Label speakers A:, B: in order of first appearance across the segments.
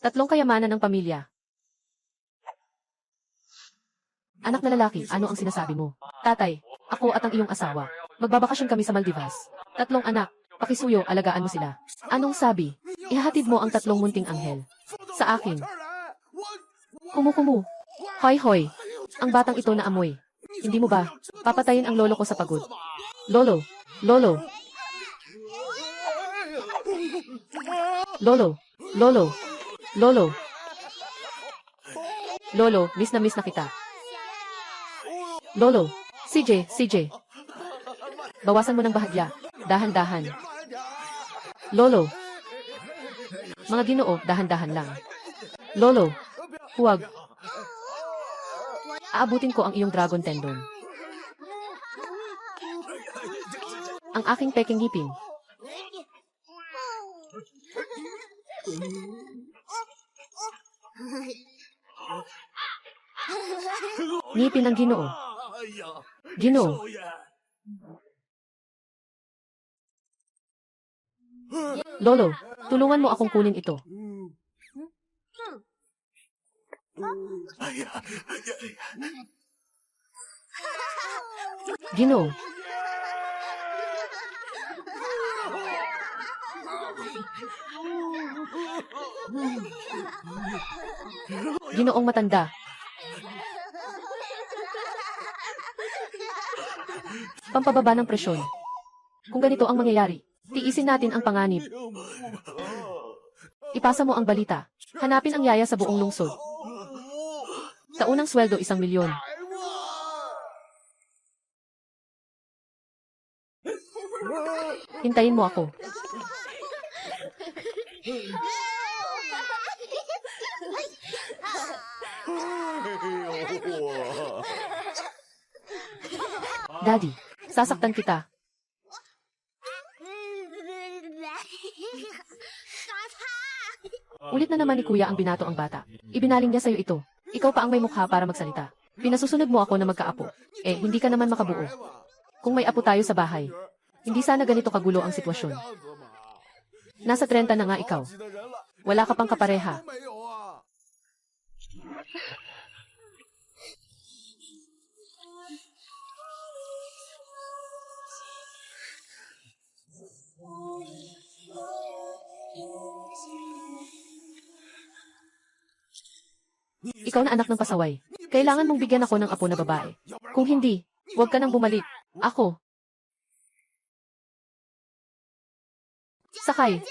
A: Tatlong kayamanan ng pamilya. Anak na lalaki, ano ang sinasabi mo? Tatay, ako at ang iyong asawa. Magbabakasyon kami sa Maldivas. Tatlong anak, pakisuyo, alagaan mo sila. Anong sabi? Ihahatid mo ang tatlong munting anghel. Sa akin. Kumukumu. Hoy hoy. Ang batang ito na amoy. Hindi mo ba? Papatayin ang lolo ko sa pagod. Lolo. Lolo. Lolo. Lolo. Lolo. Lolo, miss na kita. Lolo. CJ. Bawasan mo ng bahagya. Dahan-dahan. Lolo. Mga Ginoo, dahan-dahan lang. Lolo. Huwag. Aabutin ko ang iyong dragon tendon. Ang aking peking ngipin. Ngipin ng Ginoo. Ginoo. Lolo, tulungan mo akong kunin ito. Ginoo. Ginoong matanda. Pampababa ng presyon. Kung ganito ang mangyayari, tiisin natin ang panganib. Ipasa mo ang balita. Hanapin ang yaya sa buong lungsod. Taunang sweldo 1,000,000. Hintayin mo ako. Daddy, sasaktan kita. Ulit na naman ni Kuya ang binato ang bata. Ibinaling niya sa'yo ito. Ikaw pa ang may mukha para magsalita. Pinasusunod mo ako na magkaapo. Hindi ka naman makabuo. Kung may apo tayo sa bahay, hindi sana ganito kagulo ang sitwasyon. Nasa 30 na nga ikaw. Wala ka pang kapareha. Ikaw na anak ng pasaway. Kailangan mong bigyan ako ng apo na babae. Kung hindi, huwag ka nang bumalik. Ako. Sakay.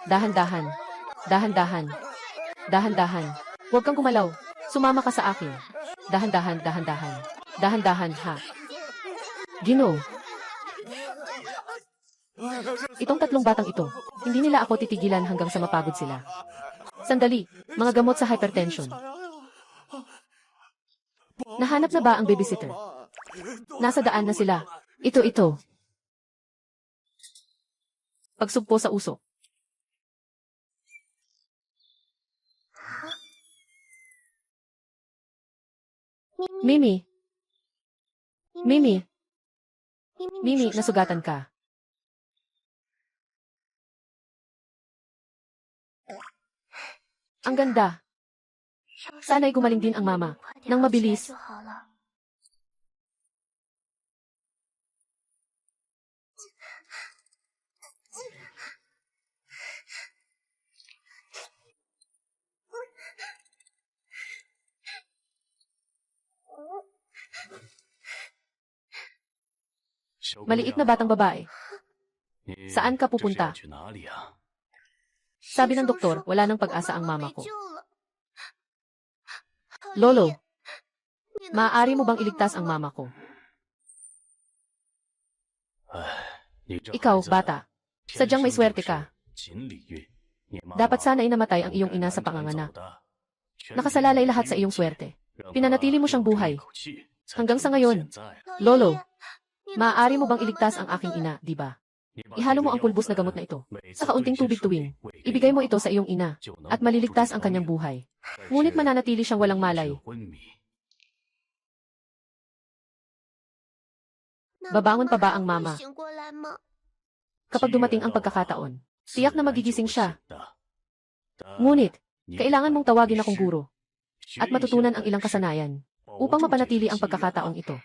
A: Dahan-dahan. Dahan-dahan. Dahan-dahan. Huwag kang gumalaw. Sumama ka sa akin. Dahan-dahan, dahan-dahan. Dahan-dahan, ha. Ginoo. Itong tatlong batang ito, hindi nila ako titigilan hanggang sa mapagod sila. Sandali, mga gamot sa hypertension. Nahanap na ba ang babysitter? Nasa daan na sila. Ito. Pagsugpo sa usok. Mimi. Mimi, nasugatan ka. Ang ganda. Sana'y gumaling din ang mama. Nang mabilis. Maliit na batang babae. Saan ka pupunta? Sabi ng doktor, wala nang pag-asa ang mama ko. Lolo, maaari mo bang iligtas ang mama ko? Ikaw, bata. Sadyang may swerte ka. Dapat sana ay namatay ang iyong ina sa panganganak. Nakasalalay lahat sa iyong swerte. Pinanatili mo siyang buhay. Hanggang sa ngayon. Lolo, maaari mo bang iligtas ang aking ina, di ba? Ihalo mo ang pulbos na gamot na ito sa kaunting tubig tuwing. Ibigay mo ito sa iyong ina at maliligtas ang kanyang buhay. Ngunit mananatili siyang walang malay. Babangon pa ba ang mama? Kapag dumating ang pagkakataon, tiyak na magigising siya. Ngunit, kailangan mong tawagin akong guro at matutunan ang ilang kasanayan upang mapanatili ang pagkakataong ito.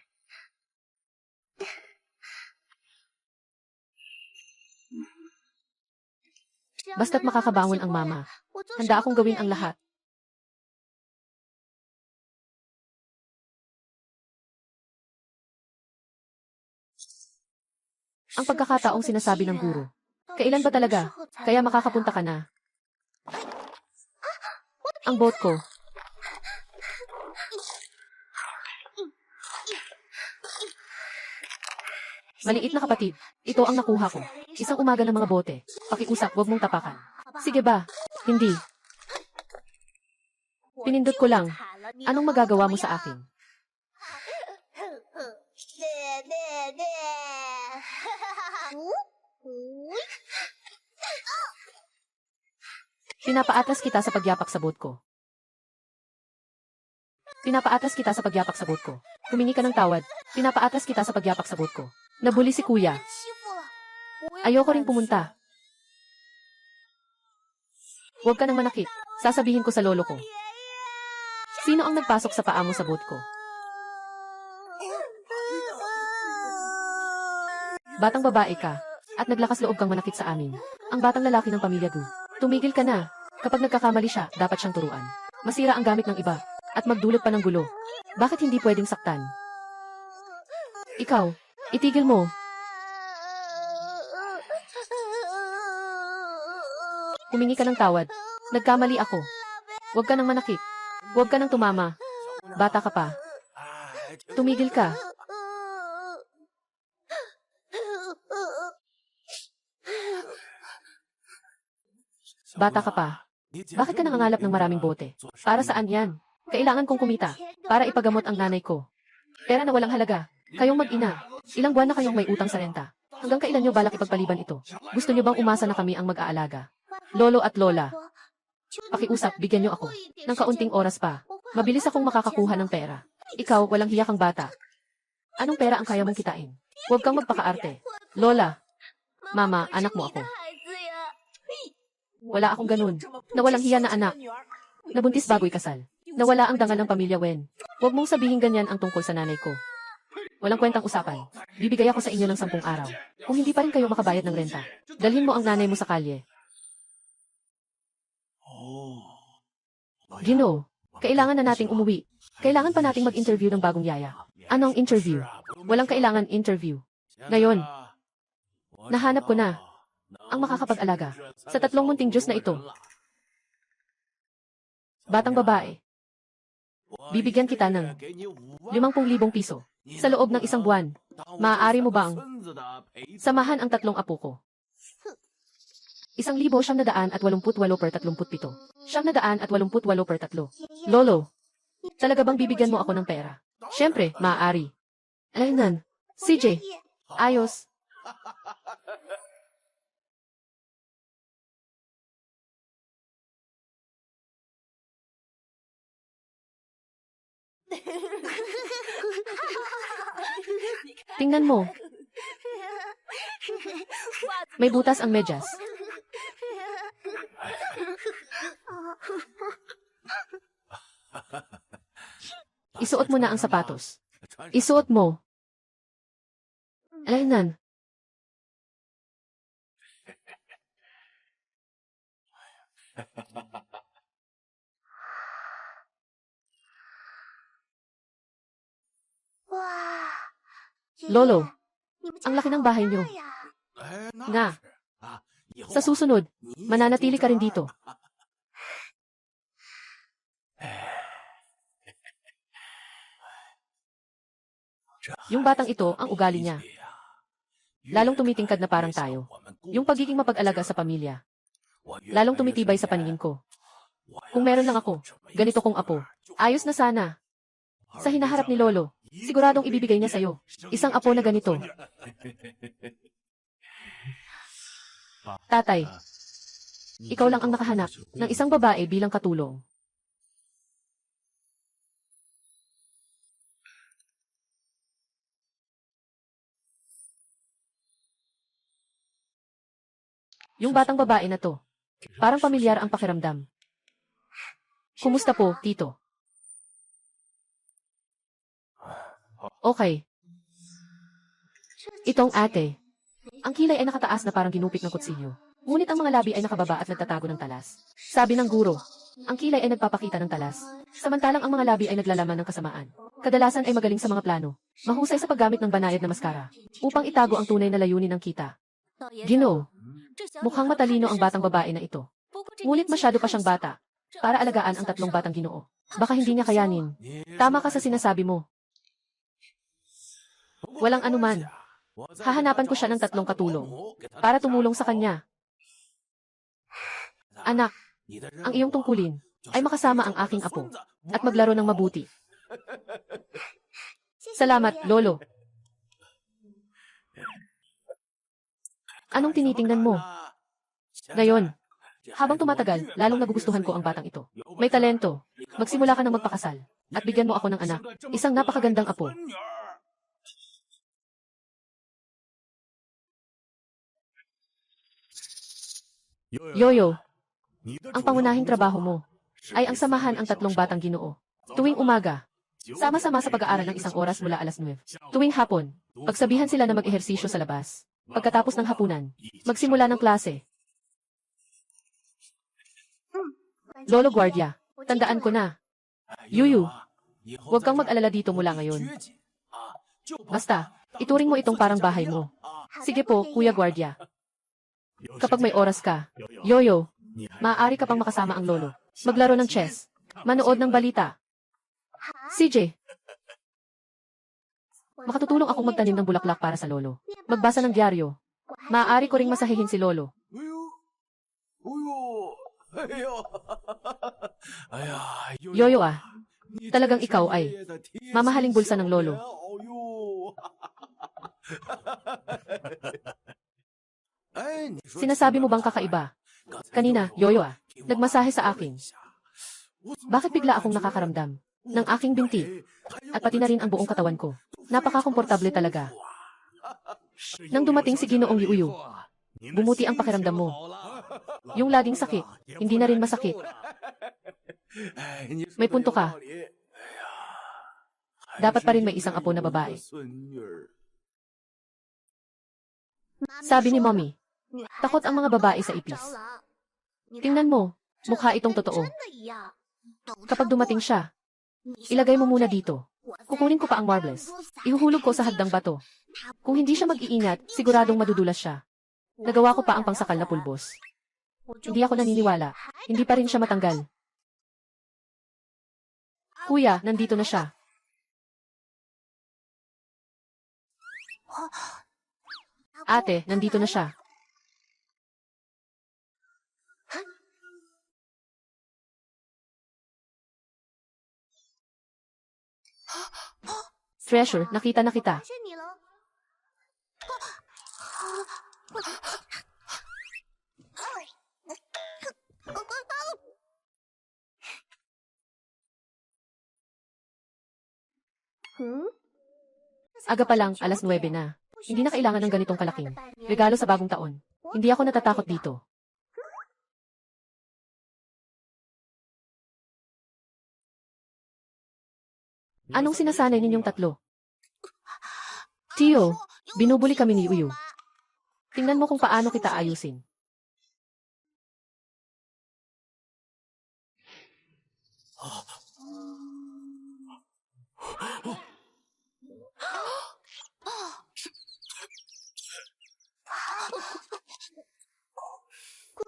A: Basta't makakabangon ang mama, handa akong gawin ang lahat. Ang pagkakataong sinasabi ng guro. Kailan ba talaga? Kaya makakapunta ka na. Ang boat ko. Maliit na kapatid. Ito ang nakuha ko. Isang umaga ng mga bote. Pakiusap, huwag mong tapakan. Sige ba? Hindi. Pinindot ko lang. Anong magagawa mo sa akin? Pinapaatras kita sa pagyapak sa boat ko. Pinapaatras kita sa pagyapak sa boat ko. Humingi ka ng tawad. Pinapaatras kita sa pagyapak sa boat ko. Nabuli si kuya. Ayoko ring pumunta. Huwag ka nang manakit. Sasabihin ko sa lolo ko. Sino ang nagpasok sa paa mo sa boat ko? Batang babae ka, at naglakas loob kang manakit sa amin. Ang batang lalaki ng pamilya Gu. Tumigil ka na. Kapag nagkakamali siya, dapat siyang turuan. Masira ang gamit ng iba, at magdulot pa ng gulo. Bakit hindi pwedeng saktan? Ikaw, itigil mo. Humingi ka ng tawad. Nagkamali ako. Huwag ka nang manakit. Huwag ka nang tumama. Bata ka pa. Tumigil ka. Bata ka pa. Bakit ka nangangalap ng maraming bote? Para saan yan? Kailangan kong kumita para ipagamot ang nanay ko. Pera na walang halaga. Kayong mag-ina. Ilang buwan na kayong may utang sa renta. Hanggang kailan nyo balak ipagpaliban ito? Gusto nyo bang umasa na kami ang mag-aalaga? Lolo at lola. Pakiusap, bigyan nyo ako ng kaunting oras pa. Mabilis akong makakakuha ng pera. Ikaw, walang hiya kang bata. Anong pera ang kaya mong kitain? Huwag kang magpakaarte. Lola. Mama, anak mo ako. Wala akong ganun. Nawalang hiya na anak. Nabuntis bago'y kasal. Nawala ang dangal ng pamilya Wen. Huwag mong sabihin ganyan ang tungkol sa nanay ko. Walang kwentang usapan. Bibigay ako sa inyo ng 10 araw. Kung hindi pa rin kayo makabayad ng renta, dalhin mo ang nanay mo sa kalye. Ginoo, kailangan na nating umuwi. Kailangan pa nating mag-interview ng bagong yaya. Anong interview? Walang kailangan interview. Ngayon, nahanap ko na ang makakapag-alaga sa 3 munting Diyos na ito. Batang babae, bibigyan kita ng 50,000 piso sa loob ng 1 buwan. Maaari mo bang samahan ang 3 apo ko? 1,988 per 37. 988 per 3. Lolo, talaga bang bibigyan mo ako ng pera? Siyempre, maaari. Ayun, CJ, ayos. Tingnan mo. May butas ang medyas. Isuot mo na ang sapatos. Isuot mo. Ayun. Lolo, ang laki ng bahay niyo. Nga. Sa susunod, mananatili ka rin dito. Yung batang ito, ang ugali niya. Lalong tumitingkad na parang tayo. Yung pagiging mapag-alaga sa pamilya. Lalong tumitibay sa paningin ko. Kung meron lang ako, ganito kong apo. Ayos na sana. Sa hinaharap ni Lolo, siguradong ibibigay niya sa'yo. Isang apo na ganito. Tatay, ikaw lang ang nakahanap ng isang babae bilang katulong. Yung batang babae na to. Parang pamilyar ang pakiramdam. Kumusta po, tito? Okay. Itong ate. Ang kilay ay nakataas na parang ginupit ng kutsilyo. Ngunit ang mga labi ay nakababa at nagtatago ng talas. Sabi ng guro, ang kilay ay nagpapakita ng talas. Samantalang ang mga labi ay naglalaman ng kasamaan. Kadalasan ay magaling sa mga plano. Mahusay sa paggamit ng banayad na maskara. Upang itago ang tunay na layunin ng kita. Ginoo, mukhang matalino ang batang babae na ito. Ngunit masyado pa siyang bata. Para alagaan ang tatlong batang Ginoo. Baka hindi niya kayanin. Tama ka sa sinasabi mo. Walang anuman. Hahanapan ko siya ng tatlong katulong. Para tumulong sa kanya. Anak, ang iyong tungkulin ay makasama ang aking apo at maglaro ng mabuti. Salamat, Lolo. Anong tinitingnan mo? Ngayon, habang tumatagal, lalong nagugustuhan ko ang batang ito. May talento. Magsimula ka ng magpakasal. At bigyan mo ako ng anak. Isang napakagandang apo. Yoyo, ang pangunahing trabaho mo ay ang samahan ang tatlong batang Ginoo. Tuwing umaga, sama-sama sa pag-aaral ng 1 oras mula alas 9. Tuwing hapon, pagsabihan sila na mag-ehersisyo sa labas. Pagkatapos ng hapunan, magsimula ng klase. Lolo Guardia, tandaan ko na. Yuyu, huwag kang mag-alala dito mula ngayon. Basta, ituring mo itong parang bahay mo. Sige po, Kuya Guardia. Kapag may oras ka, Yoyo, maaari ka pang makasama ang lolo. Maglaro ng chess, manood ng balita. CJ, makatutulong akong magtanim ng bulaklak para sa lolo. Magbasa ng dyaryo. Maaari ko ring masahihin si lolo. Yoyo talagang ikaw ay mamahaling bulsa ng lolo. Sinasabi mo bang kakaiba? Kanina, Yoyo nagmasahe sa akin. Bakit bigla akong nakakaramdam ng aking binti at pati na rin ang buong katawan ko? Napaka-komportable talaga. Nang dumating si Ginoong Yuyu, bumuti ang pakiramdam mo. Yung laging sakit, hindi na rin masakit. May punto ka. Dapat pa rin may isang apo na babae. Sabi ni Mommy, takot ang mga babae sa ipis. Tingnan mo, mukha itong totoo. Kapag dumating siya, ilagay mo muna dito. Kukunin ko pa ang marbles. Ihuhulog ko sa hagdang bato. Kung hindi siya mag-iingat, siguradong madudulas siya. Nagawa ko pa ang pangsakal na pulbos. Hindi ako naniniwala. Hindi pa rin siya matanggal. Kuya, nandito na siya. Ate, nandito na siya. Treasure, nakita na kita. Aga pa lang, alas 9 na. Hindi na kailangan ng ganitong kalaking regalo sa bagong taon. Hindi ako natatakot dito. Anong sinasanay ninyong tatlo? Tio, binubuli kami ni Yuyu. Tingnan mo kung paano kita ayusin.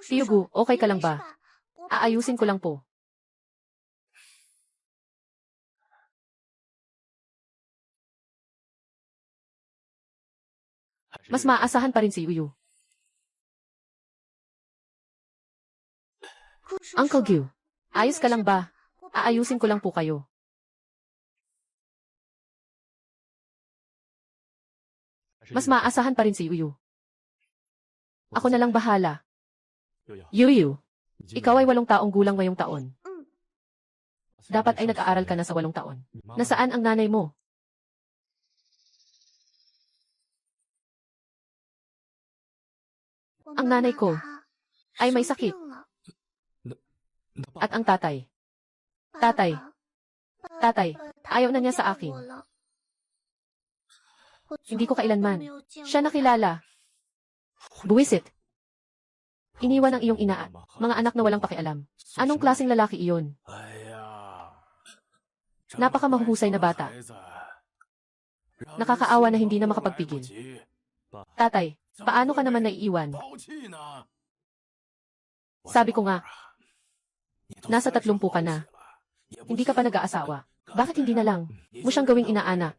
A: Tio Gu, okay ka lang ba? Aayusin ko lang po. Mas maaasahan pa rin si Yuyu. Uncle Gyu, ayos ka lang ba? Aayusin ko lang po kayo. Mas maaasahan pa rin si Yuyu. Ako na lang bahala. Yuyu, ikaw ay 8 taong gulang ngayong taon. Dapat ay nag-aaral ka na sa 8 taon. Nasaan ang nanay mo? Ang nanay ko, ay may sakit. At ang tatay. Tatay. Tatay, ayaw na niya sa akin. Hindi ko kailanman siya nakilala. Buwisit. Iniwan ang iyong ina at mga anak na walang pakialam. Anong klaseng lalaki iyon? Napaka mahuhusay na bata. Nakakaawa na hindi na makapagpigil. Tatay, paano ka naman naiiwan? Sabi ko nga, nasa 30 ka na. Hindi ka pa nag-aasawa. Bakit hindi na lang mo siyang gawing inaanak?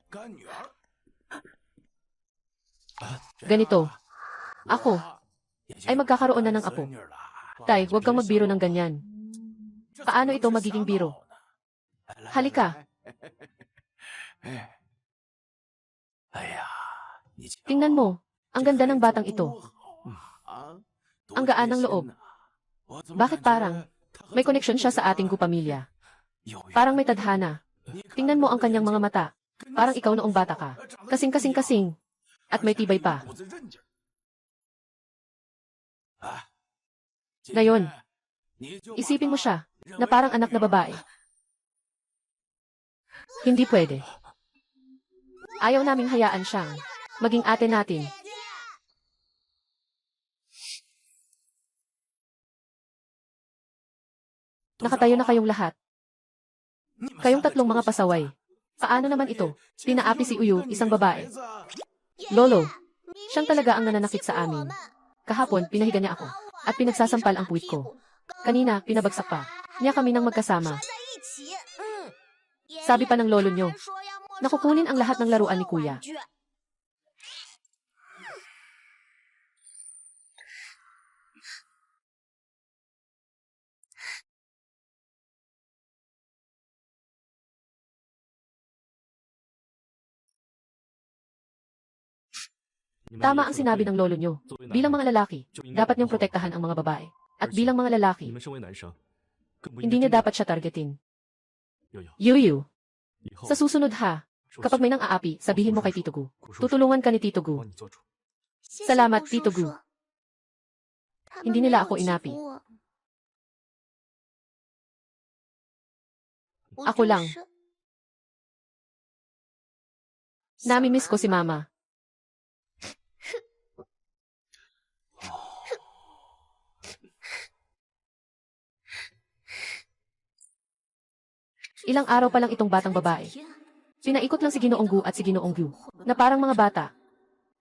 A: Ganito. Ako ay magkakaroon na ng apo. Tay, huwag kang magbiro ng ganyan. Paano ito magiging biro? Halika. Tingnan mo, ang ganda ng batang ito. Ang gaan ng loob. Bakit parang may koneksyon siya sa ating pamilya? Parang may tadhana. Tingnan mo ang kanyang mga mata. Parang ikaw noong bata ka. Kasing-kasing-kasing. At may tibay pa. Ngayon, isipin mo siya na parang anak na babae. Hindi pwede. Ayaw naming hayaan siyang maging ate natin. Nakatayo na kayong lahat. Kayong tatlong mga pasaway. Paano naman ito? Tinaapi si Uyu, isang babae. Lolo, siyang talaga ang nananakit sa amin. Kahapon, pinahiga niya ako. At pinagsasampal ang puwit ko. Kanina, pinabagsak pa niya kami nang magkasama. Sabi pa ng lolo niyo, nakukunin ang lahat ng laruan ni kuya. Tama ang sinabi ng lolo niyo. Bilang mga lalaki, dapat niyong protektahan ang mga babae. At bilang mga lalaki, hindi niya dapat siya targetin. Yuyu. Sa susunod ha, kapag may nang aapi, sabihin mo kay Tito Gu. Tutulungan ka ni Tito Gu. Salamat, Tito Gu. Hindi nila ako inapi. Ako lang. Nami-miss ko si Mama. Ilang araw pa lang itong batang babae. Pinaikot lang si Ginoong Gu at si Ginoong Gu, na parang mga bata.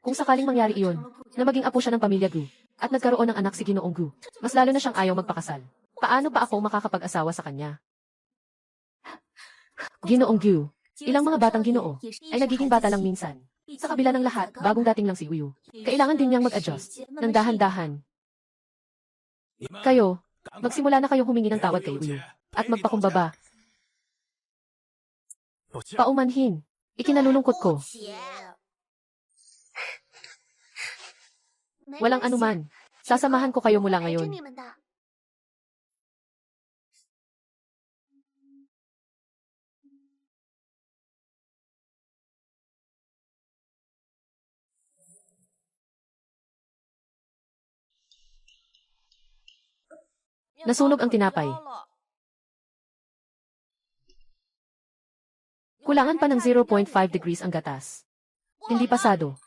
A: Kung sakaling mangyari iyon, na maging apo siya ng pamilya Gu, at nagkaroon ng anak si Ginoong Gu, mas lalo na siyang ayaw magpakasal. Paano pa ako makakapag-asawa sa kanya? Ginoong Gu, ilang mga batang Ginoo, ay nagiging bata lang minsan. Sa kabila ng lahat, bagong dating lang si Uyu. Kailangan din niyang mag-adjust, ng dahan-dahan. Kayo, magsimula na kayong humingi ng tawad kay Uyu, at magpakumbaba. Paumanhin. Ikinalulungkot ko. Walang anuman. Sasamahan ko kayo mula ngayon. Nasunog ang tinapay. Kulangan pa ng 0.5 degrees ang gatas. Hindi pasado.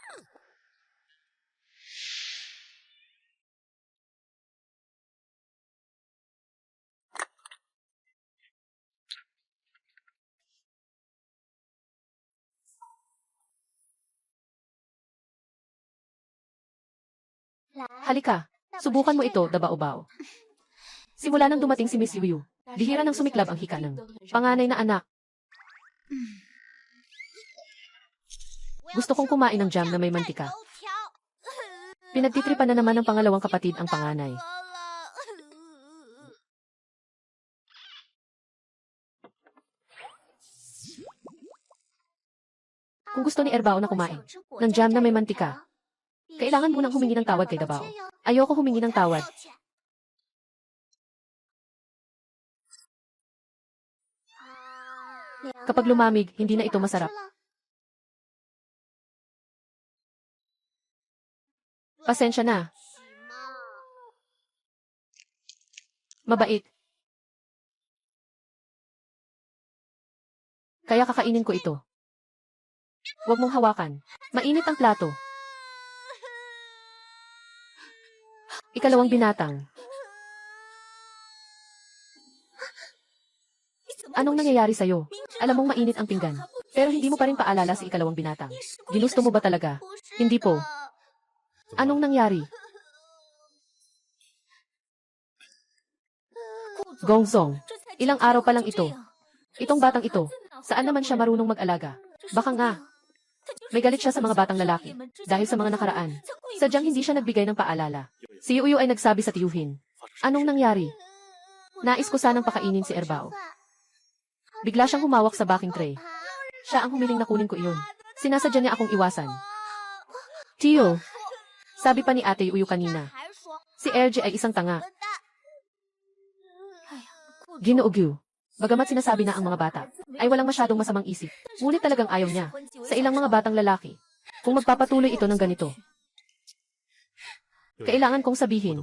A: Halika, subukan mo ito, Dabao-bao. Simula nang dumating si Miss Yuyu, bihira nang sumiklab ang hika ng panganay na anak. Gusto kong kumain ng jam na may mantika. Pinagtitripan na naman ng pangalawang kapatid ang panganay. Kung gusto ni Erbao na kumain ng jam na may mantika, kailangan munang humingi ng tawad kay Dabao. Ayoko humingi ng tawad. Kapag lumamig, hindi na ito masarap. Pasensya na. Mabait. Kaya kakainin ko ito. Huwag mong hawakan. Mainit ang plato. Ikalawang binatang. Anong nangyayari sa'yo? Alam mong mainit ang pinggan. Pero hindi mo pa rin paalala sa ikalawang binatang. Ginusto mo ba talaga? Hindi po. Anong nangyari? Gongzong, ilang araw pa lang ito. Itong batang ito, saan naman siya marunong mag-alaga? Baka nga. May galit siya sa mga batang lalaki. Dahil sa mga nakaraan. Sadyang hindi siya nagbigay ng paalala. Si Uyo ay nagsabi sa tiyuhin. Anong nangyari? Nais ko sanang pakainin si Erbao. Bigla siyang humawak sa baking tray. Siya ang humiling na kunin ko iyon. Sinasadya niya akong iwasan. Tiyo, sabi pa ni Ate Uyo kanina. Si RJ ay isang tanga. Ginoogyu. Bagamat sinasabi na ang mga bata, ay walang masyadong masamang isip. Ngunit talagang ayaw niya. Sa ilang mga batang lalaki. Kung magpapatuloy ito ng ganito. Kailangan kong sabihin.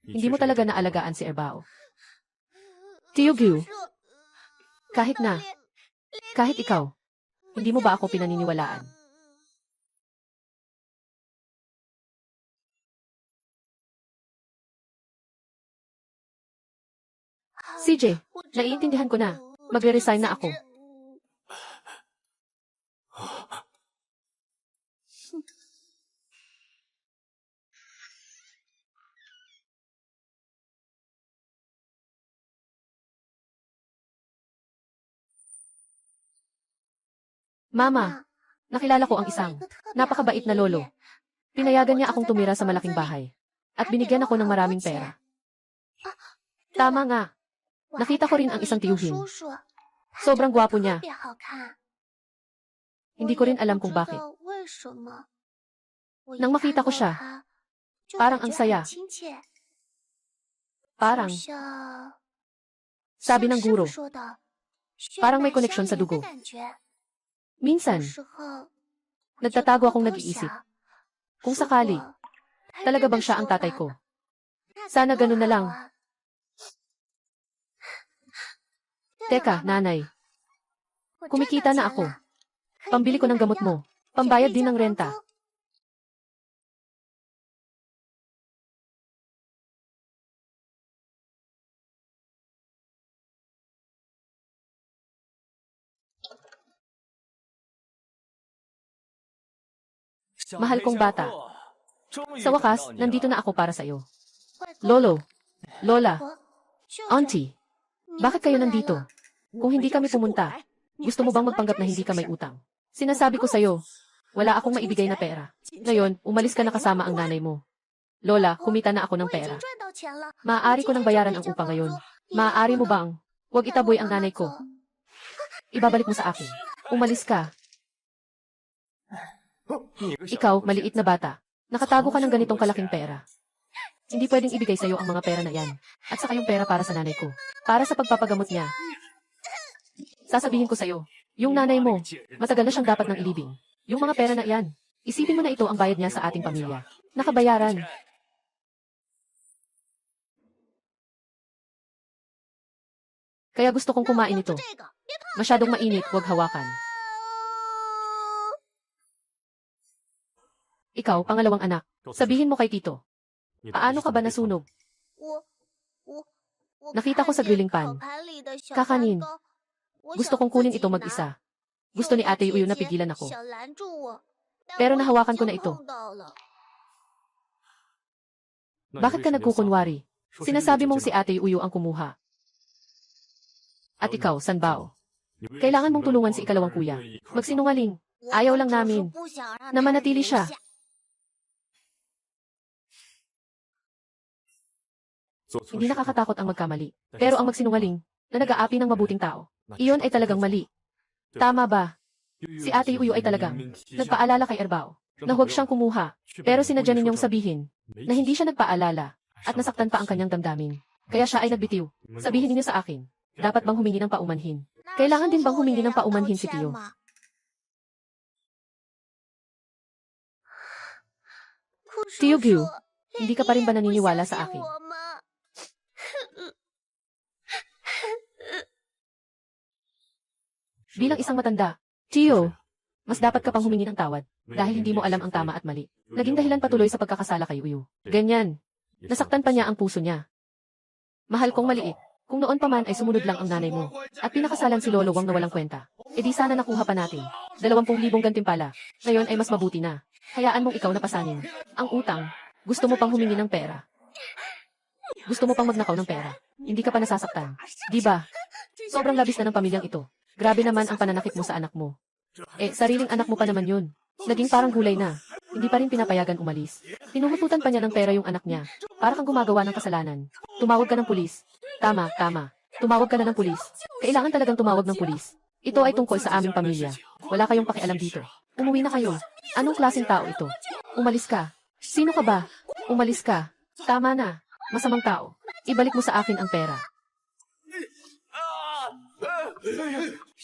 A: Hindi mo talaga naalagaan si Erbao. Tiyugyu. Kahit ikaw, hindi mo ba ako pinaniniwalaan? CJ, naiintindihan ko na. Magre-resign na ako. Mama, nakilala ko ang isang napakabait na lolo. Pinayagan niya akong tumira sa malaking bahay. At binigyan ako ng maraming pera. Tama nga. Nakita ko rin ang isang tiyuhin. Sobrang gwapo niya. Hindi ko rin alam kung bakit. Nang makita ko siya, parang ang saya. Parang, sabi ng guro, parang may koneksyon sa dugo. Minsan, nagtatago akong nag-iisip. Kung sakali, talaga bang siya ang tatay ko? Sana ganun na lang. Teka, nanay. Kumikita na ako. Pambili ko ng gamot mo. Pambayad din ng renta. Mahal kong bata. Sa wakas, nandito na ako para sa iyo. Lolo, Lola, Auntie, bakit kayo nandito? Kung hindi kami pumunta, gusto mo bang magpanggap na hindi ka may utang? Sinasabi ko sa'yo, wala akong maibigay na pera. Ngayon, umalis ka na kasama ang nanay mo. Lola, kumita na ako ng pera. Maaari ko nang bayaran ang upa ngayon. Maaari mo bang, huwag itaboy ang nanay ko. Ibabalik mo sa akin. Umalis ka. Ikaw, maliit na bata. Nakatago ka ng ganitong kalaking pera. Hindi pwedeng ibigay sa'yo ang mga pera na yan. At saka yung pera para sa nanay ko. Para sa pagpapagamot niya. Sasabihin ko sa'yo, yung nanay mo, matagal na siyang dapat ng ilibing. Yung mga pera na yan, isipin mo na ito ang bayad niya sa ating pamilya. Nakabayaran. Kaya gusto kong kumain ito. Masyadong mainit, huwag hawakan. Ikaw, pangalawang anak. Sabihin mo kay Tito. Paano ka ba nasunog? Nakita ko sa grilling pan. Kakanin. Gusto kong kunin ito mag-isa. Gusto ni Ate Uyo na pigilan ako. Pero nahawakan ko na ito. Bakit ka nagkukunwari? Sinasabi mong si Ate Uyo ang kumuha. At ikaw, Sanbao. Kailangan mong tulungan si ikalawang kuya. Magsinungaling. Ayaw lang namin na manatili siya. Hindi nakakatakot ang magkamali. Pero ang magsinungaling, na nag-aapi ng mabuting tao, iyon ay talagang mali. Tama ba? Si Ate Uyo ay talagang nagpaalala kay Erbao na huwag siyang kumuha. Pero sinadya ninyong sabihin na hindi siya nagpaalala at nasaktan pa ang kanyang damdamin. Kaya siya ay nagbitiw. Sabihin ninyo sa akin, dapat bang humingi ng paumanhin? Kailangan din bang humingi ng paumanhin si Tiyo? Tiyo Gyu, hindi ka pa rin ba naniniwala sa akin? Bilang isang matanda, Tio, mas dapat ka pang humingi ng tawad dahil hindi mo alam ang tama at mali. Naging dahilan patuloy sa pagkakasala kay Uyu. Ganyan. Nasaktan pa niya ang puso niya. Mahal kong maliit. Kung noon pa man ay sumunod lang ang nanay mo. At pinakasalan si Lolo Wang na walang kwenta. E di sana nakuha pa natin. 20,000 gantimpala. Ngayon ay mas mabuti na. Hayaan mong ikaw na pasanin. Ang utang. Gusto mo pang humingi ng pera. Gusto mo pang magnakaw ng pera. Hindi ka pa nasasaktan. Di ba? Sobrang labis na ng pamilyang ito. Grabe naman ang pananakit mo sa anak mo. Sariling anak mo pa naman yun. Naging parang gulay na. Hindi pa rin pinapayagan umalis. Pinuhututan pa niya ng pera yung anak niya. Para kang gumagawa ng kasalanan. Tumawag ka ng pulis. Tama. Tumawag ka na ng pulis. Kailangan talagang tumawag ng pulis. Ito ay tungkol sa aming pamilya. Wala kayong pakialam dito. Umuwi na kayo. Anong klaseng tao ito? Umalis ka. Sino ka ba? Umalis ka. Tama na. Masamang tao. Ibalik mo sa akin ang pera.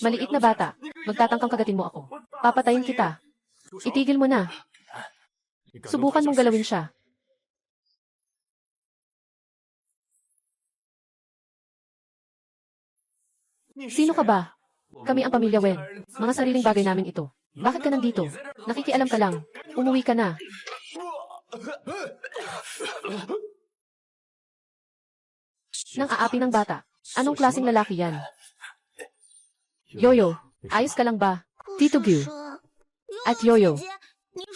A: Maliit na bata. Magtatangkang kagatin mo ako. Papatayin kita. Itigil mo na. Subukan mong galawin siya. Sino ka ba? Kami ang pamilya Wen. Mga sariling bagay namin ito. Bakit ka nandito? Nakikialam ka lang. Umuwi ka na. Nang aapi ng bata. Anong klaseng lalaki yan? Yoyo, ayos ka lang ba? Tito Gyu. At Yoyo,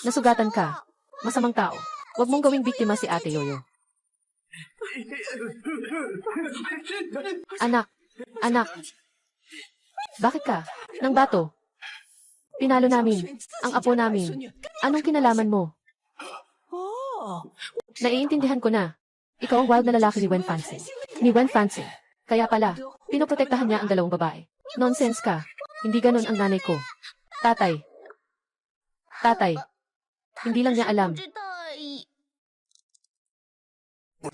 A: nasugatan ka. Masamang tao. Huwag mong gawing biktima si Ate Yoyo. Anak. Bakit ka? Nang bato. Pinalo namin. Ang apo namin. Anong kinalaman mo? Naiintindihan ko na. Ikaw ang wild na lalaki ni Wen Fancy. Kaya pala, pinoprotektahan niya ang dalawang babae. Nonsense ka. Hindi ganon ang nanay ko. Tatay. Hindi lang niya alam.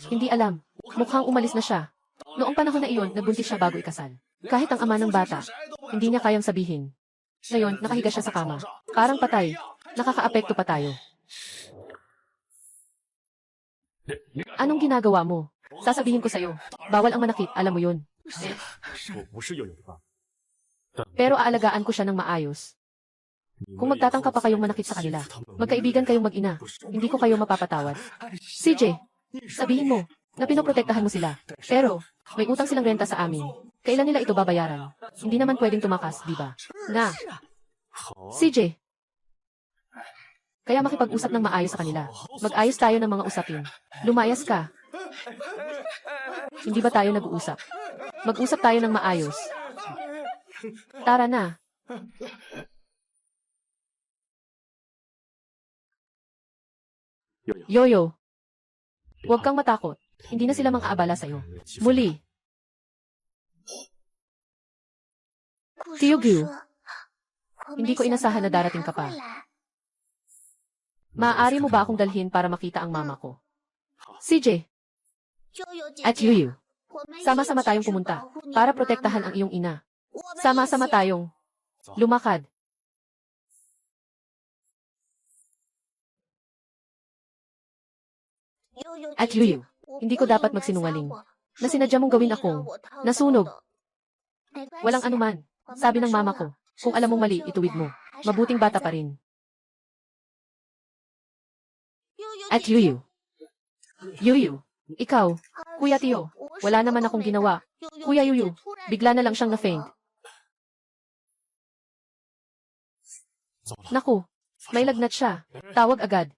A: Hindi alam. Mukhang umalis na siya. Noong panahon na iyon, nagbuntis siya bago ikasal. Kahit ang ama ng bata, hindi niya kayang sabihin. Ngayon, nakahiga siya sa kama. Parang patay. Nakakaapekto pa tayo. Anong ginagawa mo? Sasabihin ko sa'yo. Bawal ang manakit, alam mo yun. Pero aalagaan ko siya ng maayos. Kung magtatangka pa kayong manakit sa kanila, magkaibigan kayong mag-ina. Hindi ko kayo mapapatawad. CJ, sabihin mo na pinoprotektahan mo sila. Pero, may utang silang renta sa amin. Kailan nila ito babayaran? Hindi naman pwedeng tumakas, di ba? Na. CJ. Kaya makipag-usap ng maayos sa kanila. Mag-ayos tayo ng mga usapin. Lumayas ka. Hindi ba tayo nag-uusap? Mag-usap tayo ng maayos. Tara na. Yoyo. Huwag kang matakot. Hindi na sila mang-aabala sa'yo. Muli. Tio Gyu. Hindi ko inasahan na darating ka pa. Maaari mo ba akong dalhin para makita ang mama ko? CJ. At Yuyu. Sama-sama tayong pumunta para protektahan ang iyong ina. Sama-sama tayong lumakad. At Yuyu, hindi ko dapat magsinungaling na sinadya mong gawin akong nasunog. Walang anuman, sabi ng mama ko. Kung alam mong mali, ituwid mo. Mabuting bata pa rin. At Yuyu. Yuyu, ikaw, Kuya Tio, wala naman akong ginawa. Kuya Yuyu, bigla na lang siyang na-faint. Naku, may lagnat siya. Tawag agad.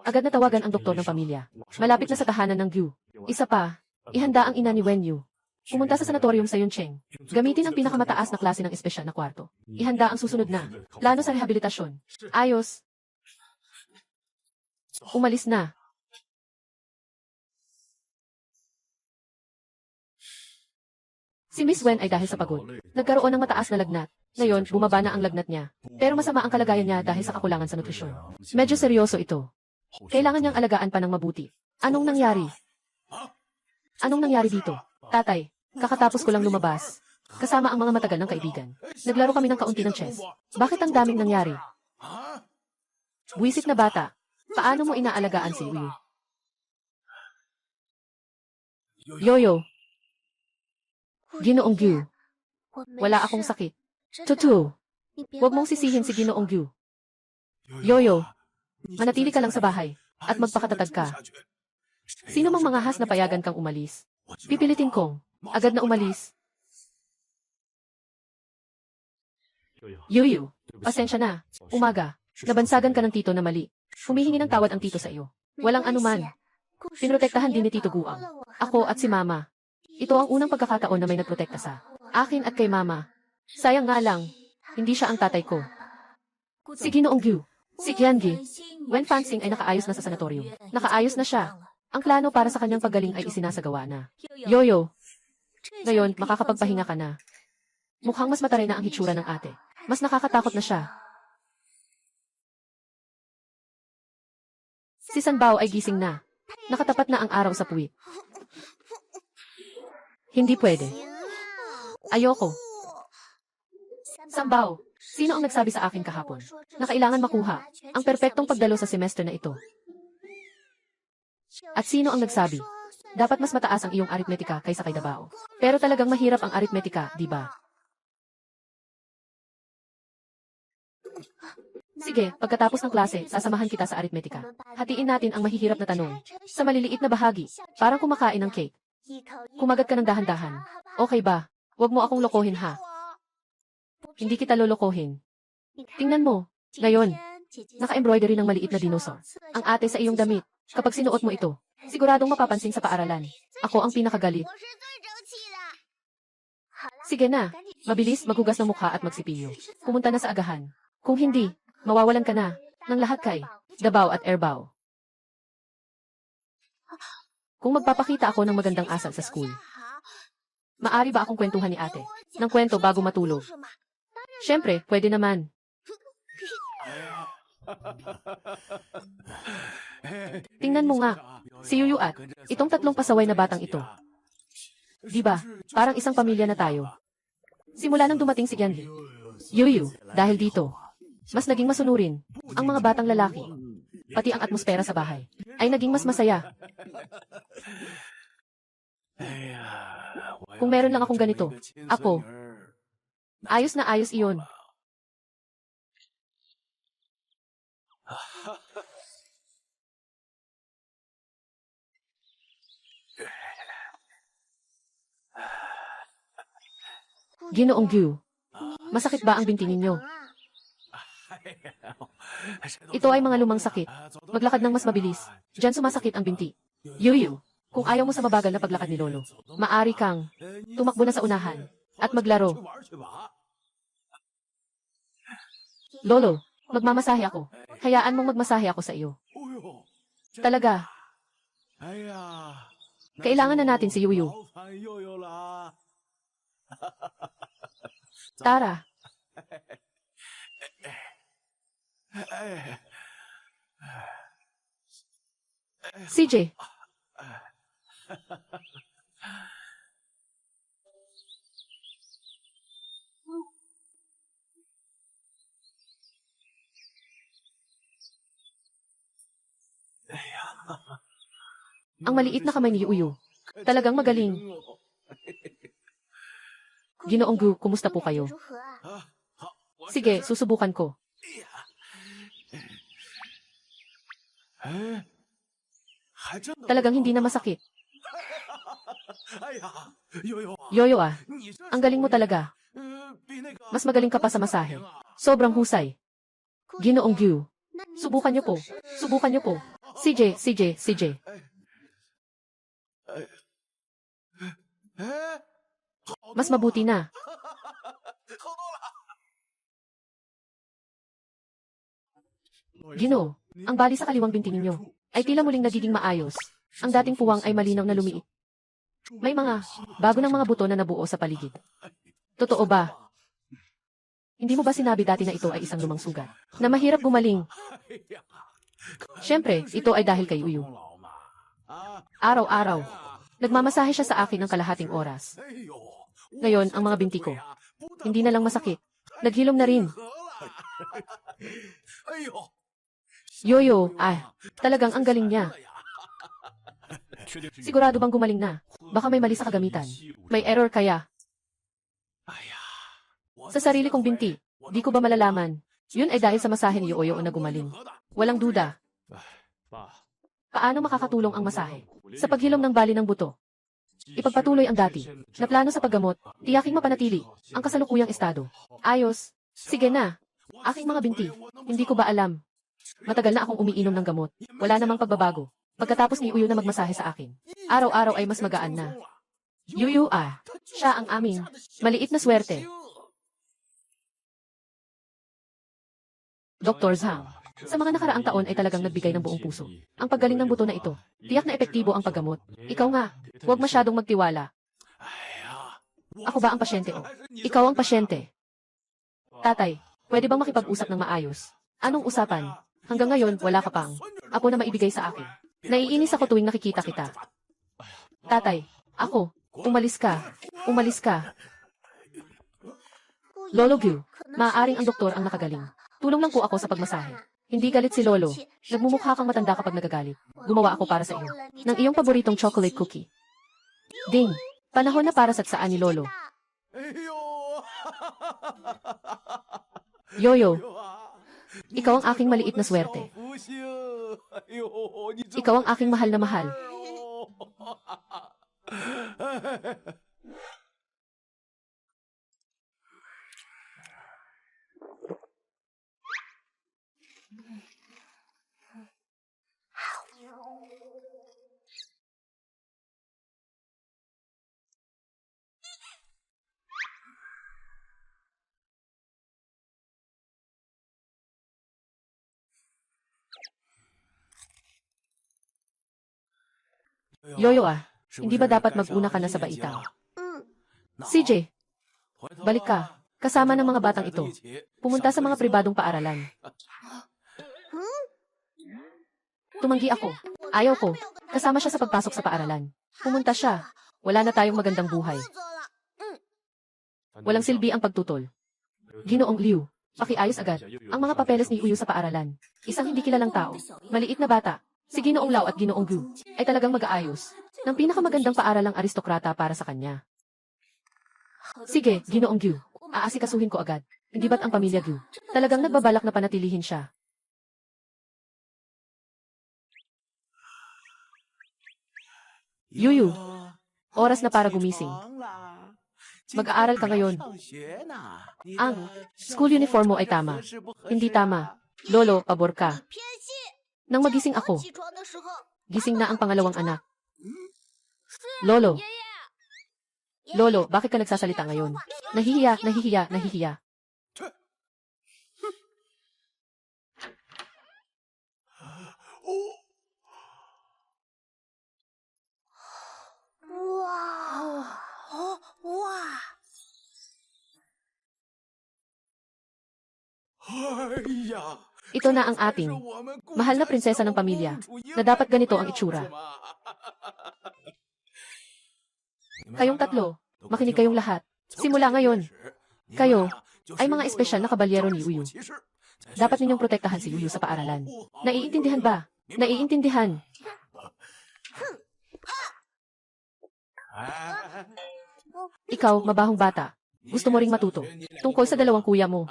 A: Agad na tawagan ang doktor ng pamilya. Malapit na sa tahanan ng Gyu. Isa pa, ihanda ang ina ni Wenyu. Pumunta sa sanatorium sa Yuncheng. Gamitin ang pinakamataas na klase ng espesyal na kwarto. Ihanda ang susunod na plano sa rehabilitasyon. Ayos. Umalis na. Si Miss Wen ay dahil sa pagod. Nagkaroon ng mataas na lagnat. Ngayon, bumaba na ang lagnat niya. Pero masama ang kalagayan niya dahil sa kakulangan sa nutrisyon. Medyo seryoso ito. Kailangan niyang alagaan pa ng mabuti. Anong nangyari? Anong nangyari dito? Tatay, kakatapos ko lang lumabas. Kasama ang mga matagal ng kaibigan. Naglaro kami ng kaunti ng chess. Bakit ang daming nangyari? Buwisit na bata. Paano mo inaalagaan si Uyu? Yoyo. Ginoong Gyu. Wala akong sakit. Totoo. Huwag mong sisihin si Ginoong Gyu. Yoyo, manatili ka lang sa bahay at magpakatatag ka. Sino mang mga has na payagan kang umalis? Pipilitin kong agad na umalis. Yoyo, pasensya na. Umaga, nabansagan ka ng tito na mali. Humihingi ng tawad ang tito sa iyo. Walang anuman. Pinrotektahan din ni Tito Guang. Ako at si Mama. Ito ang unang pagkakataon na may nagprotekta sa akin at kay Mama. Sayang nga lang, hindi siya ang tatay ko. Si Ginoong Gyu, si Qiangi, Wen Fanxing ay nakaayos na sa sanatorium. Nakaayos na siya. Ang plano para sa kanyang paggaling ay isinasagawa na. Yoyo, ngayon makakapagpahinga ka na. Mukhang mas mataray na ang hitsura ng ate. Mas nakakatakot na siya. Si Sanbao ay gising na. Nakatapat na ang araw sa puwit. Hindi pwede. Ayoko. Sanbao, sino ang nagsabi sa akin kahapon na kailangan makuha ang perpektong pagdalo sa semester na ito? At sino ang nagsabi? Dapat mas mataas ang iyong aritmetika kaysa kay Dabao. Pero talagang mahirap ang aritmetika, di ba? Sige, pagkatapos ng klase, sasamahan kita sa aritmetika. Hatiin natin ang mahihirap na tanong sa maliliit na bahagi, parang kumakain ng cake. Kumagat ka ng dahan-dahan. Okay ba? Huwag mo akong lokohin ha. Hindi kita lolokohin. Tingnan mo. Ngayon, naka-embroidery ng maliit na dinosaur. Ang ate sa iyong damit. Kapag sinuot mo ito, siguradong mapapansin sa paaralan. Ako ang pinakagalit. Sige na. Mabilis, maghugas ng mukha at magsipilyo. Pumunta na sa agahan. Kung hindi, mawawalan ka na ng lahat kay Dabao at Erbao. Kung magpapakita ako ng magandang asal sa school, maari ba akong kwentuhan ni ate ng kwento bago matulog? Siyempre, pwede naman. Tingnan mo nga, si Yuyu at itong tatlong pasaway na batang ito. Diba, parang isang pamilya na tayo. Simula nang dumating si Qianli, Yuyu, dahil dito, mas naging masunurin ang mga batang lalaki. Pati ang atmosfera sa bahay ay naging mas masaya. Kung meron lang akong ganito, ako, ayos na ayos iyon. Ginoong Gyu, masakit ba ang binti ninyo? Ito ay mga lumang sakit. Maglakad ng mas mabilis. Diyan sumasakit ang binti. Yuyu, kung ayaw mo sa mabagal na paglakad ni Lolo, maari kang tumakbo na sa unahan at maglaro. Lolo, magmamasahe ako. Hayaan mong magmasahe ako sa iyo. Talaga. Kailangan na natin si Yuyu. Tara. CJ. Ang maliit na kamay ni Yuyu. Talagang magaling. Ginoong Gu, kumusta po kayo? Sige, susubukan ko. Talagang hindi na masakit. Yoyo ah, ang galing mo talaga. Mas magaling ka pa sa masahe. Sobrang husay. Ginoong Gu, subukan niyo po. Subukan niyo po. CJ. Mas mabuti na. Ginoo, ang bali sa kaliwang binti ninyo ay tila muling nagiging maayos. Ang dating puwang ay malinaw na lumiit. May mga bago ng mga buto na nabuo sa paligid. Totoo ba? Hindi mo ba sinabi dati na ito ay isang lumang sugat na mahirap gumaling? Siyempre, ito ay dahil kay Yuyu. Araw-araw, nagmamasahe siya sa akin ng kalahating oras. Ngayon, ang mga binti ko, hindi na lang masakit. Naghilom na rin. Yoyo, talagang ang galing niya. Sigurado bang gumaling na? Baka may mali sa kagamitan. May error kaya. Sa sarili kong binti. Di ko ba malalaman? Yun ay dahil sa masahe ni Yoyo na gumaling. Walang duda. Paano makakatulong ang masahe? Sa paghilom ng bali ng buto. Ipagpatuloy ang dati na plano sa paggamot, tiyaking mapanatili ang kasalukuyang estado. Ayos. Sige na. Aking mga binti, hindi ko ba alam? Matagal na akong umiinom ng gamot. Wala namang pagbabago. Pagkatapos ni Uyo na magmasahe sa akin, araw-araw ay mas magaan na. Yuyu siya ang aming maliit na swerte. Dr. Zhang, sa mga nakaraang taon ay talagang nagbigay ng buong puso. Ang paggaling ng buto na ito, tiyak na epektibo ang paggamot. Ikaw nga, huwag masyadong magtiwala. Ako ba ang pasyente o? Ikaw ang pasyente. Tatay, pwede bang makipag-usap ng maayos? Anong usapan? Hanggang ngayon, wala ka pang apo na maibigay sa akin. Naiinis ako tuwing nakikita kita. Tatay, ako, umalis ka. Umalis ka. Lolo Gyu, maaaring ang doktor ang nakagaling. Tulong lang po ako sa pagmasahe. Hindi galit si Lolo. Nagmumukha kang matanda kapag nagagalit. Gumawa ako para sa iyo ng iyong paboritong chocolate cookie. Ding, panahon na para satsaan ni Lolo. Yoyo, ikaw ang aking maliit na swerte. Ikaw ang aking mahal na mahal. Yoyo hindi ba dapat mag-una ka na sa baitang? CJ, balik ka. Kasama ng mga batang ito. Pumunta sa mga pribadong paaralan. Tumanggi ako. Ayaw ko. Kasama siya sa pagpasok sa paaralan. Pumunta siya. Wala na tayong magandang buhay. Walang silbi ang pagtutol. Ginoong Liu, pakiayos agad ang mga papeles ni Uyo sa paaralan. Isang hindi kilalang tao. Maliit na bata. Si Ginoong Lau at Ginoong Gu ay talagang mag-aayos ng pinakamagandang paaralang aristokrata para sa kanya. Sige, Ginoong Gu, aasikasuhin ko agad. Hindi ba't ang pamilya Gu talagang nagbabalak na panatilihin siya? Yuyu, oras na para gumising. Mag-aaral ka ngayon. Ang school uniform mo ay tama. Hindi tama. Lolo, pabor ka. Nang magising ako, gising na ang pangalawang anak. Lolo. Lolo, bakit ka nagsasalita ngayon? Nahihiya, nahihiya, nahihiya. Ito na ang ating mahal na prinsesa ng pamilya na dapat ganito ang itsura. Kayong tatlo, makinig kayong lahat. Simula ngayon, kayo ay mga espesyal na kabalyero ni Uyu. Dapat ninyong protektahan si Uyu sa paaralan. Naiintindihan ba? Naiintindihan. Ikaw, mabahong bata. Gusto mo ring matuto tungkol sa dalawang kuya mo.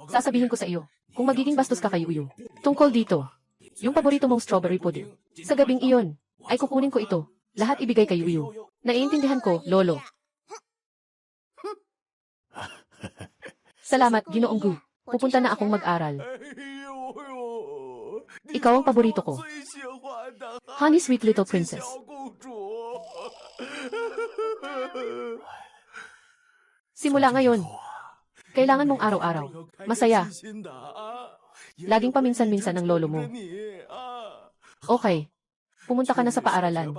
A: Sasabihin ko sa iyo, kung magiging bastos ka kay Uyu, tungkol dito, yung paborito mong strawberry pudding. Sa gabing iyon, ay kukunin ko ito. Lahat ibigay kay Uyu. Naiintindihan ko, Lolo. Salamat, Ginoong Gu. Pupunta na akong mag-aral. Ikaw ang paborito ko. Honey, sweet little princess. Simula ngayon, kailangan mong araw-araw masaya. Laging paminsan-minsan ng lolo mo. Okay. Pumunta ka na sa paaralan.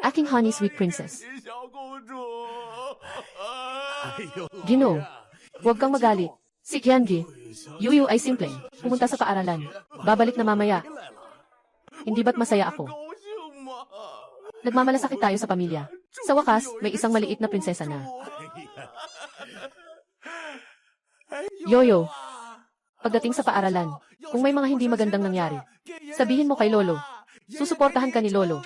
A: Aking honey sweet princess. Gino, huwag kang magalit. Si Qiangi, Yuyu ay simple. Pumunta sa paaralan. Babalik na mamaya. Hindi ba't masaya ako? Nagmamalasakit tayo sa pamilya. Sa wakas, may isang maliit na prinsesa na. Yoyo, pagdating sa paaralan, kung may mga hindi magandang nangyari, sabihin mo kay Lolo. Susuportahan ka ni Lolo.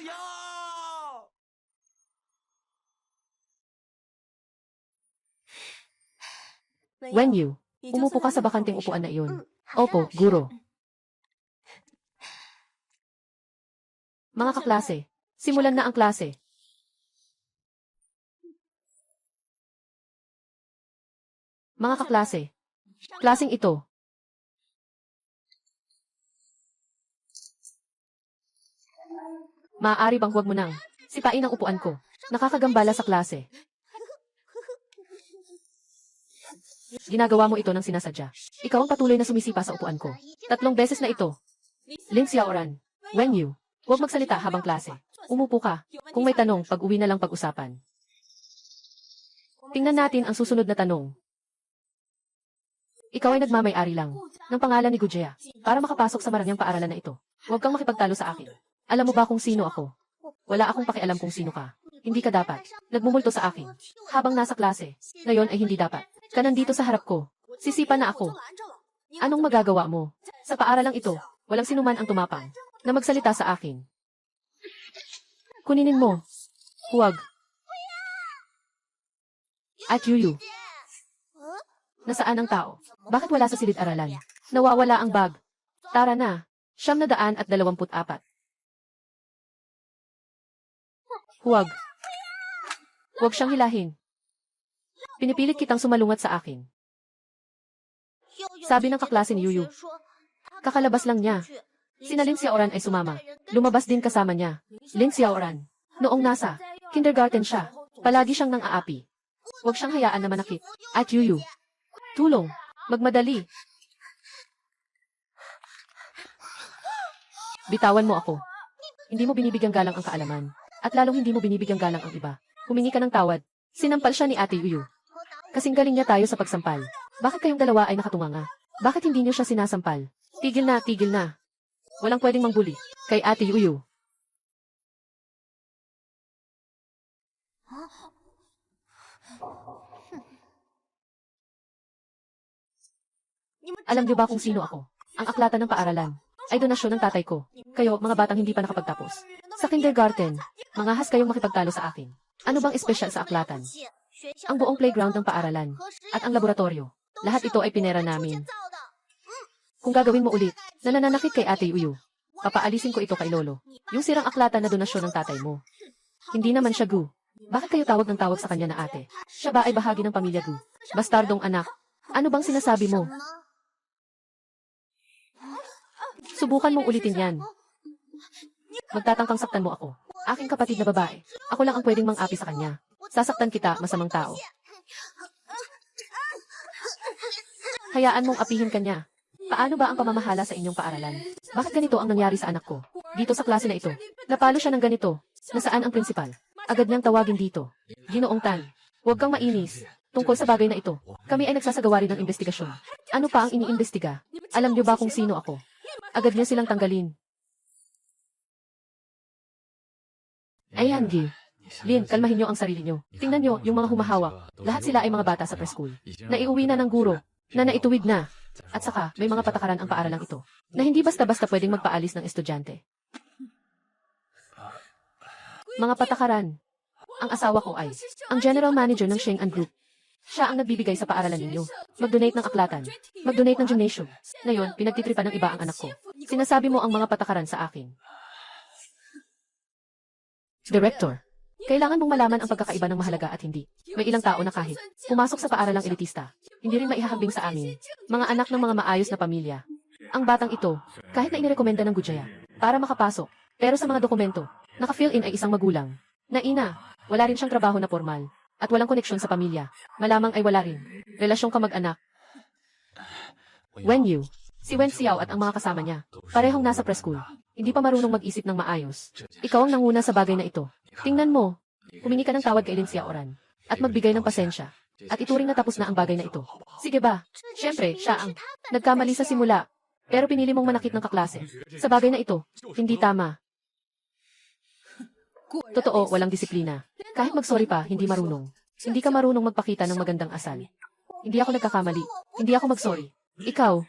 A: Wen Yu, umupo ka sa bakanting upuan na iyon. Opo, guro. Mga kaklase, simulan na ang klase. Mga kaklase, klaseng ito. Maaari bang huwag mo nang sipain ang upuan ko? Nakakagambala sa klase. Ginagawa mo ito ng sinasadya. Ikaw ang patuloy na sumisipa sa upuan ko. 3 beses na ito. Lin Xiaoran, Wen Yu, huwag magsalita habang klase. Umupo ka. Kung may tanong, pag-uwi na lang pag-usapan. Tingnan natin ang susunod na tanong. Ikaw ay nagmamay-ari lang ng pangalan ni Gujia para makapasok sa marangyang paaralan na ito. Huwag kang makipagtalo sa akin. Alam mo ba kung sino ako? Wala akong pakialam kung sino ka. Hindi ka dapat nagmumulto sa akin habang nasa klase. Ngayon ay hindi dapat ka nandito sa harap ko. Sisipa na ako. Anong magagawa mo? Sa paaralang ito, walang sinuman ang tumapang na magsalita sa akin. Kuninin mo. Huwag. At Yuyu. Nasaan ang tao? Bakit wala sa silid-aralan? Nawawala ang bag. Tara na. 924. Huwag. Huwag siyang hilahin. Pinipilit kitang sumalungat sa akin. Sabi ng kaklase ni Yuyu. Kakalabas lang niya. Sina Lin Xiaoran ay sumama. Lumabas din kasama niya. Lin Xiaoran. Noong nasa kindergarten siya, palagi siyang nang aapi. Huwag siyang hayaan na manakit. At Yuyu. Tulong. Magmadali. Bitawan mo ako. Hindi mo binibigyang galang ang kaalaman. At lalong hindi mo binibigyang galang ang iba. Humingi ka ng tawad. Sinampal siya ni Ate Yuyu. Kasing galing niya tayo sa pagsampal. Bakit kayong dalawa ay nakatunganga? Bakit hindi niyo siya sinasampal? Tigil na, tigil na. Walang pwedeng mangbuli kay Ate Yuyu. Alam niyo ba kung sino ako? Ang aklatan ng paaralan ay donasyon ng tatay ko. Kayo, mga batang hindi pa nakapagtapos. Sa kindergarten, mangahas kayong makipagtalo sa akin. Ano bang espesyal sa aklatan? Ang buong playground ng paaralan at ang laboratorio. Lahat ito ay pinera namin. Kung gagawin mo ulit, na nananakit kay Ate Yuyu, papaalisin ko ito kay Lolo. Yung sirang aklatan na donasyon ng tatay mo. Hindi naman siya Gu. Bakit kayo tawag ng tawag sa kanya na ate? Siya ba ay bahagi ng pamilya Gu? Bastardong anak. Ano bang sinasabi mo? Subukan mong ulitin yan. Magtatangkang saktan mo ako. Aking kapatid na babae. Ako lang ang pwedeng mang-api sa kanya. Sasaktan kita, masamang tao. Hayaan mong apihin kanya. Paano ba ang pamamahala sa inyong paaralan? Bakit ganito ang nangyari sa anak ko? Dito sa klase na ito. Napalo siya ng ganito. Nasaan ang prinsipal? Agad niyang tawagin dito. Ginoong Tan, huwag kang mainis. Tungkol sa bagay na ito, kami ay nagsasagawa rin ng investigasyon. Ano pa ang iniimbestiga? Alam niyo ba kung sino ako? Agad niya silang tanggalin. Ayan, Gil. Lin, kalmahin niyo ang sarili niyo. Tingnan niyo, yung mga humahawak. Lahat sila ay mga bata sa preschool. Naiuwi na ng guro, na naituwid na. At saka, may mga patakaran ang paaralang ito, na hindi basta-basta pwedeng magpaalis ng estudyante. Mga patakaran. Ang asawa ko ay ang general manager ng Sheng An Group. Siya ang nagbibigay sa paaralan ninyo. Mag-donate ng aklatan. Mag-donate ng gymnasium. Ngayon, pinagtitripan ng iba ang anak ko. Sinasabi mo ang mga patakaran sa akin. Director, kailangan mong malaman ang pagkakaiba ng mahalaga at hindi. May ilang tao na kahit pumasok sa paaralang elitista, hindi rin maihahambing sa amin. Mga anak ng mga maayos na pamilya. Ang batang ito, kahit na inirekomenda ng Gujaya, para makapasok, pero sa mga dokumento, naka-fill in ay isang magulang. Na ina, wala rin siyang trabaho na formal, at walang koneksyon sa pamilya. Malamang ay wala rin relasyong kamag-anak. Wen Yu, si Wen Xiao at ang mga kasama niya, parehong nasa preschool. Hindi pa marunong mag-isip ng maayos. Ikaw ang nanguna sa bagay na ito. Tingnan mo, humingi ka ng tawad kay Lin Xiaoran, at magbigay ng pasensya, at ituring na tapos na ang bagay na ito. Sige ba? Siyempre, siya ang nagkamali sa simula, pero pinili mong manakit ng kaklase. Sa bagay na ito, hindi tama. Totoo, walang disiplina. Kahit mag-sorry pa, hindi marunong. Hindi ka marunong magpakita ng magandang asal. Hindi ako nagkakamali. Hindi ako mag-sorry. Ikaw,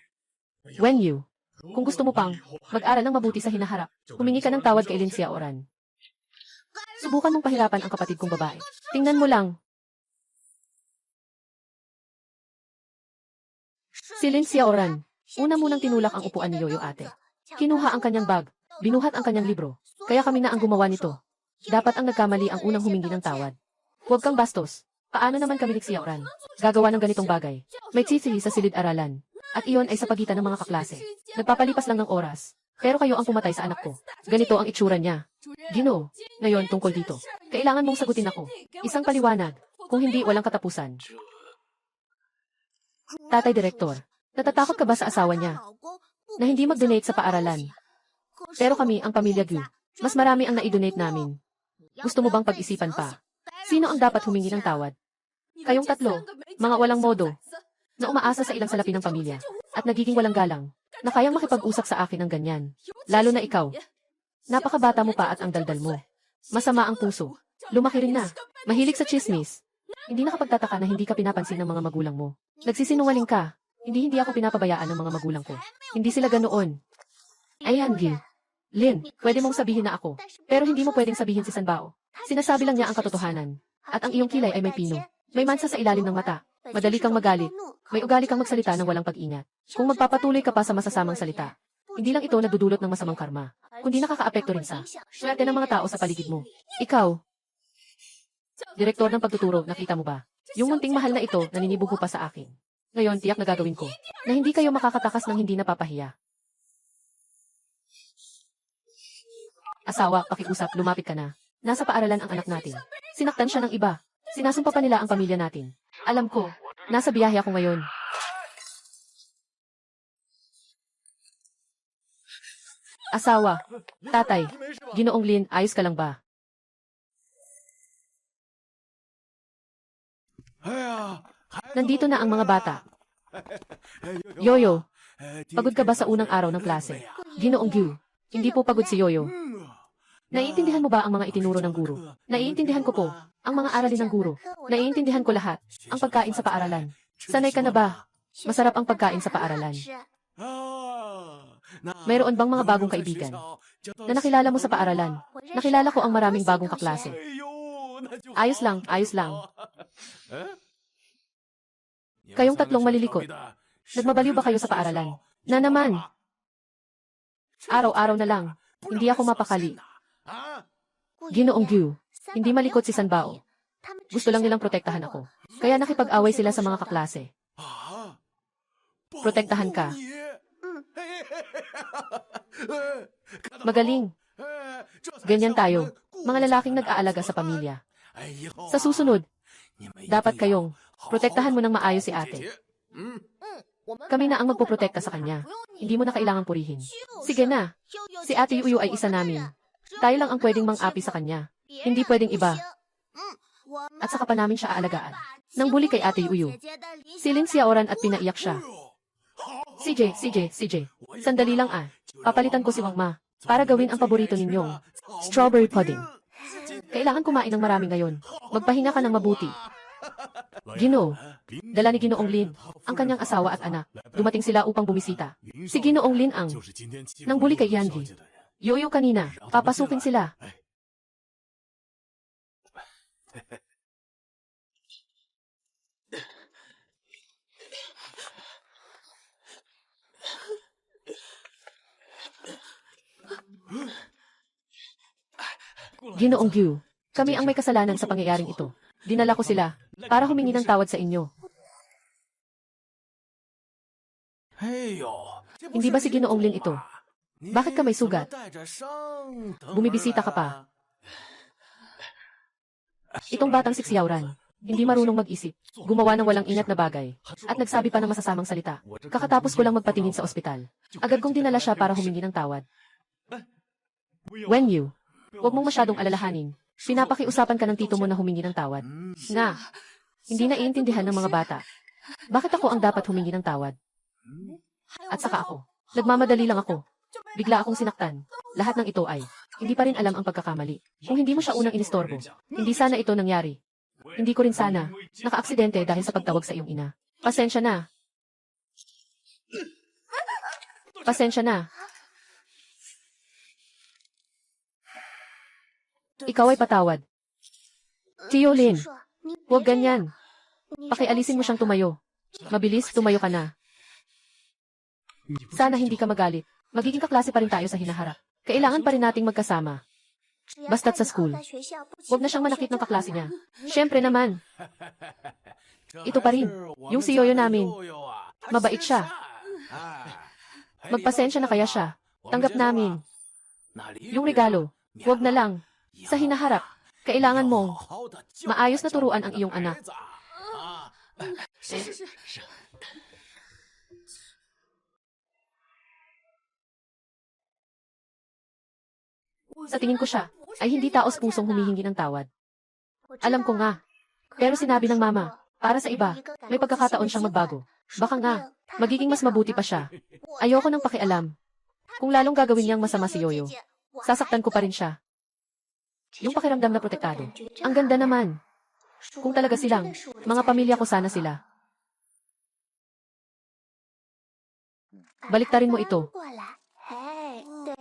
A: Wen Yu, kung gusto mo pang mag-aral ng mabuti sa hinaharap, humingi ka ng tawad kay Lin Xiaoran. Subukan mong pahirapan ang kapatid kong babae. Tingnan mo lang, Si Lin Xiaoran. Una munang tinulak ang upuan ni Yoyo ate. Kinuha ang kanyang bag. Binuhat ang kanyang libro. Kaya kami na ang gumawa nito. Dapat ang nagkamali ang unang humingi ng tawad. Huwag kang bastos. Paano naman kami ni Xiaoran gagawa ng ganitong bagay? May tsitsili sa silid-aralan. At iyon ay sa pagitan ng mga kaklase. Nagpapalipas lang ng oras. Pero kayo ang pumatay sa anak ko. Ganito ang itsura niya. Ginoo, ngayon tungkol dito. Kailangan mong sagutin ako. Isang paliwanag. Kung hindi, walang katapusan. Tatay Direktor, natatakot ka ba sa asawa niya na hindi mag-donate sa paaralan? Pero kami, ang pamilya Gu, mas marami ang na-donate namin. Gusto mo bang pag-isipan pa? Sino ang dapat humingi ng tawad? Kayong tatlo, mga walang modo, na umaasa sa ilang salapi ng pamilya, at nagiging walang galang, na kayang makipag-usap sa akin ng ganyan. Lalo na ikaw. Napakabata mo pa at ang daldal mo. Masama ang puso. Lumaki rin na. Mahilig sa chismis. Hindi nakapagtataka na hindi ka pinapansin ng mga magulang mo. Nagsisinungaling ka. Hindi ako pinapabayaan ng mga magulang ko. Hindi sila ganoon. Ayan, Gil. Lin, pwede mong sabihin na ako. Pero hindi mo pwedeng sabihin si Sanbao. Sinasabi lang niya ang katotohanan. At ang iyong kilay ay may pino. May mansa sa ilalim ng mata. Madali kang magalit. May ugali kang magsalita ng walang pag-ingat. Kung magpapatuloy ka pa sa masasamang salita, hindi lang ito nagdudulot ng masamang karma, kundi nakakaapekto rin sa swerte ng mga tao sa paligid mo. Ikaw, direktor ng pagtuturo, nakita mo ba? Yung munting mahal na ito, naninibugo pa sa akin. Ngayon, tiyak na gagawin ko, na hindi kayo makakatakas ng hindi napapahiya. Asawa, pakiusap, lumapit ka na. Nasa paaralan ang anak natin. Sinaktan siya ng iba. Sinasumpa pa nila ang pamilya natin. Alam ko, nasa biyahe ako ngayon. Asawa, tatay, Ginoong Lin, ayos ka lang ba? Nandito na ang mga bata. Yoyo, pagod ka ba sa unang araw ng klase? Ginoong Gyu, hindi po pagod si Yoyo. Naiintindihan mo ba ang mga itinuro ng guro? Naiintindihan ko po, ang mga aralin ng guro. Naiintindihan ko lahat, ang pagkain sa paaralan. Sanay ka na ba? Masarap ang pagkain sa paaralan. Mayroon bang mga bagong kaibigan na nakilala mo sa paaralan? Nakilala ko ang maraming bagong kaklase. Ayos lang, ayos lang. Kayong tatlong malilikot. Nagmabaliw ba kayo sa paaralan? Na naman. Araw-araw na lang. Hindi ako mapakali. Ginoong Gyu, hindi malikot si Sanbao. Gusto lang nilang protektahan ako. Kaya nakipag-away sila sa mga kaklase. Protektahan ka. Magaling. Ganyan tayo, mga lalaking nag-aalaga sa pamilya. Sa susunod, dapat kayong protektahan mo ng maayos si ate. Kami na ang magpoprotekta sa kanya. Hindi mo na kailangang purihin. Sige na. Si Ate Yuyu ay isa namin. Tayo lang ang pwedeng mang-api sa kanya. Hindi pwedeng iba. At saka pa namin siya aalagaan. Nang buli kay Ate Yuyu. Siling Xiaoran at pinaiyak siya. CJ. Sandali lang ah. Papalitan ko si Wang Ma para gawin ang paborito ninyong strawberry pudding. Kailangan kumain ng marami ngayon. Magpahinga ka ng mabuti. Ginoo, dala ni Ginoong Lin, ang kanyang asawa at anak. Dumating sila upang bumisita. Si Ginoong Lin ang nang buli kay Yangi. Yoyo kanina, papasukin sila. Ginoong Gyu, kami ang may kasalanan sa pangyayaring ito. Dinala ko sila para humingi ng tawad sa inyo. Hindi ba si Ginoong Lin ito? Bakit ka may sugat? Bumibisita ka pa. Itong batang si Xiaoran, hindi marunong mag-isip, gumawa ng walang ingat na bagay, at nagsabi pa ng masasamang salita. Kakatapos ko lang magpatingin sa ospital. Agad kong dinala siya para humingi ng tawad. Wen Yu, huwag mong masyadong alalahanin. Pinapakiusapan ka ng tito mo na humingi ng tawad. Nga, hindi naiintindihan ng mga bata. Bakit ako ang dapat humingi ng tawad? At saka ako, nagmamadali lang ako. Bigla akong sinaktan. Lahat ng ito ay, hindi pa rin alam ang pagkakamali. Kung hindi mo siya unang inistorbo, hindi sana ito nangyari. Hindi ko rin sana, naka-aksidente dahil sa pagtawag sa iyong ina. Pasensya na. Pasensya na. Ikaw ay patawad. Tio Lin, huwag ganyan. Pakialisin mo siyang tumayo. Mabilis, tumayo ka na. Sana hindi ka magalit. Magiging kaklase pa rin tayo sa hinaharap. Kailangan pa rin nating magkasama. Basta't sa school. Huwag na siyang manakit ng kaklase niya. Siyempre naman. Ito pa rin. Yung si Yoyo namin. Mabait siya. Magpasensya na kaya siya. Tanggap namin. Yung regalo. Huwag na lang. Sa hinaharap. Kailangan mong maayos na turuan ang iyong anak. Sa tingin ko siya, ay hindi taos pusong humihingi ng tawad. Alam ko nga. Pero sinabi ng mama, para sa iba, may pagkakataon siyang magbago. Baka nga, magiging mas mabuti pa siya. Ayoko nang pakialam. Kung lalong gagawin niyang masama si Yoyo, sasaktan ko pa rin siya. Yung pakiramdam na protektado. Ang ganda naman. Kung talaga silang, mga pamilya ko sana sila. Baliktarin mo ito.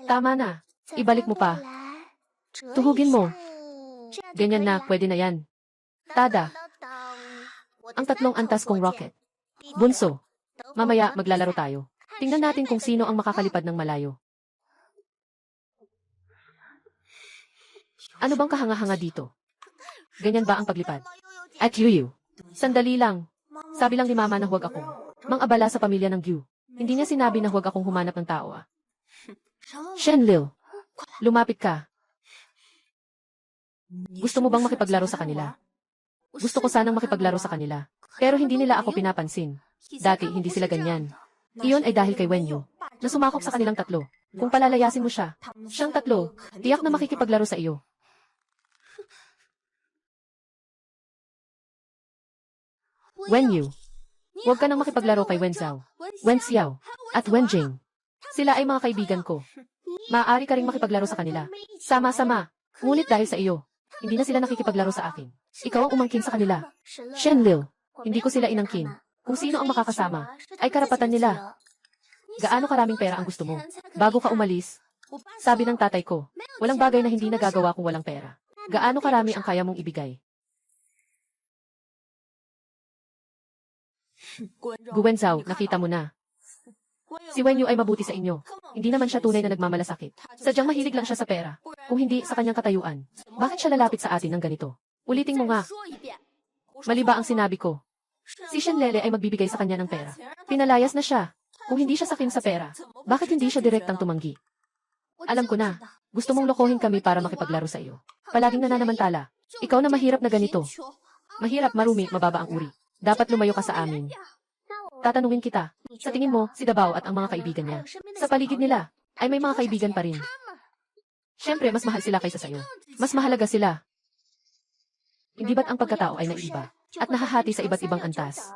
A: Tama na. Ibalik mo pa. Tuhugin mo. Ganyan na, pwede na yan. Tada. Ang 3 antas kong rocket. Bunso. Mamaya, maglalaro tayo. Tingnan natin kung sino ang makakalipad ng malayo. Ano bang kahanga-hanga dito? Ganyan ba ang paglipad? At Yuyu. Sandali lang. Sabi lang ni Mama na huwag akong mang-abala sa pamilya ng Gyu. Hindi niya sinabi na huwag akong humanap ng tao. Shenlil. Lumapit ka. Gusto mo bang makipaglaro sa kanila? Gusto ko sanang makipaglaro sa kanila. Pero hindi nila ako pinapansin. Dati, hindi sila ganyan. Iyon ay dahil kay Wenyu, na sumakop sa kanilang 3. Kung palalayasin mo siya, siyang 3, tiyak na makikipaglaro sa iyo. Wenyu. Huwag ka nang makipaglaro kay Wenzhao, Wenxiao, at Wenjing. Sila ay mga kaibigan ko. Maaari ka ring makipaglaro sa kanila. Sama-sama. Ngunit dahil sa iyo, hindi na sila nakikipaglaro sa akin. Ikaw ang umangkin sa kanila. Shenlil. Hindi ko sila inangkin. Kung sino ang makakasama, ay karapatan nila. Gaano karaming pera ang gusto mo? Bago ka umalis, sabi ng tatay ko, walang bagay na hindi nagagawa kung walang pera. Gaano karami ang kaya mong ibigay? Guwenzhao, nakita mo na. Si Wenyu ay mabuti sa inyo. Hindi naman siya tunay na nagmamalasakit. Sadyang mahilig lang siya sa pera. Kung hindi sa kanyang katayuan, bakit siya lalapit sa atin ng ganito? Ulitin mo nga. Mali ba ang sinabi ko? Si Shenlele ay magbibigay sa kanya ng pera. Pinalayas na siya. Kung hindi siya sakin sa pera, bakit hindi siya direktang tumanggi? Alam ko na. Gusto mong lokohin kami para makipaglaro sa iyo. Palaging nananamantala. Ikaw na mahirap na ganito. Mahirap, marumi, mababa ang uri. Dapat lumayo ka sa amin. Tatanungin kita, sa tingin mo, si Dabao at ang mga kaibigan niya, sa paligid nila, ay may mga kaibigan pa rin. Siyempre, mas mahal sila kaysa sa'yo. Mas mahalaga sila. Hindi ba't ang pagkatao ay naiba, at nahahati sa iba't ibang antas?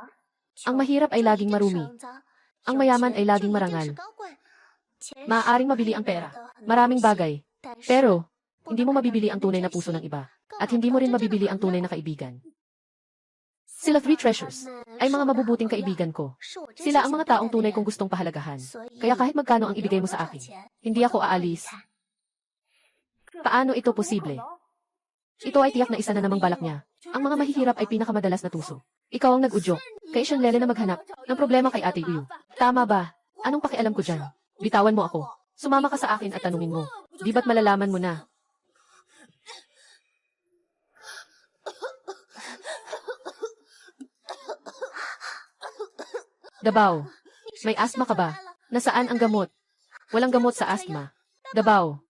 A: Ang mahirap ay laging marumi. Ang mayaman ay laging marangal. Maaaring mabili ang pera, maraming bagay. Pero, hindi mo mabibili ang tunay na puso ng iba, at hindi mo rin mabibili ang tunay na kaibigan. Sila 3 treasures ay mga mabubuting kaibigan ko. Sila ang mga taong tunay kong gustong pahalagahan. Kaya kahit magkano ang ibigay mo sa akin, hindi ako aalis. Paano ito posible? Ito ay tiyak na isa na namang balak niya. Ang mga mahihirap ay pinakamadalas na tuso. Ikaw ang nag-udyok kay Shenlele na maghanap ng problema kay Ate Yu. Tama ba? Anong pakialam ko dyan? Bitawan mo ako. Sumama ka sa akin at tanungin mo. Di ba't malalaman mo na? Dabao, may asthma ka ba? Nasaan ang gamot? Walang gamot sa asthma. Dabao.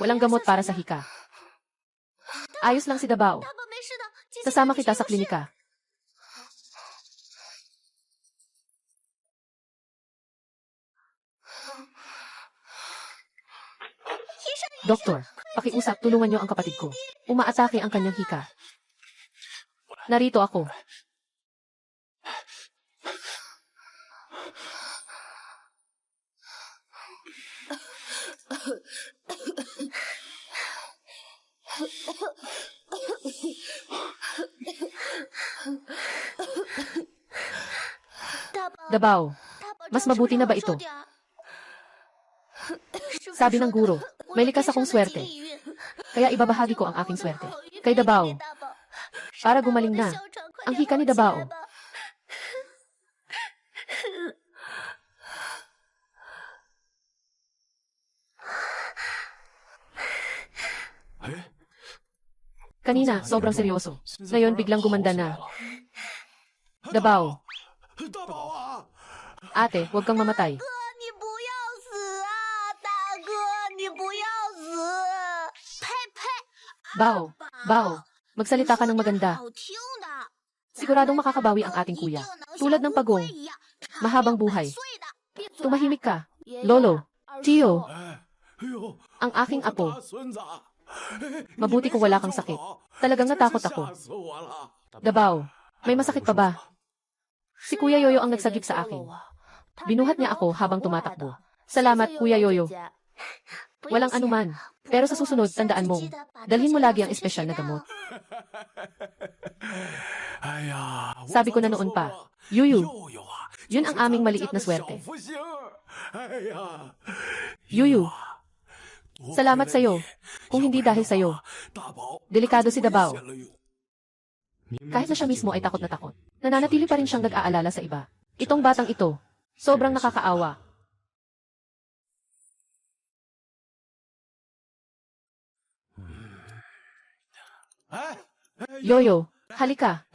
A: Walang gamot para sa hika. Ayos lang si Dabao. Sasama kita sa klinika. Doktor, pakiusap, tulungan niyo ang kapatid ko. Umaatake ang kanyang hika. Narito ako. Dabao, mas mabuti na ba ito? Sabi ng guro, may likas akong swerte. Kaya ibabahagi ko ang aking swerte kay Dabao. Para gumaling na ang hika ni Dabao. Kanina, sobrang seryoso. Ngayon, biglang gumanda na. Dabaw. Ate, huwag kang mamatay.
B: 你不要死啊！大哥，你不要死！呸呸！
A: Bao. Bao. Magsalita ka ng maganda.
B: 好听的，
A: Siguradong makakabawi ang ating kuya. Tulad ng pagong. Mahabang buhay. Tumahimik ka. Lolo. Tio. Ang aking apo. Mabuti kung wala kang sakit. Talagang natakot ako. Dabaw. May masakit pa ba? Si Kuya Yoyo ang nagsagip sa akin. Binuhat niya ako habang tumatakbo. Salamat, Kuya Yoyo. Walang anuman. Pero sa susunod, tandaan mo. Dalhin mo lagi ang espesyal na gamot. Sabi ko na noon pa, Yuyu, yun ang aming maliit na swerte. Yuyu, salamat sa'yo. Kung hindi dahil sa'yo. Delikado si Dabaw. Kahit na siya mismo ay takot na takot, nananatili pa rin siyang nag-aalala sa iba. Itong batang ito, sobrang nakakaawa. Yoyo, halika.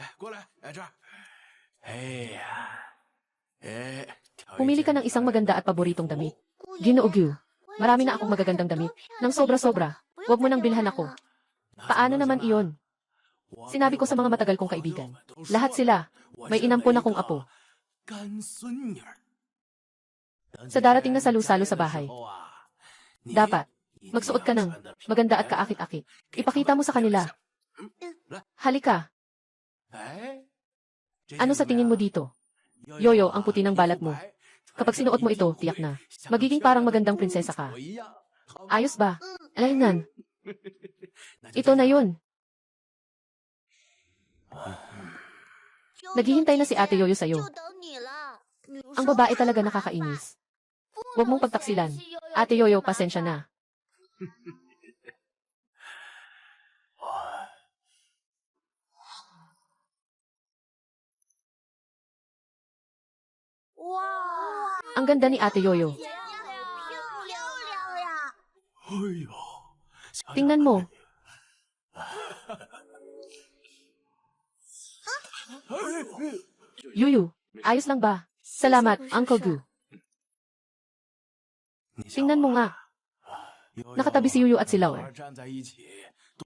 A: Pumili ka ng isang maganda at paboritong damit. Ginoogyu, marami na akong magagandang damit. Nang sobra-sobra, huwag mo nang bilhan ako. Paano naman iyon? Sinabi ko sa mga matagal kong kaibigan. Lahat sila, may inampon akong apo. Sa darating na salu-salo sa bahay, dapat, magsuot ka ng maganda at kaakit-akit. Ipakita mo sa kanila. Halika. Ano sa tingin mo dito? Yoyo, ang puti ng balat mo. Kapag sinuot mo ito, tiyak na. Magiging parang magandang prinsesa ka. Ayos ba? Alaynan. Ito na yun. Naghihintay na si Ate Yoyo sa'yo. Ang babae talaga nakakainis. Huwag mong pagtaksilan. Ate Yoyo, pasensya na. Ang ganda ni Ate Yoyo. Tingnan mo. Yuyu, ayos lang ba? Salamat, Uncle Gu. Tingnan mo nga. Nakatabi si Yuyu at si Laur.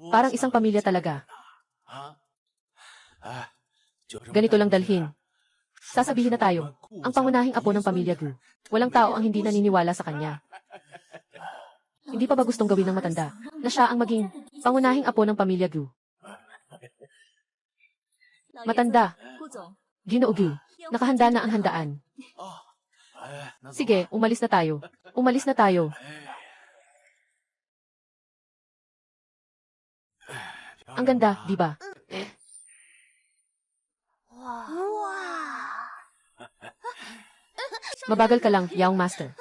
A: Parang isang pamilya talaga. Ganito lang dalhin. Sasabihin na tayo, ang pangunahing apo ng pamilya Gu. Walang tao ang hindi naniniwala sa kanya. Hindi pa ba gustong gawin ng matanda na siya ang maging pangunahing apo ng pamilya Gu? Matanda. Ginoo-Gu, nakahanda na ang handaan. Sige, umalis na tayo. Umalis na tayo. Ang ganda, di ba? Mabagal ka lang, Yaong Master.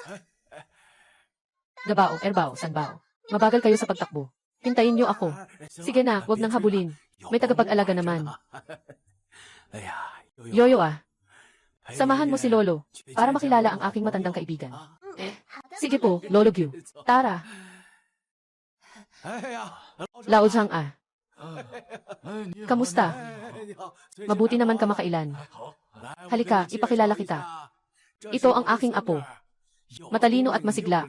A: Gabao, Erbao, Sanbao. Mabagal kayo sa pagtakbo. Hintayin niyo ako. Sige na, wag nang habulin. May tagapag-alaga naman. Yoyo ah. Samahan mo si Lolo para makilala ang aking matandang kaibigan. Sige po, Lolo Gyu. Tara. Lao Zhang ah. Kamusta? Mabuti naman ka makailan. Halika, ipakilala kita. Ito ang aking apo. Matalino at masigla.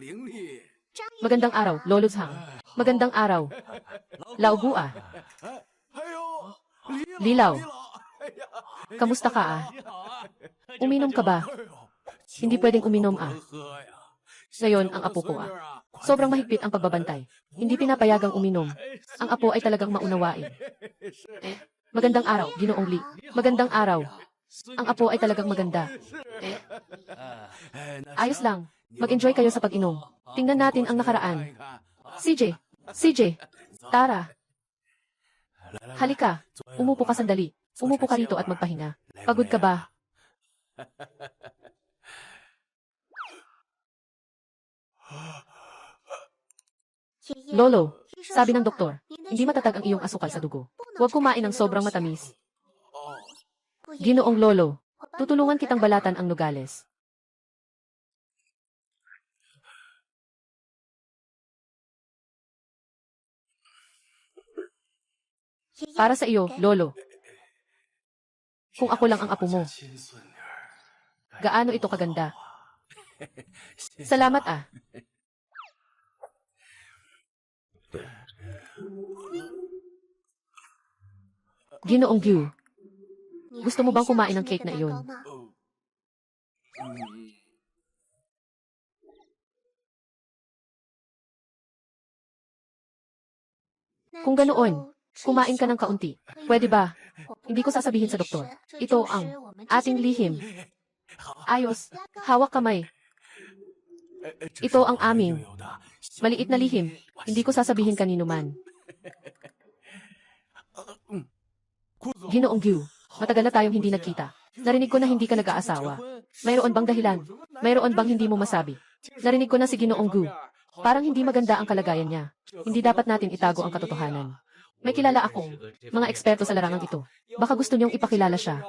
A: Magandang araw, Lolo Zhang. Magandang araw. Lao Gu ah. Lilaw. Kamusta ka ah? Uminom ka ba? Hindi pwedeng uminom ah. Ngayon, ang apo ko ah. Sobrang mahigpit ang pagbabantay. Hindi pinapayagang uminom. Ang apo ay talagang maunawain. Magandang araw, Ginoong Li. Magandang araw. Ang apo ay talagang maganda. Ayos lang. Mag-enjoy kayo sa pag-inom. Tingnan natin ang nakaraan. CJ. CJ. Tara. Halika. Umupo ka sandali. Umupo ka rito at magpahinga. Pagod ka ba? Lolo, sabi ng doktor, hindi matatag ang iyong asukal sa dugo. Huwag kumain ng sobrang matamis. Ginoong Lolo, tutulungan kitang balatan ang Nogales. Para sa iyo, Lolo. Kung ako lang ang apo mo. Gaano ito kaganda. Salamat ah. Ginoong Gyu, gusto mo bang kumain ng cake na iyon? Kung ganoon, kumain ka ng kaunti. Pwede ba? Hindi ko sasabihin sa doktor. Ito ang ating lihim. Ayos, hawak kamay. Ito ang aming maliit na lihim. Hindi ko sasabihin kanino man. Ginoong Gyu, matagal na tayong hindi nagkita. Narinig ko na hindi ka nag-aasawa. Mayroon bang dahilan? Mayroon bang hindi mo masabi? Narinig ko na si Ginoong Gyu. Parang hindi maganda ang kalagayan niya. Hindi dapat natin itago ang katotohanan. May kilala akong mga eksperto sa larangang ito. Baka gusto niyong ipakilala siya.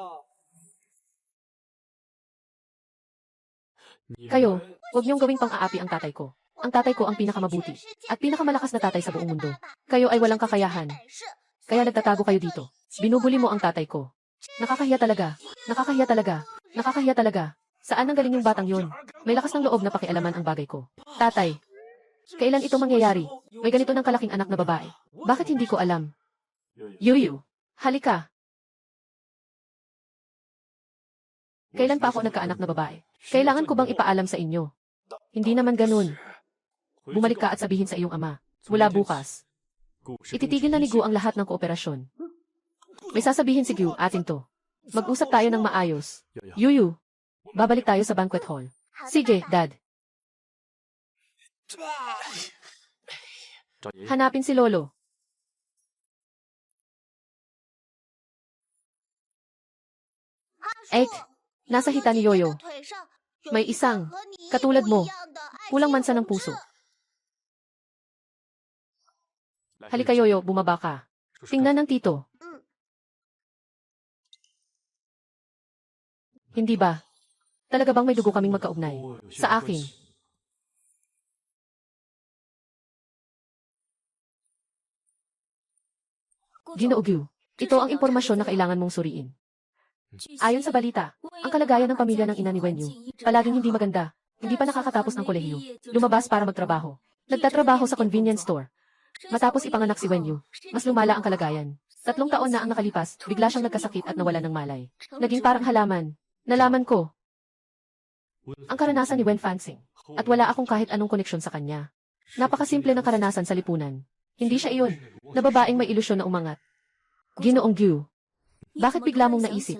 A: Kayo, huwag niyong gawing pang-aapi ang tatay ko. Ang tatay ko ang pinakamabuti at pinakamalakas na tatay sa buong mundo. Kayo ay walang kakayahan. Kaya nagtatago kayo dito. Binubuli mo ang tatay ko. Nakakahiya talaga. Nakakahiya talaga. Nakakahiya talaga. Saan ang galing yung batang yun? May lakas ng loob na pakialaman ang bagay ko. Tatay, kailan ito mangyayari? May ganito ng kalaking anak na babae. Bakit hindi ko alam? Yuyu, halika. Kailan pa ako nagkaanak na babae? Kailangan ko bang ipaalam sa inyo? Hindi naman ganun. Bumalik ka at sabihin sa iyong ama. Mula bukas. Ititigil na ni Gu ang lahat ng kooperasyon. May sasabihin si Gu, atin to. Mag-usap tayo ng maayos. Yuyu, babalik tayo sa banquet hall. CJ, Dad. Hanapin si Lolo. Ek, nasa hita ni Yoyo. May isang, katulad mo, kulang man sa ng puso. Halika Yoyo, bumaba ka. Tingnan ng tito. Hindi ba? Talaga bang may dugo kaming magkaugnay? Sa akin. Ginoo Gyu, ito ang impormasyon na kailangan mong suriin. Ayon sa balita, ang kalagayan ng pamilya ng ina ni Wenyu, palaging hindi maganda. Hindi pa nakakatapos ng kolehiyo. Lumabas para magtrabaho. Nagtatrabaho sa convenience store. Matapos ipanganak si Wenyu, mas lumala ang kalagayan. 3 taon na ang nakalipas, bigla siyang nagkasakit at nawala ng malay. Naging parang halaman. Nalaman ko ang karanasan ni Wen Fanxing. At wala akong kahit anong koneksyon sa kanya. Napakasimple ng karanasan sa lipunan. Hindi siya iyon, na babaeng may ilusyon na umangat. Ginoong Gyu, bakit bigla mong naisip?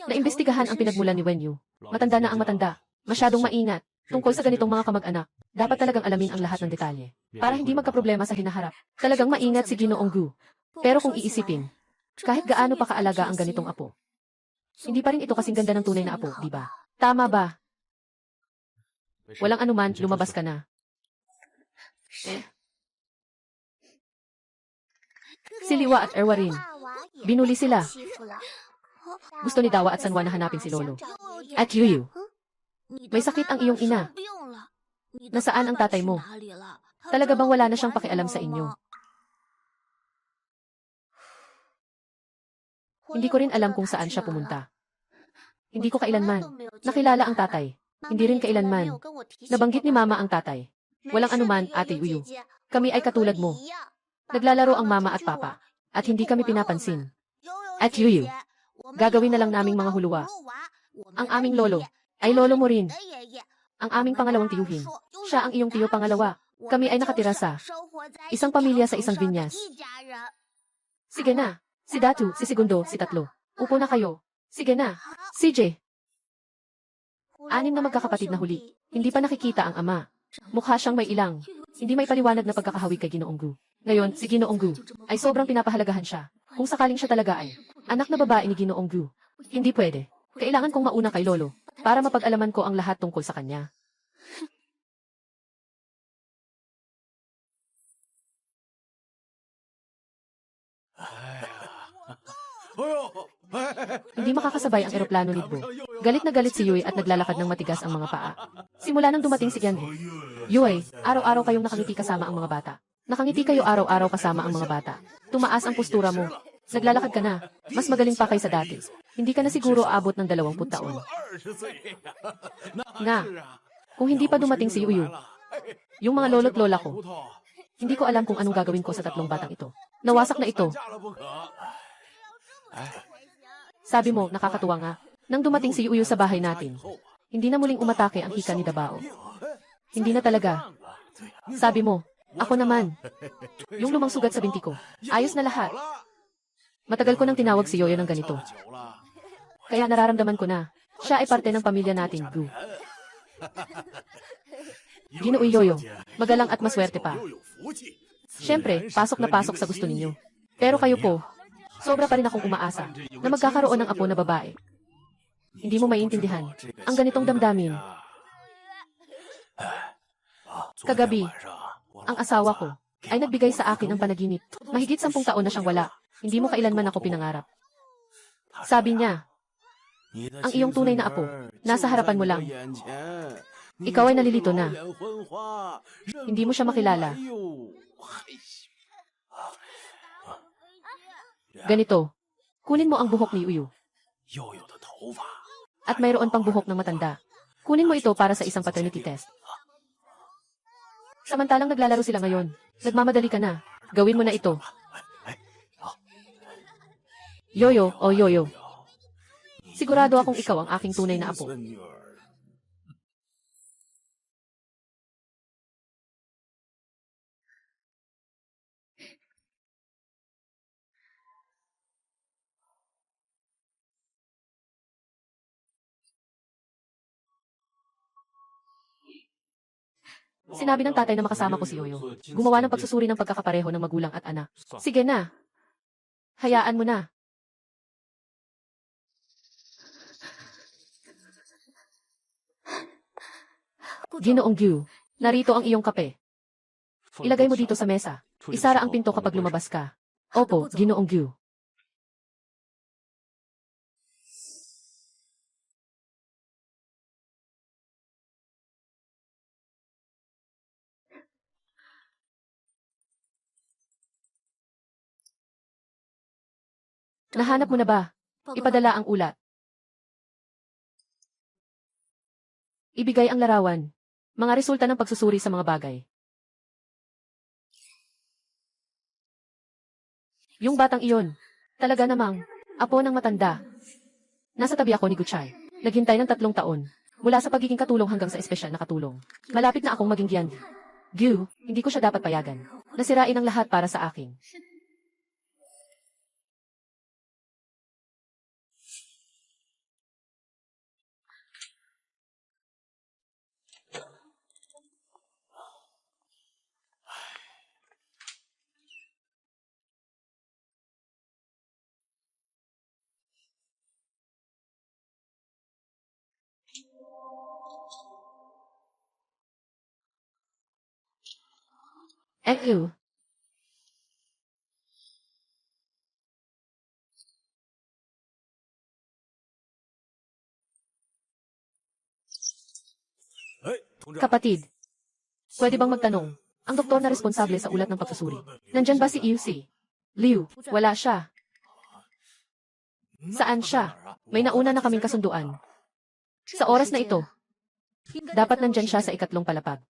A: Naimbestigahan ang pinagmulan ni Wenyu. Matanda na ang matanda, masyadong maingat. Tungkol sa ganitong mga kamag-anak, dapat talagang alamin ang lahat ng detalye. Para hindi magkaproblema sa hinaharap. Talagang maingat si Ginoong Gyu. Pero kung iisipin, kahit gaano pa kaalaga ang ganitong apo, hindi pa rin ito kasing ganda ng tunay na apo, di ba? Tama ba? Walang anuman, lumabas ka na. Si Liwa at Erwa rin. Binuli sila. Gusto ni Dawa at Sanwa na hanapin si Lolo. At Yuyu, may sakit ang iyong ina. Nasaan ang tatay mo? Talaga bang wala na siyang pakialam sa inyo? Hindi ko rin alam kung saan siya pumunta. Hindi ko kailanman nakilala ang tatay. Hindi rin kailanman nabanggit ni Mama ang tatay. Walang anuman, Ate Yuyu. Kami ay katulad mo. Naglalaro ang Mama at Papa. At hindi kami pinapansin. At Yuyu, gagawin na lang naming mga huluwa. Ang aming lolo ay lolo mo rin. Ang aming pangalawang tiyuhin. Siya ang iyong tiyo pangalawa. Kami ay nakatira sa isang pamilya sa isang binyas. Sige na. Si Datu, si Segundo, si Tatlo. Upo na kayo. Sige na. CJ. 6 na magkakapatid na huli. Hindi pa nakikita ang ama. Mukha siyang may ilang. Hindi may paliwanag na pagkakahawig kay Ginoong Gu. Ngayon, si Ginoong Gu ay sobrang pinapahalagahan siya. Kung sakaling siya talaga ay anak na babae ni Ginoong Gu. Hindi pwede. Kailangan kong mauna kay Lolo para mapag-alaman ko ang lahat tungkol sa kanya. Hindi makakasabay ang eroplano ni Bo. Galit na galit si Yui at naglalakad ng matigas ang mga paa. Simula nang dumating si Genro. Yui, araw-araw kayong nakangiti kasama ang mga bata. Nakangiti kayo araw-araw kasama ang mga bata. Tumaas ang postura mo. Naglalakad ka na. Mas magaling pa kaysa dati. Hindi ka na siguro aabot ng 20 taon. Nga, kung hindi pa dumating si Yuyu, yung mga lolo't lola ko, hindi ko alam kung anong gagawin ko sa 3 batang ito. Nawasak na ito. Sabi mo, nakakatuwa nga. Nang dumating si Yuyu sa bahay natin, hindi na muling umatake ang hika ni Dabao. Hindi na talaga. Sabi mo, ako naman. Yung lumang sugat sa binti ko. Ayos na lahat. Matagal ko nang tinawag si Yoyo ng ganito. Kaya nararamdaman ko na, siya ay parte ng pamilya natin, Gu. Ginoong Yoyo, magalang at maswerte pa. Siyempre, pasok na pasok sa gusto ninyo. Pero kayo po, sobra pa rin akong umaasa na magkakaroon ng apo na babae. Hindi mo maiintindihan ang ganitong damdamin. Kagabi, ang asawa ko ay nagbigay sa akin ng panaginip. Mahigit 10 taon na siyang wala. Hindi mo kailanman ako pinangarap. Sabi niya, ang iyong tunay na apo, nasa harapan mo lang. Ikaw ay nalilito na. Hindi mo siya makilala. Ganito, kunin mo ang buhok ni Yuyu. At mayroon pang buhok ng matanda. Kunin mo ito para sa isang paternity test. Samantalang naglalaro sila ngayon, nagmamadali ka na. Gawin mo na ito. Yoyo, o Yoyo. Sigurado akong ikaw ang aking tunay na apo. Sinabi ng tatay na makasama ko si Yoyo. Gumawa ng pagsusuri ng pagkakapareho ng magulang at anak. Sige na. Hayaan mo na. Ginoong Gu, narito ang iyong kape. Ilagay mo dito sa mesa. Isara ang pinto kapag lumabas ka. Opo, Ginoong Gu. Nahanap mo na ba? Ipadala ang ulat. Ibigay ang larawan. Mga resulta ng pagsusuri sa mga bagay. Yung batang iyon, talaga namang, apo ng matanda. Nasa tabi ako ni Guchay. Naghintay ng 3 taon. Mula sa pagiging katulong hanggang sa espesyal na katulong. Malapit na akong maging Gyan. Gu, hindi ko siya dapat payagan. Nasirain ang lahat para sa akin. Gu. Kapatid, pwede bang magtanong? Ang doktor na responsable sa ulat ng pagsusuri. Nandyan ba si Yusi? Liu, wala siya. Saan siya? May nauna na kaming kasunduan. Sa oras na ito, dapat nandyan siya sa 3 palapag.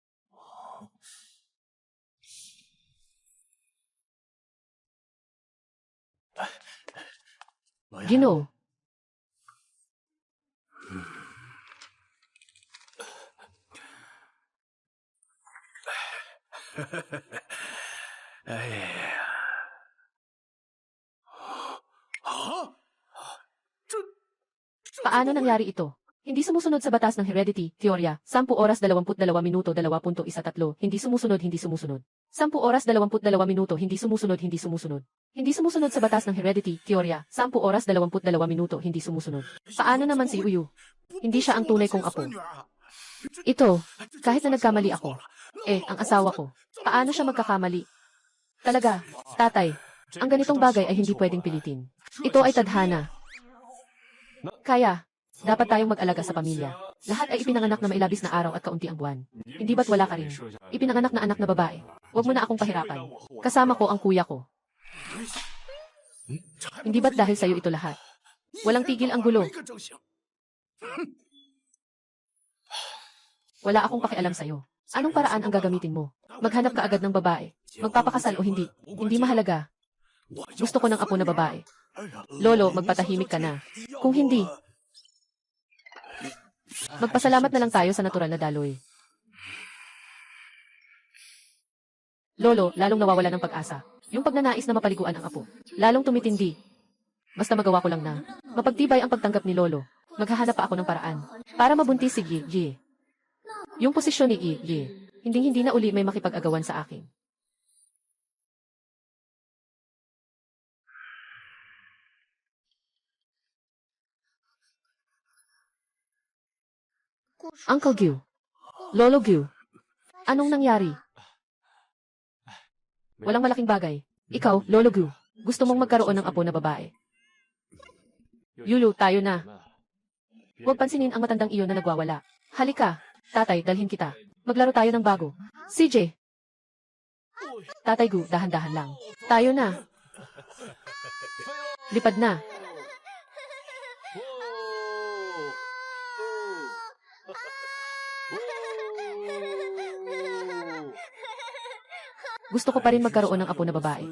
A: Ginoo. Paano nangyari ito? Hindi sumusunod sa batas ng heredity, teorya, 10 oras 22 minuto 2.13. Hindi sumusunod, hindi sumusunod. 10 oras 22 minuto, hindi sumusunod, hindi sumusunod. Hindi sumusunod sa batas ng heredity, teorya, 10 oras 22 minuto, hindi sumusunod. Paano naman si Yuyu? Hindi siya ang tunay kong apo. Ito, kahit na nagkamali ako. Ang asawa ko. Paano siya magkakamali? Talaga, tatay, ang ganitong bagay ay hindi pwedeng pilitin. Ito ay tadhana. Kaya, dapat tayong mag-alaga sa pamilya. Lahat ay ipinanganak na mailabis na araw at kaunti ang buwan. Hindi ba't wala ka rin? Ipinanganak na anak na babae. Huwag mo na akong pahirapan. Kasama ko ang kuya ko. Hindi ba't dahil sa'yo ito lahat? Walang tigil ang gulo. Wala akong pakialam sa'yo. Anong paraan ang gagamitin mo? Maghanap ka agad ng babae. Magpapakasal o hindi. Hindi mahalaga. Gusto ko ng apo na babae. Lolo, magpatahimik ka na. Kung hindi, magpasalamat na lang tayo sa natural na daloy. Lolo, lalong nawawala ng pag-asa. Yung pagnanais na mapaliguan ang apo. Lalong tumitindi. Basta magawa ko lang na. Mapagtibay ang pagtanggap ni Lolo. Maghahanap pa ako ng paraan. Para mabuntis si Yi. Yung posisyon ni Yi. Hindi na uli may makipag-agawan sa akin. Uncle Gyu. Lolo Gyu. Anong nangyari? Walang malaking bagay. Ikaw, Lolo Gyu, gusto mong magkaroon ng apo na babae. Yuyu, tayo na. Huwag pansinin ang matandang iyon na nagwawala. Halika, tatay, dalhin kita. Maglaro tayo ng bago. CJ. Tatay Gu, dahan-dahan lang. Tayo na. Lipad na. Gusto ko pa rin magkaroon ng apo na babae.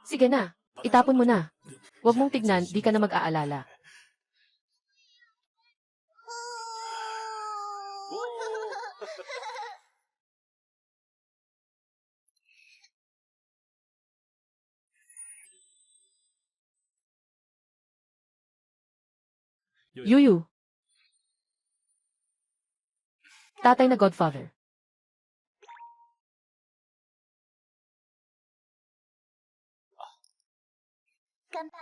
A: Sige na, itapon mo na. Huwag mong tignan, di ka na mag-aalala. Yuyu. Tatay na godfather.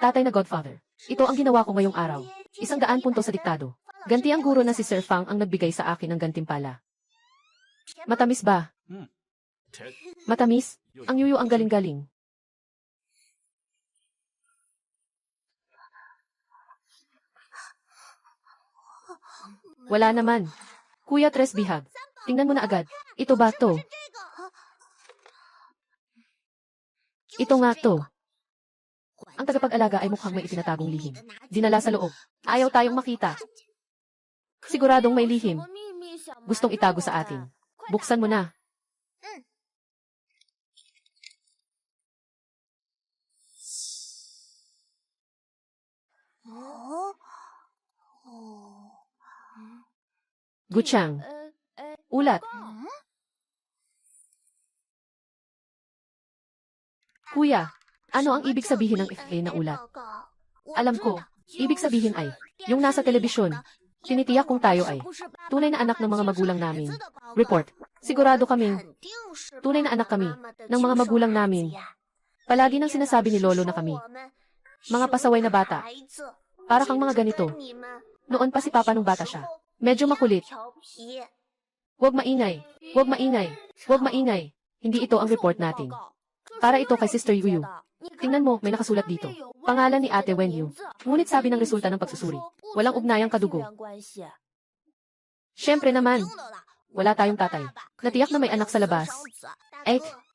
A: Tatay na godfather. Ito ang ginawa ko ngayong araw. 100 puntos sa diktado. Ganti ang guro na si Sir Fang ang nagbigay sa akin ng gantimpala. Matamis ba? Matamis? Ang yuyu ang galing-galing. Wala naman. Kuya Tres Bihag. Tingnan mo na agad. Ito ba to? Ito nga to. Ang tagapag-alaga ay mukhang may itinatagong lihim. Dinala sa loob. Ayaw tayong makita. Siguradong may lihim. Gustong itago sa atin. Buksan mo na. Guchang. Ulat. Kuya, ano ang ibig sabihin ng FA na ulat? Alam ko, ibig sabihin ay, yung nasa telebisyon, tinitiyak kung tayo ay tunay na anak ng mga magulang namin. Report, sigurado kaming tunay na anak kami ng mga magulang namin. Palagi nang sinasabi ni Lolo na kami, mga pasaway na bata, para kang mga ganito. Noon pa si Papa nung bata siya. Medyo makulit. Huwag maingay. Huwag maingay. Huwag maingay. Hindi ito ang report natin. Para ito kay Sister Yuyu. Tingnan mo, may nakasulat dito. Pangalan ni Ate Wenyu. Ngunit sabi ng resulta ng pagsusuri. Walang ugnayang kadugo. Siyempre naman. Wala tayong tatay. Natiyak na may anak sa labas.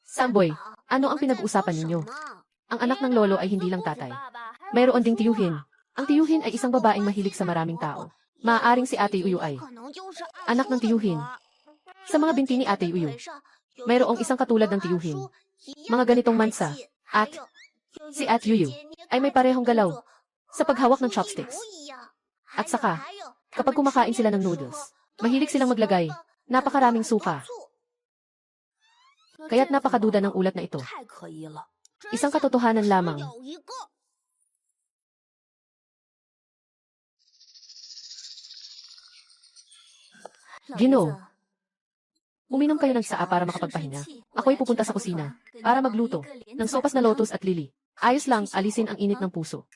A: Samboy, ano ang pinag-uusapan ninyo? Ang anak ng lolo ay hindi lang tatay. Mayroon ding tiyuhin. Ang tiyuhin ay isang babaeng mahilig sa maraming tao. Maaaring si Ate Yuyu ay anak ng tiyuhin. Sa mga binti ni Ate Yuyu, mayroong isang katulad ng tiyuhin. Mga ganitong mansa. At si Ate Yuyu ay may parehong galaw sa paghawak ng chopsticks. At saka, kapag kumakain sila ng noodles, mahilig silang maglagay napakaraming suka. Kaya't napakaduda ng ulat na ito. Isang katotohanan lamang. Ginoo, uminom kayo ng saa para makapagpahinga. Ako'y pupunta sa kusina para magluto ng sopas na lotus at lili. Ayos lang, alisin ang init ng puso.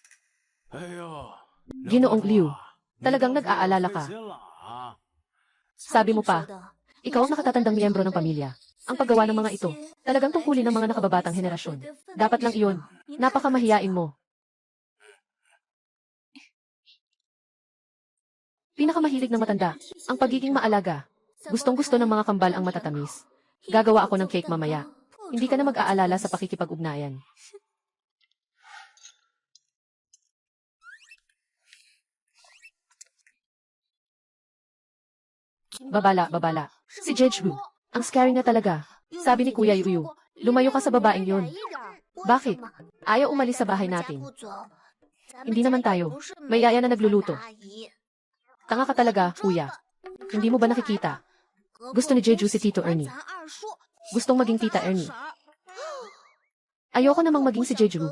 A: Ginoong Liu, talagang nag-aalala ka. Sabi mo pa, ikaw ang nakatatandang miyembro ng pamilya. Ang paggawa ng mga ito, talagang tungkulin ng mga nakababatang henerasyon. Dapat lang iyon. Napakamahiyain mo. Pinakamahilig ng matanda, ang pagiging maalaga. Gustong-gusto ng mga kambal ang matatamis. Gagawa ako ng cake mamaya. Hindi ka na mag-aalala sa pakikipag-ugnayan. Babala. Si Jeju. Ang scary na talaga. Sabi ni Kuya Yuyu, lumayo ka sa babaeng yun. Bakit? Ayaw umalis sa bahay natin. Hindi naman tayo. May yaya na nagluluto. Tanga ka talaga, kuya. Hindi mo ba nakikita? Gusto ni Jeju si Tito Ernie. Gustong maging Tita Ernie. Ayoko namang maging si Jeju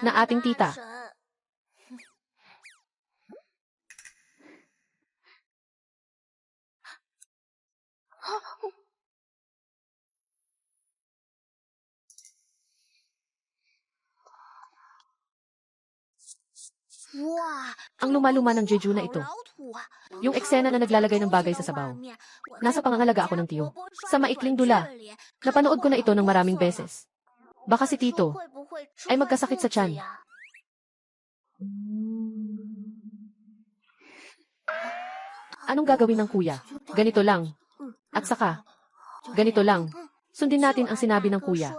A: na ating tita. Ang luma-luma ng Jeju na ito. Yung eksena na naglalagay ng bagay sa sabaw. Nasa pangangalaga ako ng tiyo. Sa maikling dula. Napanood ko na ito ng maraming beses. Baka si Tito ay magkasakit sa tiyan. Anong gagawin ng kuya? Ganito lang. At saka, ganito lang. Sundin natin ang sinabi ng kuya.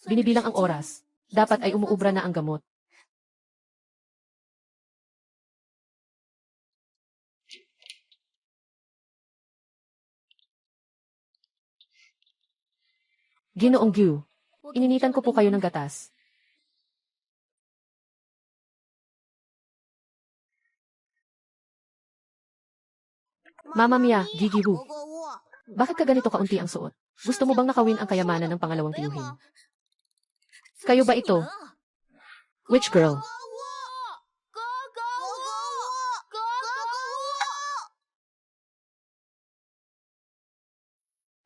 A: Binibilang ang oras. Dapat ay umuubra na ang gamot. Ginoong Gyu, ininitan ko po kayo ng gatas. Mama Mia, Gigi Hu. Bakit ka ganito kaunti ang suot? Gusto mo bang nakawin ang kayamanan ng pangalawang tiyuhin? Kayo ba ito? Which girl?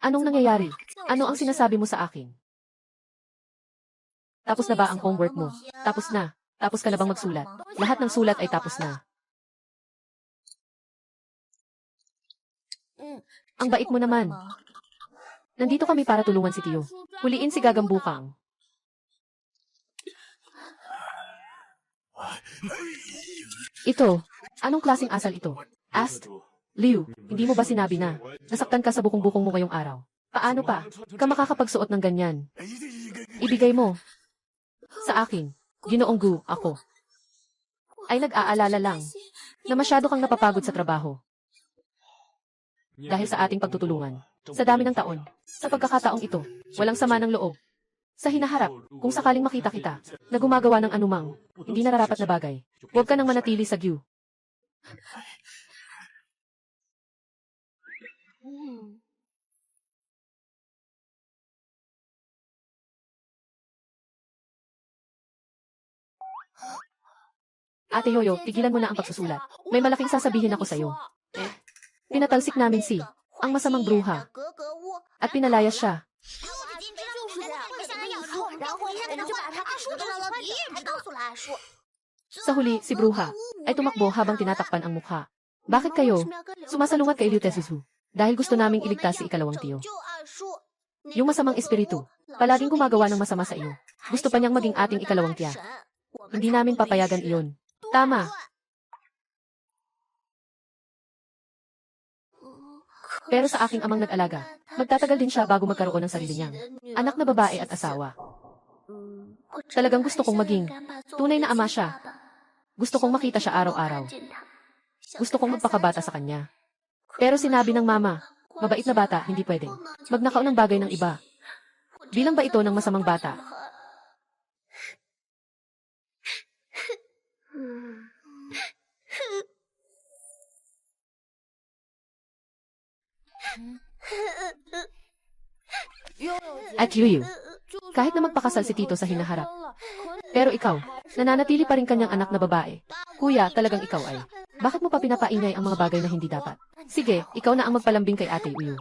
A: Anong nangyayari? Ano ang sinasabi mo sa akin? Tapos na ba ang homework mo? Tapos na. Tapos ka na bang magsulat? Lahat ng sulat ay tapos na. Ang bait mo naman. Nandito kami para tulungan si Tiyo. Huliin si Gagambukang. Ito, anong klaseng asal ito? Ast, Liu, hindi mo ba sinabi na nasaktan ka sa bukong-bukong mo ngayong araw? Paano pa? Ka makakapagsuot ng ganyan? Ibigay mo. Sa akin, Ginoong Gu, ako. Ay nag-aalala lang na masyado kang napapagod sa trabaho. Dahil sa ating pagtutulungan, sa dami ng taon, sa pagkakataong ito, walang sama ng loob. Sa hinaharap, kung sakaling makita kita, na gumagawa ng anumang, hindi nararapat na bagay, huwag ka nang manatili sa Gyu. Ate Yoyo, tigilan mo na ang pagsusulat. May malaking sasabihin ako sa'yo. Pinatalsik namin si, ang masamang bruha, at pinalayas siya. Sa huli, si bruha ay tumakbo habang tinatakpan ang mukha. Bakit kayo sumasalungat kay Liu Tesusu? Dahil gusto naming iligtas si ikalawang tiyo. Yung masamang espiritu, palaging gumagawa ng masama sa iyo. Gusto pa niyang maging ating ikalawang tiya. Hindi namin papayagan iyon. Tama. Pero sa aking amang nag-alaga, magtatagal din siya bago magkaroon ng sarili niyang anak na babae at asawa. Talagang gusto kong maging tunay na ama siya. Gusto kong makita siya araw-araw. Gusto kong magpakabata sa kanya. Pero sinabi ng mama, mabait na bata, hindi pwedeng magnakaw ng bagay ng iba. Bilang ba ito ng masamang bata? At Yuyu, kahit na magpakasal si Tito sa hinaharap. Pero ikaw, nananatili pa rin kanyang anak na babae. Kuya, talagang ikaw ay. Bakit mo pa pinapaingay ang mga bagay na hindi dapat? Sige, ikaw na ang magpalambing kay Ate Uyu.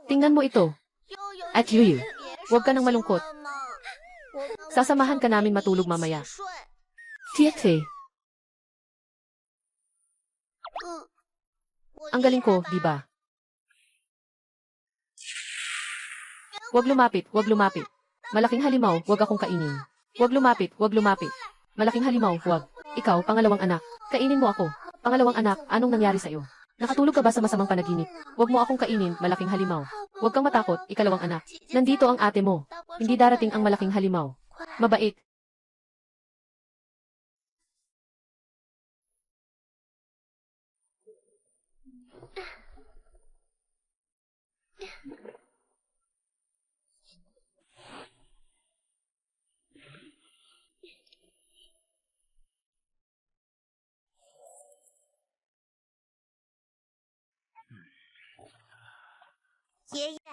A: Tingnan mo ito. At Yuyu, huwag ka nang malungkot. Sasamahan ka namin matulog mamaya. Tiete, ang galing ko, di ba? Huwag lumapit, huwag lumapit. Malaking halimaw, huwag akong kainin. Huwag lumapit, huwag lumapit. Malaking halimaw, huwag. Ikaw, pangalawang anak. Kainin mo ako. Pangalawang anak, anong nangyari sa'yo? Nakatulog ka ba sa masamang panaginip? Huwag mo akong kainin, malaking halimaw. Huwag kang matakot, ikalawang anak. Nandito ang ate mo. Hindi darating ang malaking halimaw. Mabait.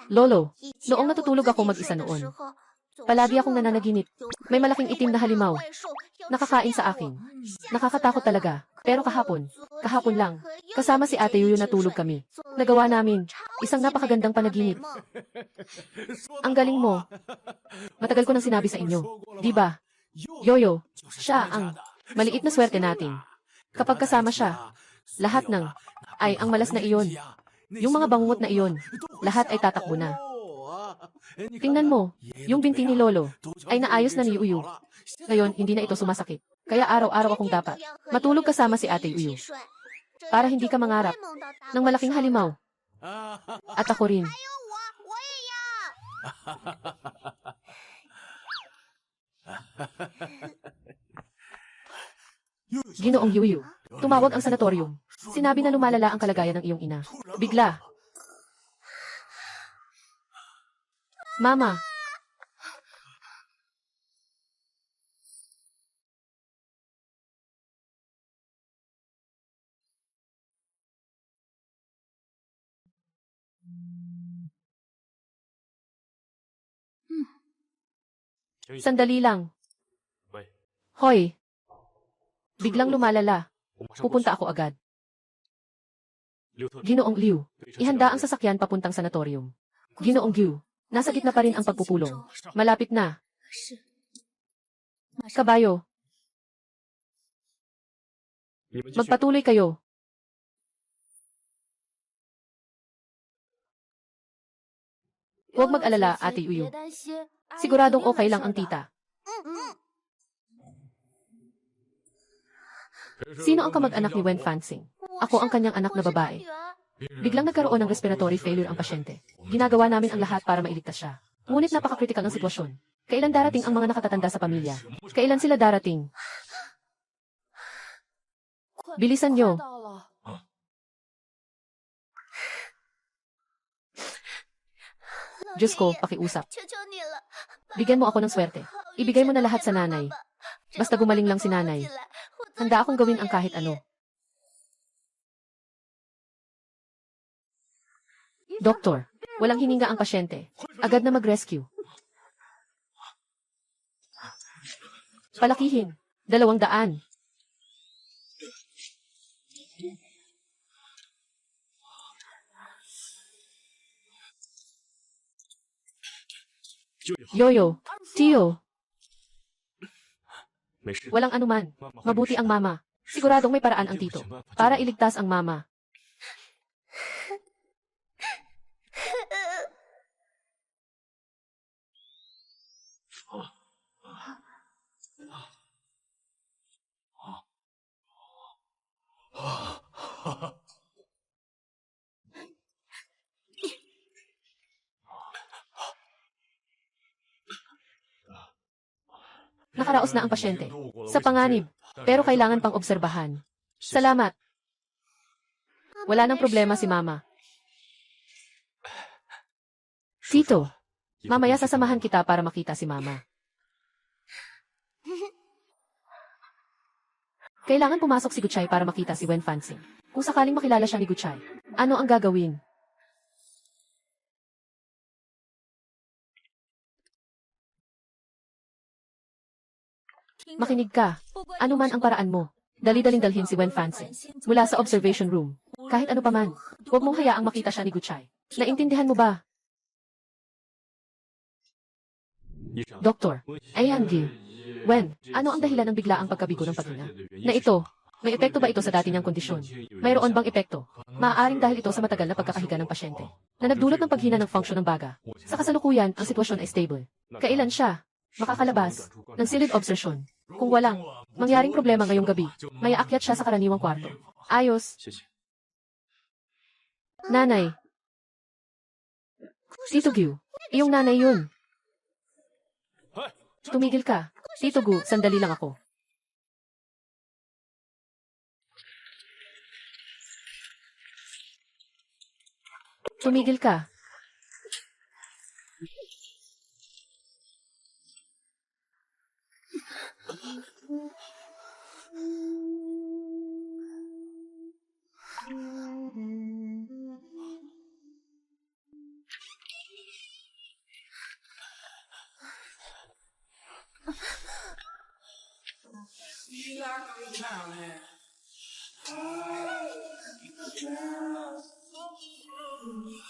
A: Lolo, noong natutulog ako mag-isa noon, palagi akong nananaginip. May malaking itim na halimaw. Nakakain sa akin. Nakakatakot talaga. Pero kahapon lang, kasama si Ate Yuyu natulog kami. Nagawa namin isang napakagandang panaginip. Ang galing mo. Matagal ko nang sinabi sa inyo. Di ba? Yoyo, siya ang maliit na swerte natin. Kapag kasama siya, lahat ng ay ang malas na iyon. Yung mga bangungot na iyon, lahat ay tatakbo na. Tingnan mo, yung binti ni Lolo ay naayos na ni Yuyu. Ngayon, hindi na ito sumasakit. Kaya araw-araw akong dapat matulog kasama si Ate Yuyu. Para hindi ka mangarap ng malaking halimaw. At ako rin. Ginoong Yuyu, tumawag ang sanatorium. Sinabi na lumalala ang kalagayan ng iyong ina. Bigla. Mama. Sandali lang. Hoy. Biglang lumalala. Pupunta ako agad. Ginoong Liu, ihanda ang sasakyan papuntang sanatorium. Ginoong Liu, nasa gitna pa rin ang pagpupulong. Malapit na. Kabayo. Magpatuloy kayo. Huwag mag-alala, Ate Yuyu. Siguradong okay lang ang tita. Sino ang kamag-anak ni Wen Fanxing? Ako ang kanyang anak na babae. Biglang nagkaroon ng respiratory failure ang pasyente. Ginagawa namin ang lahat para mailigtas siya. Ngunit napaka-critical ang sitwasyon. Kailan darating ang mga nakatatanda sa pamilya? Kailan sila darating? Bilisan nyo. Diyos ko, pakiusap. Bigyan mo ako ng swerte. Ibigay mo na lahat sa nanay. Basta gumaling lang si nanay. Handa akong gawin ang kahit ano. Doktor, walang hininga ang pasyente. Agad na mag-rescue. Palakihin. 200. Yoyo, Tio. Walang anuman. Mabuti ang mama. Siguradong may paraan ang tito para iligtas ang mama. Nakaraos na ang pasyente. Sa panganib. Pero kailangan pang obserbahan. Salamat. Wala nang problema si mama. Tito, mamaya sasamahan kita para makita si mama. Kailangan pumasok si Guchay para makita si Wen Fanxing. Kung sakaling makilala siya ni Guchay, ano ang gagawin? Makinig ka. Ano man ang paraan mo, dali-daling dalhin si Wen Fanxing mula sa observation room. Kahit ano paman, huwag mong hayaang makita siya ni Guchay. Naintindihan mo ba? Doktor, ayan Gil. Wen, ano ang dahilan ng biglaang pagkabigo ng paghinga? Na ito, may epekto ba ito sa dati niyang kondisyon? Mayroon bang epekto? Maaaring dahil ito sa matagal na pagkakahiga ng pasyente, na nagdulot ng paghina ng function ng baga. Sa kasalukuyan, ang sitwasyon ay stable. Kailan siya makakalabas ng silid obsession? Kung walang mangyaring problema ngayong gabi, may aakyat siya sa karaniwang kwarto. Ayos. Nanay. Tito Gyu, iyong nanay yun. Tumigil ka. Tito Gu, sandali lang ako. Tumigil ka.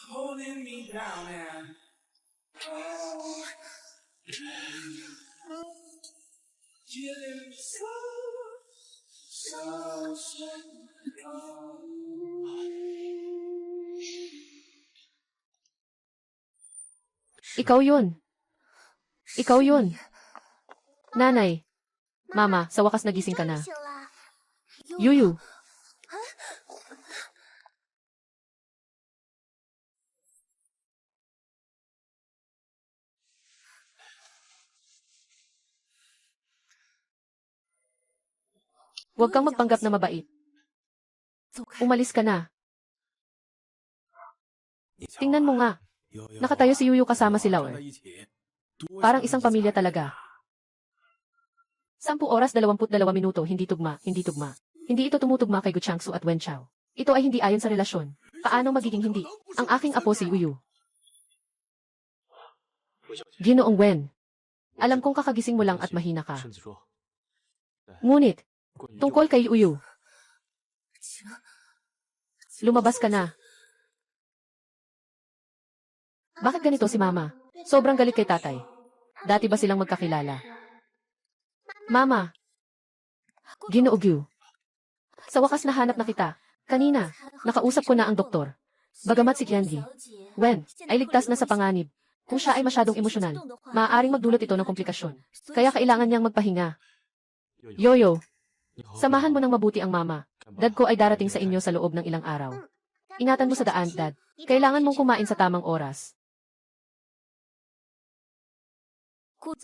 C: Holding me down and killing me so.
A: Ikaw yun. Ikaw yun. Nanay. Mama, sa wakas nagising ka na.
B: 醒了。
A: Yuyu. Huwag kang magpanggap na mabait. Umalis ka na. Tingnan mo nga. Nakatayo si Yuyu kasama si Laur. Parang isang pamilya talaga. 10 oras 22 minuto, hindi tugma, hindi tugma. Hindi ito tumutugma kay Gu Changsu at Wen Chao. Ito ay hindi ayon sa relasyon. Paano magiging hindi? Ang aking apo si Yuyu. Ginoong Wen. Alam kong kakagising mo lang at mahina ka. Ngunit, tungkol kay Yuyu. Lumabas ka na. Bakit ganito si Mama? Sobrang galit kay tatay. Dati ba silang magkakilala? Mama. Ginoo Gyu. Sa wakas nahanap na kita. Kanina, nakausap ko na ang doktor. Bagamat si Qianji, Wen, ay ligtas na sa panganib. Kung siya ay masyadong emosyonal, maaaring magdulot ito ng komplikasyon. Kaya kailangan niyang magpahinga. Yoyo, samahan mo ng mabuti ang mama. Dad ko ay darating sa inyo sa loob ng ilang araw. Ingatan mo sa daan, Dad. Kailangan mong kumain sa tamang oras.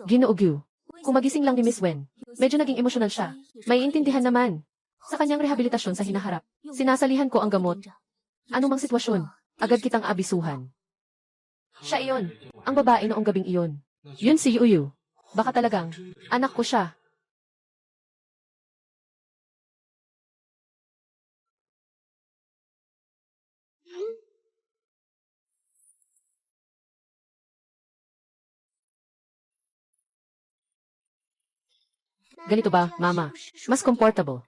A: Ginoo Gyu, kung magising lang ni Miss Wen, medyo naging emosyonal siya. May intindihan naman. Sa kanyang rehabilitasyon sa hinaharap, sinasalihan ko ang gamot. Ano mang sitwasyon, agad kitang abisuhan. Siya iyon, ang babae noong gabing iyon. Yun si Yuyu. Baka talagang, anak ko siya. Ganito ba, Mama? Mas comfortable.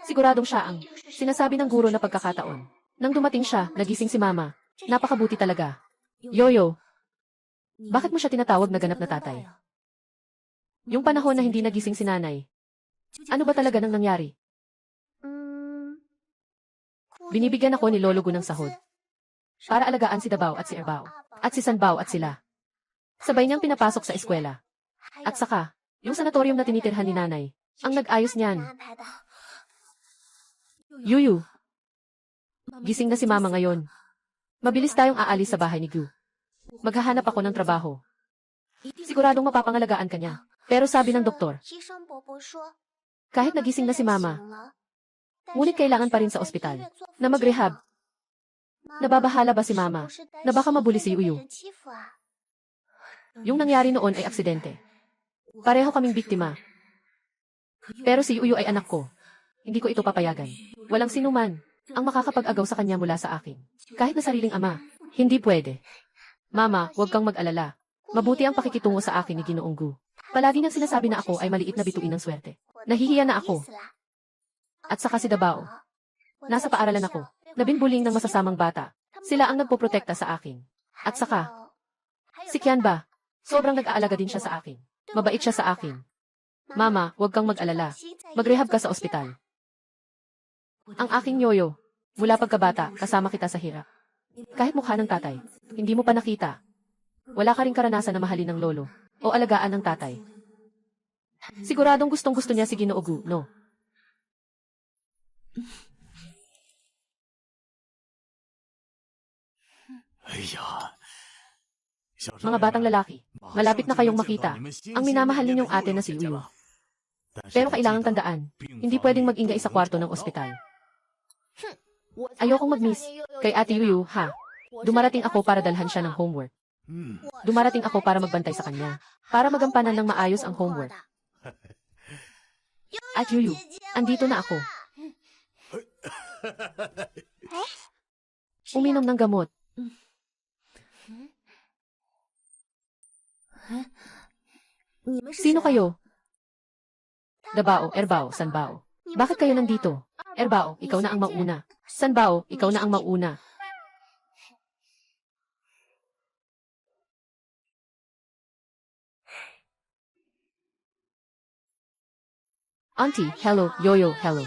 A: Siguradong siya ang sinasabi ng guro na pagkakataon. Nang dumating siya, nagising si Mama. Napakabuti talaga. Yoyo, bakit mo siya tinatawag na ganap na tatay? Yung panahon na hindi nagising si nanay. Ano ba talaga nang nangyari? Binibigyan ako ni Lolo Gu ng sahod. Para alagaan si Dabao at si Erbao. At si Sanbao at sila. Sabay niyang pinapasok sa eskwela. At saka, yung sanatorium na tinitirhan ni nanay, ang nag-ayos niyan. Yuyu, gising na si Mama ngayon. Mabilis tayong aalis sa bahay ni Gu. Maghahanap ako ng trabaho. Siguradong mapapangalagaan ka niya. Pero sabi ng doktor, kahit nagising na si Mama, ngunit kailangan pa rin sa ospital na mag-rehab. Nababahala ba si Mama na baka mabuli si Yuyu? Yung nangyari noon ay aksidente. Pareho kaming biktima. Pero si Yuyu ay anak ko. Hindi ko ito papayagan. Walang sinuman ang makakapag-agaw sa kanya mula sa akin. Kahit na sariling ama, hindi pwede. Mama, huwag kang mag-alala. Mabuti ang pakikitungo sa akin ni Ginoong Gu. Palagi niyang sinasabi na ako ay maliit na bituin ng swerte. Nahihiya na ako. At saka si Dabao. Nasa paaralan ako. Nabinbuling ng masasamang bata. Sila ang nagpoprotekta sa akin. At saka, si Qian ba? Sobrang nag-aalaga din siya sa akin. Mabait siya sa akin. Mama, huwag kang mag-alala. Mag-rehab ka sa ospital. Ang aking yoyo. Mula pagkabata, kasama kita sa hirap. Kahit mukha ng tatay, hindi mo pa nakita. Wala ka ring karanasan na mahalin ng lolo o alagaan ng tatay. Siguradong gustong-gusto niya si Ginoo Gu, no? Mga batang lalaki, malapit na kayong makita ang minamahal ninyong ate na si Yuyu. Pero kailangang tandaan, hindi pwedeng mag-ingay sa kwarto ng ospital. Ayokong mag-miss kay Ate Yuyu, ha? Dumarating ako para dalhan siya ng homework. Dumarating ako para magbantay sa kanya, para magampanan ng maayos ang homework. At Yuyu, andito na ako. Uminom ng gamot. Sino kayo? Dabao, Erbao, Sanbao. Bakit kayo nandito? Erbao, ikaw na ang mauna. Sanbao, ikaw na ang mauna. Auntie, hello. Yoyo, hello.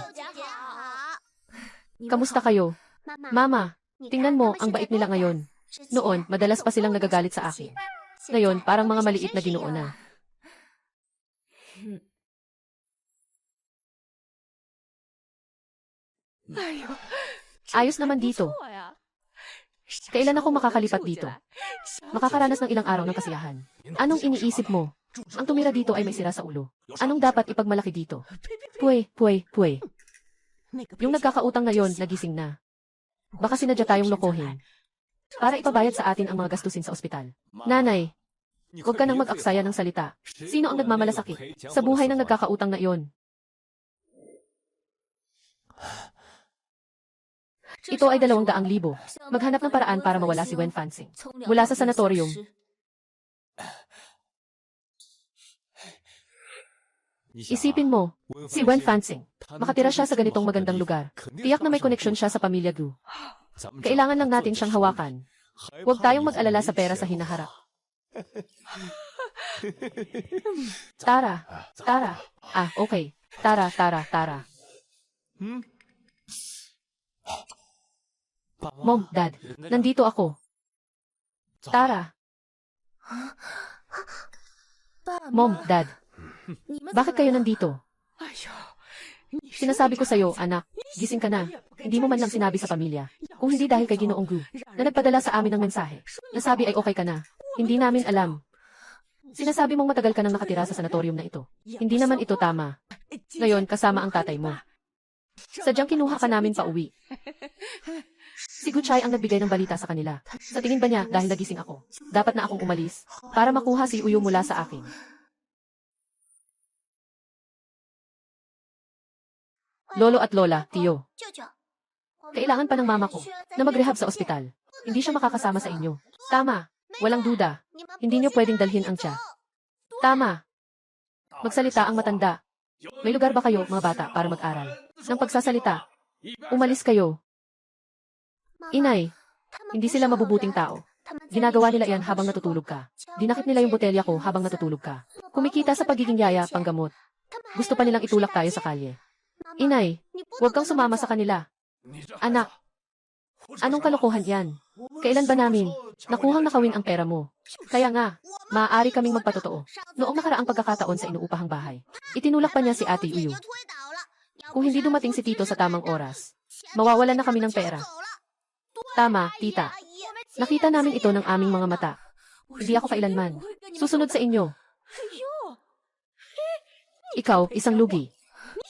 A: Kamusta kayo? Mama, tingnan mo, ang bait nila ngayon. Noon, madalas pa silang nagagalit sa akin. Ngayon, parang mga maliit na ginoo na. Ayos naman dito. Kailan ako makakalipat dito? Makakaranas ng ilang araw ng kasiyahan. Anong iniisip mo? Ang tumira dito ay may sira sa ulo. Anong dapat ipagmalaki dito? Puy. Yung nagkakautang na yon, nagising na. Baka sinadya tayong lokohin. Para ipabayad sa atin ang mga gastusin sa ospital. Nanay, huwag ka nang mag-aksaya ng salita. Sino ang nagmamalasakit sa buhay ng nagkakautang na iyon? Ito ay 200,000. Maghanap ng paraan para mawala si Wen Fanxing mula sa sanatorium. Isipin mo, si Wen Fanxing, makatira siya sa ganitong magandang lugar. Tiyak na may koneksyon siya sa pamilya Gu. Kailangan lang natin siyang hawakan. Huwag tayong mag-alala sa pera sa hinaharap. Tara. Okay. Tara. Mom, Dad, nandito ako. Tara. Mom, Dad, bakit kayo nandito? Sinasabi ko sa'yo, anak, gising ka na. Hindi mo man lang sinabi sa pamilya. Kung hindi dahil kay Ginoong Gu, na nagpadala sa amin ng mensahe. Nasabi ay okay ka na. Hindi namin alam. Sinasabi mong matagal ka nang nakatira sa sanatorium na ito. Hindi naman ito tama. Ngayon, kasama ang tatay mo. Sadyang kinuha ka namin pa uwi. Si Guchay ang nagbigay ng balita sa kanila. Sa tingin ba niya dahil nagising ako, dapat na akong umalis para makuha si Uyo mula sa akin. Lolo at Lola, Tiyo. Kailangan pa ng mama ko na mag-rehab sa ospital. Hindi siya makakasama sa inyo. Tama. Walang duda. Hindi niyo pwedeng dalhin ang tiya. Tama. Magsalita ang matanda. May lugar ba kayo, mga bata, para mag-aral? Nang pagsasalita, umalis kayo. Inay, hindi sila mabubuting tao. Ginagawa nila yan habang natutulog ka. Dinakip nila yung botelya ko habang natutulog ka. Kumikita sa pagiging yaya, panggamot. Gusto pa nilang itulak tayo sa kalye. Inay, huwag kang sumama sa kanila. Anak, anong kalokohan yan? Kailan ba namin nakuhang nakawin ang pera mo? Kaya nga, maaari kaming magpatotoo. Noong nakaraang pagkakataon sa inuupahang bahay, itinulak pa niya si Ate Uyu. Kung hindi dumating si Tito sa tamang oras, mawawalan na kami ng pera. Tama, tita. Nakita namin ito ng aming mga mata. Hindi ako kailanman susunod sa inyo. Ikaw, isang lugi.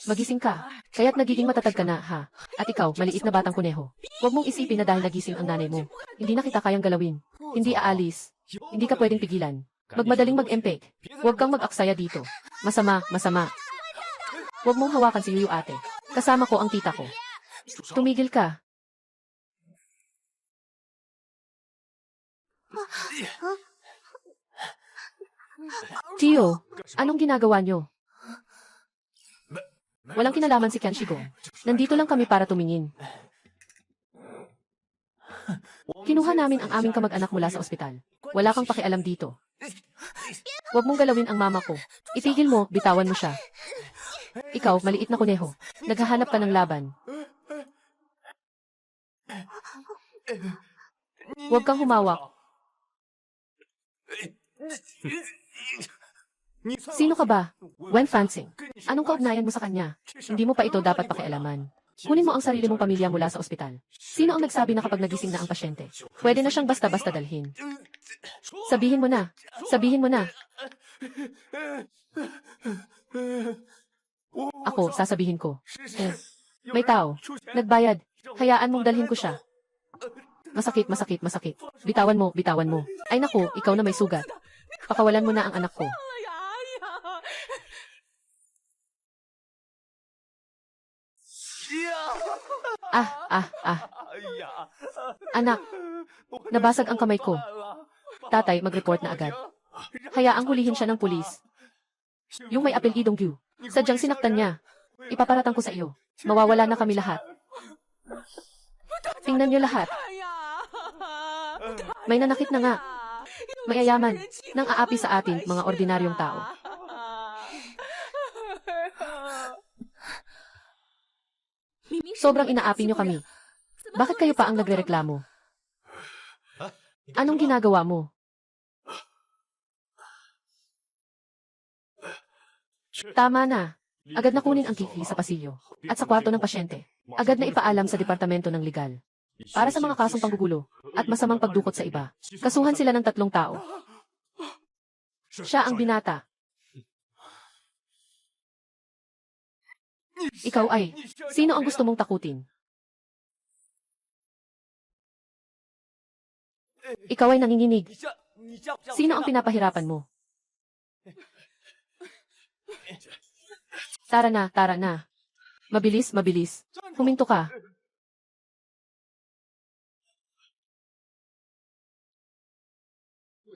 A: Magising ka, kaya't nagiging matatag ka na, ha? At ikaw, maliit na batang kuneho. Huwag mong isipin na dahil nagising ang nanay mo, hindi na kita kayang galawin. Hindi aalis. Hindi ka pwedeng pigilan. Magmadaling mag-empek. Huwag kang mag-aksaya dito. Masama. Huwag mong hawakan si Yuyu, ate. Kasama ko ang tita ko. Tumigil ka. Tiyo, anong ginagawa niyo? Walang kinalaman si Kenshigong. Nandito lang kami para tumingin. Kinuha namin ang aming kamag-anak mula sa ospital. Wala kang pakialam dito. Huwag mong galawin ang mama ko. Itigil mo, bitawan mo siya. Ikaw, maliit na kuneho. Naghahanap ka ng laban. Huwag kang humawak. Sino ka ba? Wen Fanxing. Anong kaugnayan mo sa kanya? Hindi mo pa ito dapat pakialaman. Kunin mo ang sarili mong pamilya mula sa ospital. Sino ang nagsabi na kapag nagising na ang pasyente, pwede na siyang basta-basta dalhin? Sabihin mo na. Sabihin mo na. Ako, sasabihin ko. May tao. Nagbayad. Hayaan mong dalhin ko siya. Masakit, masakit, masakit. Bitawan mo, bitawan mo. Ay naku, ikaw na may sugat. Pakawalan mo na ang anak ko. Anak, nabasag ang kamay ko. Tatay, mag-report na agad. Hayaang hulihin siya ng pulis. Yung may apelidong Gu. Sadyang sinaktan niya. Ipaparatang ko sa iyo. Mawawala na kami lahat. Tingnan niyo lahat. May nanakit na nga. Mayayaman. Nang aapi sa atin, mga ordinaryong tao. Sobrang inaapi niyo kami. Bakit kayo pa ang nagrereklamo? Anong ginagawa mo? Tama na. Agad na kunin ang kiki sa pasilyo at sa kwarto ng pasyente. Agad na ipaalam sa Departamento ng Legal. Para sa mga kasong panggugulo at masamang pagdukot sa iba. Kasuhan sila ng 3 tao. Siya ang binata. Ikaw ay, sino ang gusto mong takutin? Ikaw ay nanginginig. Sino ang pinapahirapan mo? Tara na, tara na. Mabilis, mabilis. Huminto ka.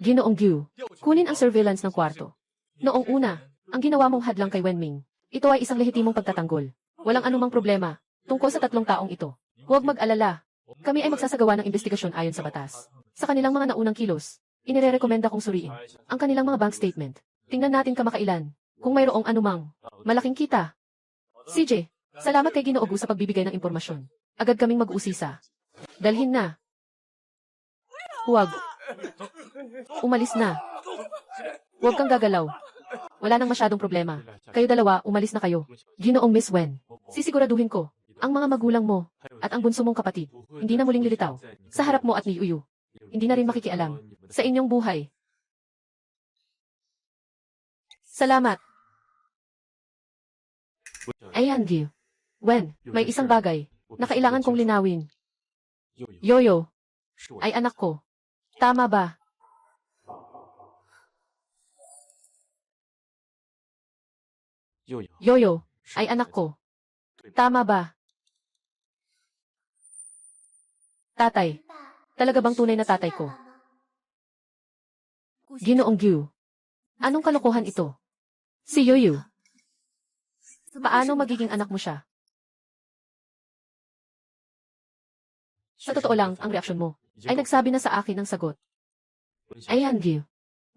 A: Ginoong Gu, kunin ang surveillance ng kwarto. Noong una, ang ginawa mong hadlang kay Wenming. Ito ay isang lehitimong pagtatanggol. Walang anumang problema tungkol sa 3 taong ito. Huwag mag-alala. Kami ay magsasagawa ng investigasyon ayon sa batas. Sa kanilang mga naunang kilos, inirerekomenda kong suriin ang kanilang mga bank statement. Tingnan natin kamakailan kung mayroong anumang malaking kita. CJ, salamat kay Ginoo Gu sa pagbibigay ng impormasyon. Agad kaming mag-uusisa. Dalhin na. Huwag. Umalis na. Huwag kang gagalaw. Wala nang masyadong problema. Kayo dalawa, umalis na kayo. Ginoong Miss Wen, sisiguraduhin ko, ang mga magulang mo, at ang bunso mong kapatid, hindi na muling lilitaw. Sa harap mo at ni Uyu. Hindi na rin makikialam. Sa inyong buhay. Salamat. Ayan, Gil. Wen, may isang bagay na kailangan kong linawin. Yoyo, ay anak ko. Tama ba? Yoyo, ay anak ko. Tama ba? Tatay, talaga bang tunay na tatay ko? Ginoong Gu, anong kalokohan ito? Si Yoyo. Paano magiging anak mo siya? Sa totoo lang, ang reaksyon mo ay nagsabi na sa akin ang sagot. Ayan, Gu.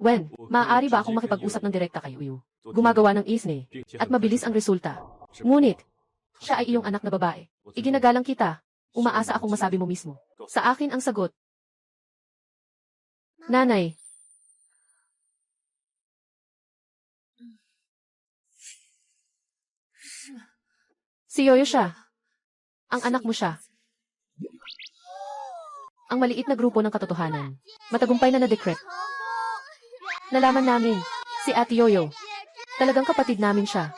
A: Wen, maaari ba akong makipag-usap ng direkta kay Uyu? Gumagawa ng isne, at mabilis ang resulta. Ngunit, siya ay iyong anak na babae. Iginagalang kita. Umaasa akong masabi mo mismo. Sa akin ang sagot. Nanay. Si Yoyo siya. Ang anak mo siya. Ang maliit na grupo ng katotohanan. Matagumpay na na-decrep. Nalaman namin, si Ate Yoyo. Talagang kapatid namin siya.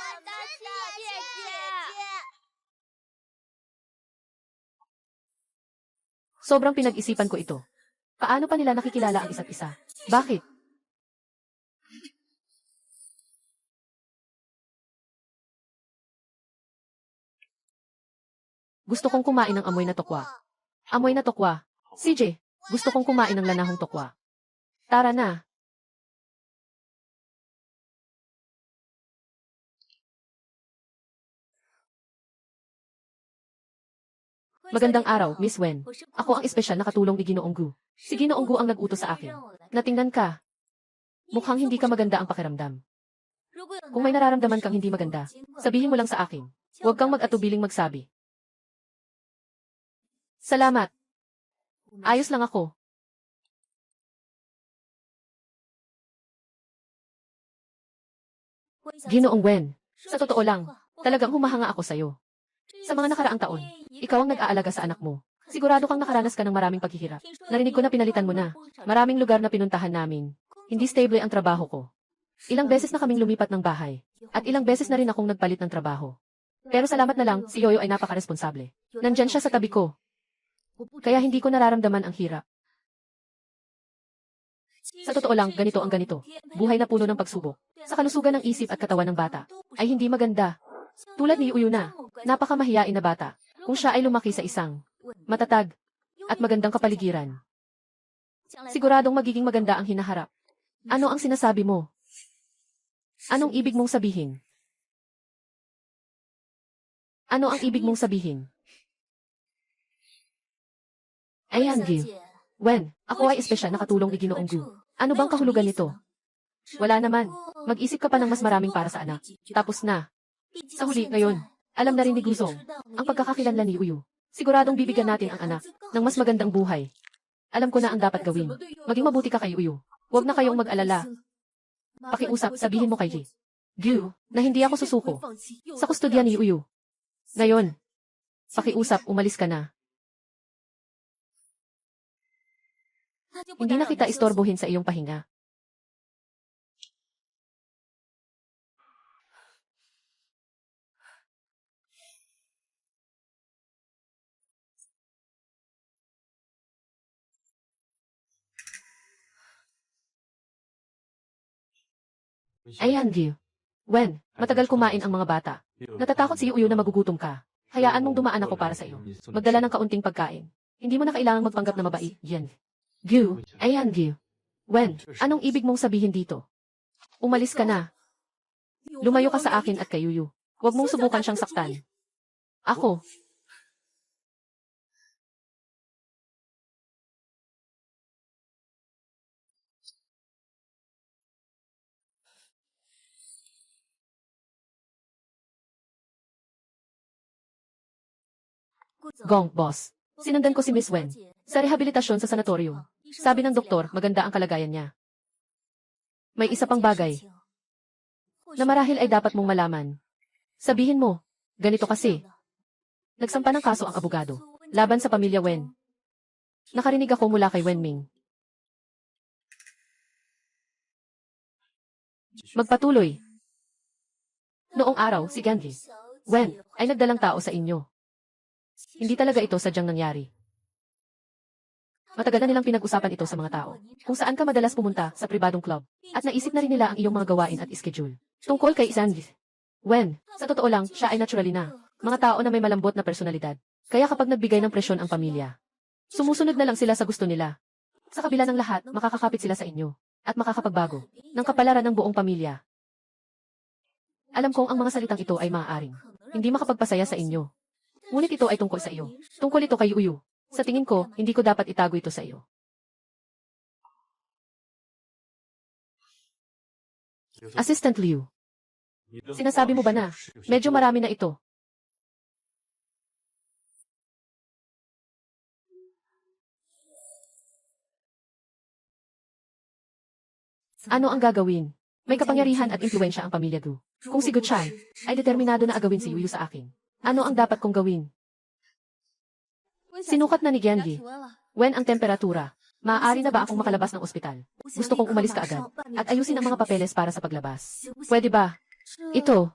A: Sobrang pinag-isipan ko ito. Paano pa nila nakikilala ang isa't isa? Bakit? Gusto kong kumain ng amoy na tokwa. Amoy na tokwa. CJ, gusto kong kumain ng lanahong tokwa. Tara na. Magandang araw, Miss Wen. Ako ang espesyal na katulong ni Ginoong Gu. Si Ginoong Gu ang nag-utos sa akin. Natingnan ka. Mukhang hindi ka maganda ang pakiramdam. Kung may nararamdaman kang hindi maganda, sabihin mo lang sa akin. Huwag kang mag-atubiling magsabi. Salamat. Ayos lang ako. Ginoong Wen, sa totoo lang, talagang humahanga ako sa'yo. Sa mga nakaraang taon, ikaw ang nag-aalaga sa anak mo. Sigurado kang nakaranas ka ng maraming paghihirap. Narinig ko na pinalitan mo na. Maraming lugar na pinuntahan namin. Hindi stable ang trabaho ko. Ilang beses na kaming lumipat ng bahay. At ilang beses na rin akong nagpalit ng trabaho. Pero salamat na lang, si Yoyo ay napaka-responsable. Nandyan siya sa tabi ko. Kaya hindi ko nararamdaman ang hirap. Sa totoo lang, ganito ang ganito. Buhay na puno ng pagsubok. Sa kalusugan ng isip at katawan ng bata, ay hindi maganda. Tulad ni Uyo na, napakamahiyain na bata. Kung siya ay lumaki sa isang matatag at magandang kapaligiran, siguradong magiging maganda ang hinaharap. Ano ang sinasabi mo? Anong ibig mong sabihin? Ano ang ibig mong sabihin? Ayan, Gil. Wen, ako ay espesyal na katulong ni Ginoong Gu. Ano bang kahulugan nito? Wala naman. Mag-isip ka pa ng mas maraming para sa anak. Tapos na. Sa huli, ngayon, alam na rin ni Guzong ang pagkakakilanlan ni Uyu. Siguradong bibigyan natin ang anak ng mas magandang buhay. Alam ko na ang dapat gawin. Maging mabuti ka kay Uyu. Huwag na kayong mag-alala. Pakiusap, sabihin mo kay Ji. Gyu, na hindi ako susuko sa kustodya ni Uyu. Ngayon, pakiusap, umalis ka na. Hindi na kita istorbohin sa iyong pahinga. Ayan, Gil. Wen, matagal kumain ang mga bata. Natatakot si Uyo na magugutom ka. Hayaan mong dumaan ako para sa iyo. Magdala ng kaunting pagkain. Hindi mo na kailangang magpanggap na mabait. Yan. Gil. Ayan, Gil. Wen, anong ibig mong sabihin dito? Umalis ka na. Lumayo ka sa akin at kay Uyo. Huwag mong subukan siyang saktan. Ako. Gong, boss. Sinundan ko si Miss Wen sa rehabilitasyon sa sanatorium. Sabi ng doktor, maganda ang kalagayan niya. May isa pang bagay na marahil ay dapat mong malaman. Sabihin mo, ganito kasi. Nagsampa ng kaso ang abogado laban sa pamilya Wen. Nakarinig ako mula kay Wen Ming. Magpatuloy. Noong araw, si Ganji Wen ay nagdalang tao sa inyo. Hindi talaga ito sadyang nangyari. Matagal na nilang pinag-usapan ito sa mga tao, kung saan ka madalas pumunta sa pribadong club, at naisip na rin nila ang iyong mga gawain at schedule. Tungkol kay Isangi. Wen, sa totoo lang, siya ay naturally na. Mga tao na may malambot na personalidad. Kaya kapag nagbigay ng presyon ang pamilya, sumusunod na lang sila sa gusto nila. Sa kabila ng lahat, makakakapit sila sa inyo, at makakapagbago ng kapalaran ng buong pamilya. Alam kong ang mga salitang ito ay maaaring hindi makapagpasaya sa inyo. Ngunit ito ay tungkol sa iyo. Tungkol ito kay Uyu. Sa tingin ko, hindi ko dapat itago ito sa iyo. Assistant Liu. Sinasabi mo ba na, medyo marami na ito? Ano ang gagawin? May kapangyarihan at impluwensya ang pamilya Gu. Kung si Gu Chan ay determinado na agawin si Uyu sa akin, ano ang dapat kong gawin? Sinukat na ni Genji Wen ang temperatura. Maaari na ba akong makalabas ng ospital? Gusto kong umalis kaagad at ayusin ang mga papeles para sa paglabas. Pwede ba? Ito.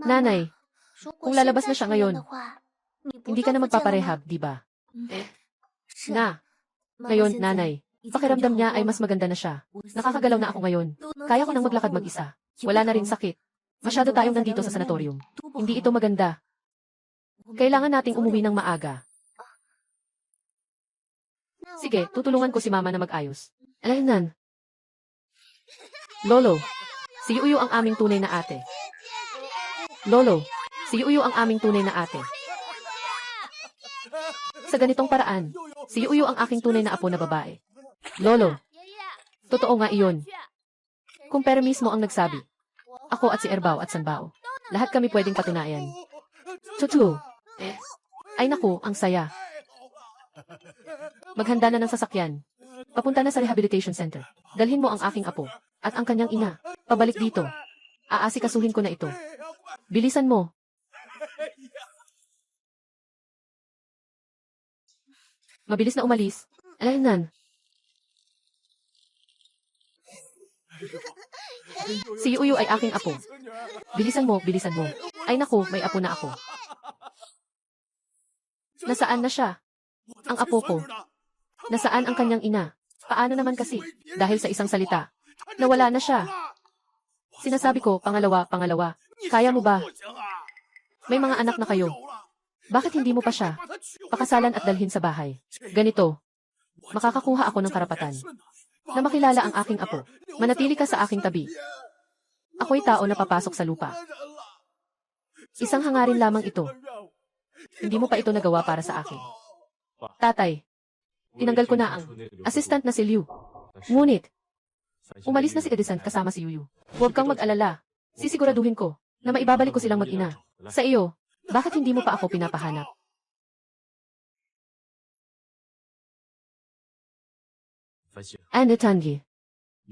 A: Nanay, kung lalabas na siya ngayon, hindi ka na magpaparehab, di ba? Ngayon, nanay, pakiramdam niya ay mas maganda na siya. Nakakagalaw na ako ngayon. Kaya ko nang maglakad mag-isa. Wala na rin sakit. Masyado tayong nandito sa sanatorium. Hindi ito maganda. Kailangan nating umuwi ng maaga. Sige, tutulungan ko si mama na mag-ayos. Alaynan. Lolo, si Uyu ang aming tunay na ate. Lolo, si Uyu ang aming tunay na ate. Sa ganitong paraan, si Uyu ang aking tunay na apo na babae. Lolo, totoo nga iyon. Kung pera mismo ang nagsabi. Ako at si Erbao at Sanbao. Lahat kami pwedeng patunayan. Totoo. Ay naku, ang saya. Maghanda na ng sasakyan. Papunta na sa rehabilitation center. Dalhin mo ang aking apo at ang kanyang ina. Pabalik dito. Aasikasuhin ko na ito. Bilisan mo. Mabilis na umalis. Alaynan. Si Yuyu ay aking apo. Bilisan mo, bilisan mo. Ay naku, may apo na ako. Nasaan na siya? Ang apo ko. Nasaan ang kanyang ina? Paano naman kasi? Dahil sa isang salita. Nawala na siya. Sinasabi ko, pangalawa. Kaya mo ba? May mga anak na kayo. Bakit hindi mo pa siya pakasalan at dalhin sa bahay? Ganito. Makakakuha ako ng karapatan na makilala ang aking apo. Manatili ka sa aking tabi. Ako'y tao na papasok sa lupa. Isang hangarin lamang ito. Hindi mo pa ito nagawa para sa akin. Tatay, tinanggal ko na ang assistant na si Liu. Ngunit, umalis na si Edison kasama si Yuyu. Huwag kang mag-alala. Sisiguraduhin ko na maibabalik ko silang mag-ina. Sa iyo, bakit hindi mo pa ako pinapahanap? Ande Tangi,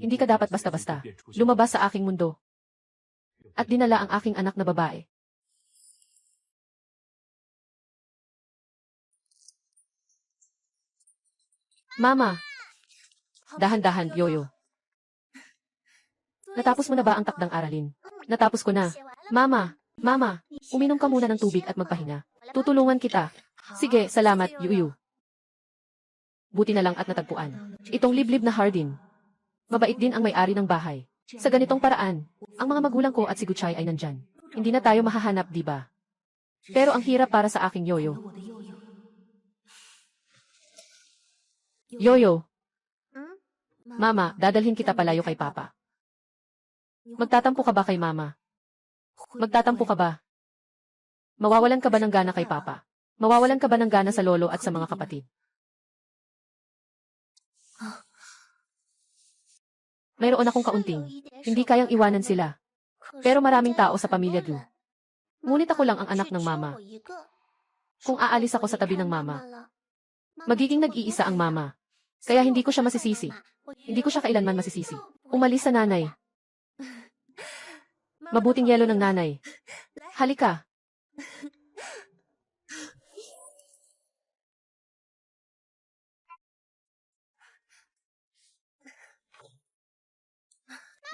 A: hindi ka dapat basta-basta lumabas sa aking mundo at dinala ang aking anak na babae. Mama, dahan-dahan, Yoyo. Natapos mo na ba ang takdang aralin? Natapos ko na. Mama, uminom ka muna ng tubig at magpahinga. Tutulungan kita. Sige, salamat, Yuyu. Buti na lang at natagpuan. Itong liblib na Hardin. Mabait din ang may-ari ng bahay. Sa ganitong paraan, ang mga magulang ko at si Guchay ay nandyan. Hindi na tayo mahahanap, di ba? Pero ang hirap para sa aking Yoyo. Yoyo. Mama, dadalhin kita palayo kay Papa. Magtatampo ka ba kay Mama? Magtatampo ka ba? Mawawalan ka ba ng gana kay Papa? Mawawalan ka ba ng gana sa lolo at sa mga kapatid? Mayroon akong kaunting. Hindi kayang iwanan sila. Pero maraming tao sa pamilya Gu. Ngunit ako lang ang anak ng Mama. Kung aalis ako sa tabi ng Mama, magiging nag-iisa ang Mama. Kaya hindi ko siya masisisi. Hindi ko siya kailanman masisisi. Umalis sa nanay. Mabuting yelo ng nanay. Halika.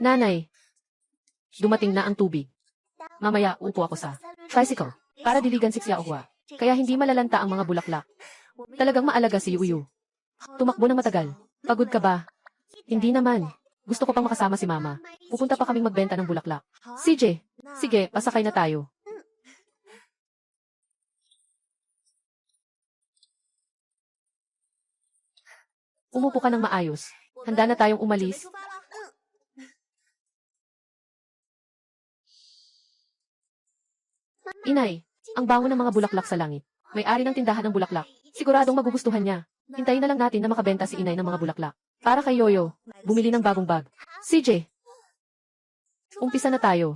A: Nanay, dumating na ang tubig. Mamaya upo ako sa tricycle para diligan si Xiaohua. Kaya hindi malalanta ang mga bulaklak. Talagang maalaga si Yuyu. Tumakbo ng matagal. Pagod ka ba? Hindi naman. Gusto ko pang makasama si Mama. Pupunta pa kaming magbenta ng bulaklak. CJ, sige, pasakay na tayo. Umupo ka ng maayos. Handa na tayong umalis. Inay, ang bango ng mga bulaklak sa langit. May-ari ng tindahan ng bulaklak. Siguradong magugustuhan niya. Hintayin na lang natin na makabenta si Inay ng mga bulaklak. Para kay Yoyo, bumili ng bagong bag. CJ, umpisa na tayo.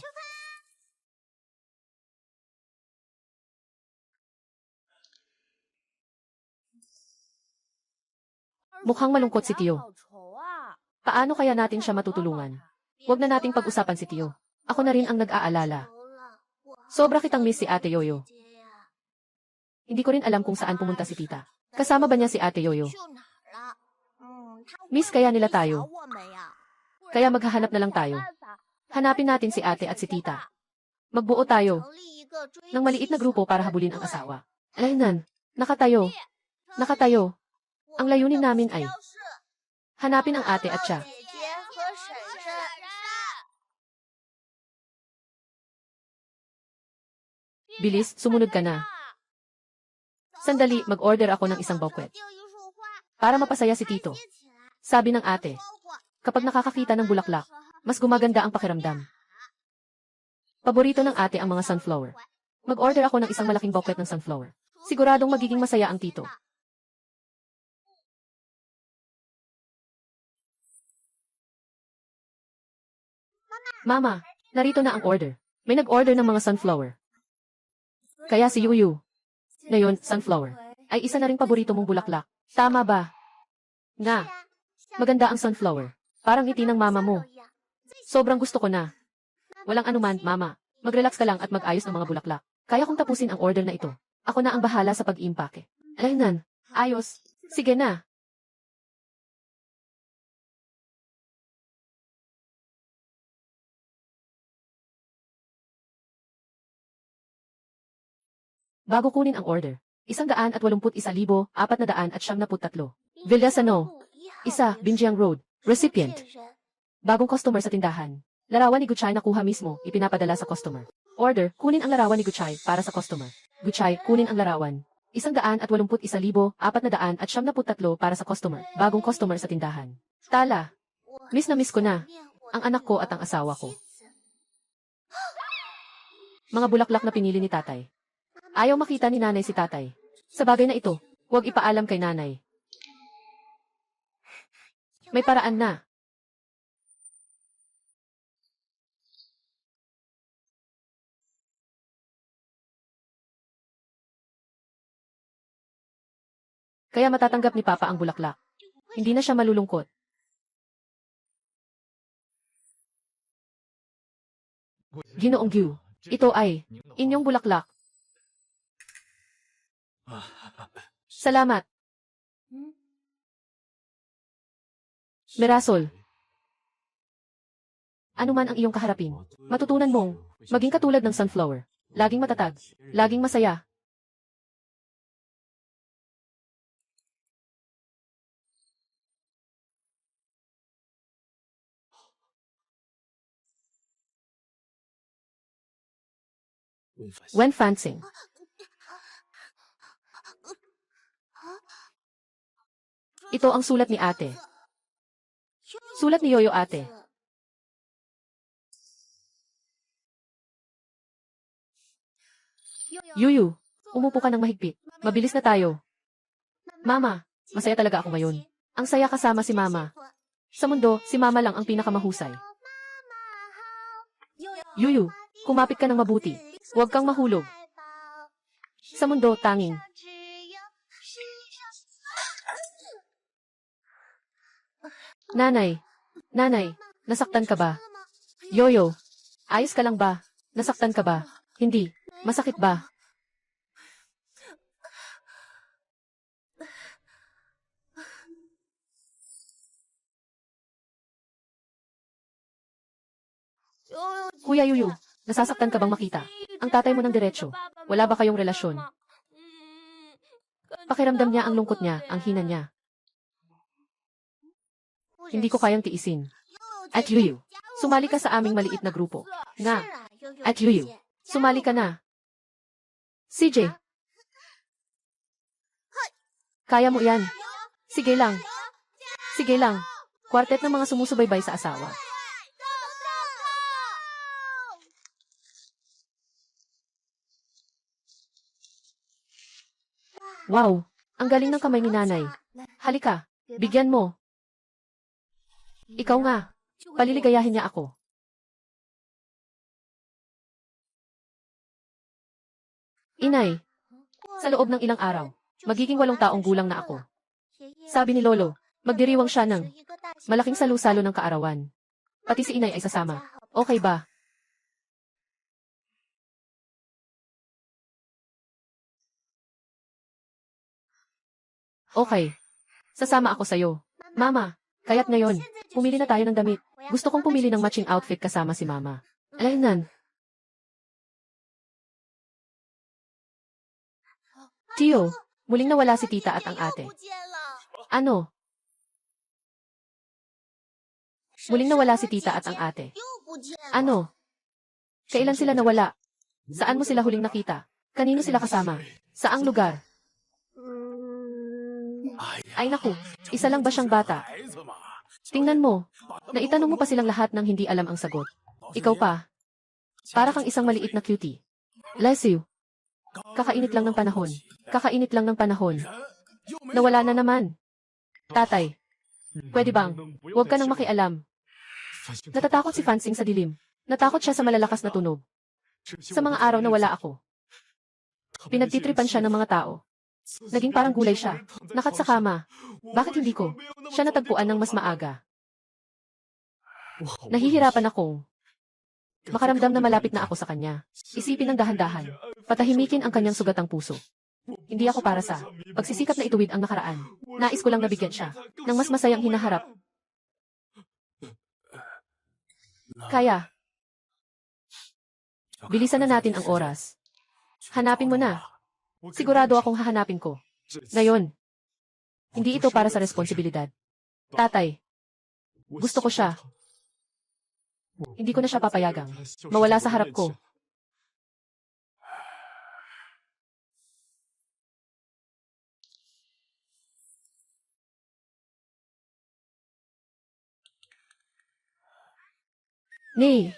A: Mukhang malungkot si Tio. Paano kaya natin siya matutulungan? Huwag na nating pag-usapan si Tio. Ako na rin ang nag-aalala. Sobra kitang miss si Ate Yoyo. Hindi ko rin alam kung saan pumunta si Tita. Kasama ba niya si Ate Yoyo? Miss kaya nila tayo. Kaya maghahanap na lang tayo. Hanapin natin si Ate at si Tita. Magbuo tayo ng maliit na grupo para habulin ang asawa. Alaynan, nakatayo. Ang layunin namin ay hanapin ang ate at siya. Bilis, sumunod ka na. Sandali, mag-order ako ng isang bouquet. Para mapasaya si Tito. Sabi ng ate, kapag nakakakita ng bulaklak, mas gumaganda ang pakiramdam. Paborito ng ate ang mga sunflower. Mag-order ako ng isang malaking bouquet ng sunflower. Siguradong magiging masaya ang Tito. Mama, narito na ang order. May nag-order ng mga sunflower. Kaya si Yuyu. Ngayon, sunflower. Ay isa na ring paborito mong bulaklak. Tama ba? Nga. Maganda ang sunflower. Parang ngiti ng mama mo. Sobrang gusto ko na. Walang anuman, mama. Mag-relax ka lang at mag-ayos ng mga bulaklak. Kaya kong tapusin ang order na ito. Ako na ang bahala sa pag-iimpake. Ayun, ayos. Sige na. Bago kunin ang order, 181,493. Villasano. Isa, Binjiang Road. Recipient. Bagong customer sa tindahan. Larawan ni Guchay nakuha mismo, ipinapadala sa customer. Order, kunin ang larawan ni Guchay para sa customer. Guchay, kunin ang larawan. 181,493 para sa customer. Bagong customer sa tindahan. Tala. Miss na miss ko na. Ang anak ko at ang asawa ko. Mga bulaklak na pinili ni tatay. Ayaw makita ni nanay si tatay. Sa bagay na ito, huwag ipaalam kay nanay. May paraan na. Kaya matatanggap ni Papa ang bulaklak. Hindi na siya malulungkot. Ginoong Gyu, ito ay inyong bulaklak. Salamat. Merasol. Ano man ang iyong kaharapin, matutunan mong maging katulad ng sunflower. Laging matatag, laging masaya. Wen Fansing. Ito ang sulat ni ate. Sulat ni Yoyo ate. Yuyu, umupo ka ng mahigpit. Mabilis na tayo. Mama, masaya talaga ako ngayon. Ang saya kasama si Mama. Sa mundo, si Mama lang ang pinakamahusay. Yuyu, kumapit ka ng mabuti. Huwag kang mahulog. Sa mundo, tanging. Nanay, nasaktan ka ba? Yoyo, ayos ka lang ba? Nasaktan ka ba? Hindi, masakit ba? Kuya Yuyu, nasasaktan ka bang makita? Ang tatay mo ng diretsyo. Wala ba kayong relasyon? Pakiramdam niya ang lungkot niya, ang hina niya. Hindi ko kayang tiisin. At Yuyu, sumali ka sa aming maliit na grupo. Nga. At Yuyu, sumali ka na. CJ. Kaya mo yan. Sige lang. Sige lang. Kwartet ng mga sumusubaybay sa asawa. Wow, ang galing ng kamay ni nanay. Halika, bigyan mo. Ikaw nga, paliligayahin niya ako. Inay, sa loob ng ilang araw, magiging 8 taong gulang na ako. Sabi ni Lolo, magdiriwang siya ng malaking salu-salo ng kaarawan. Pati si inay ay sasama. Okay ba? Okay. Sasama ako sa'yo. Mama, kaya't ngayon, pumili na tayo ng damit. Gusto kong pumili ng matching outfit kasama si Mama. Alaynan. Tio, muling nawala si tita at ang ate. Ano? Muling nawala si tita at ang ate. Ano? Kailan sila nawala? Saan mo sila huling nakita? Kanino sila kasama? Saang lugar? Ay naku, isa lang ba siyang bata? Tingnan mo, naitanong mo pa silang lahat ng hindi alam ang sagot. Ikaw pa. Para kang isang maliit na cutie. Bless you. Kakainit lang ng panahon. Kakainit lang ng panahon. Nawala na naman. Tatay, pwede bang, huwag ka nang makialam. Natatakot si Fansing sa dilim. Natakot siya sa malalakas na tunog. Sa mga araw na wala ako, pinagtitripan siya ng mga tao. Naging parang gulay siya. Nakat sa kama. Bakit hindi ko? Siya natagpuan ng mas maaga. Nahihirapan akong makaramdam na malapit na ako sa kanya. Isipin ng dahan-dahan. Patahimikin ang kanyang sugatang puso. Hindi ako para sa pagsisikap na ituwid ang nakaraan. Nais ko lang nabigyan siya ng mas masayang hinaharap. Kaya, bilisan na natin ang oras. Hanapin mo na. Sigurado akong hahanapin ko. Ngayon, hindi ito para sa responsibilidad. Tatay, gusto ko siya. Hindi ko na siya papayagang mawala sa harap ko. Nay,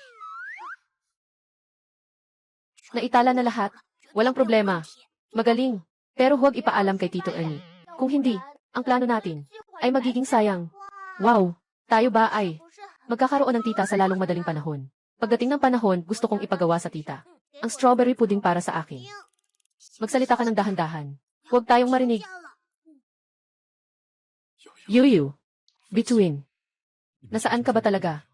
A: naitala na lahat. Walang problema. Magaling. Pero huwag ipaalam kay Tito Ernie. Kung hindi, ang plano natin ay magiging sayang. Wow! Tayo ba ay magkakaroon ng tita sa lalong madaling panahon. Pagdating ng panahon, gusto kong ipagawa sa tita ang strawberry pudding para sa akin. Magsalita ka ng dahan-dahan. Huwag tayong marinig. Yuyu. Between. Nasaan ka ba talaga?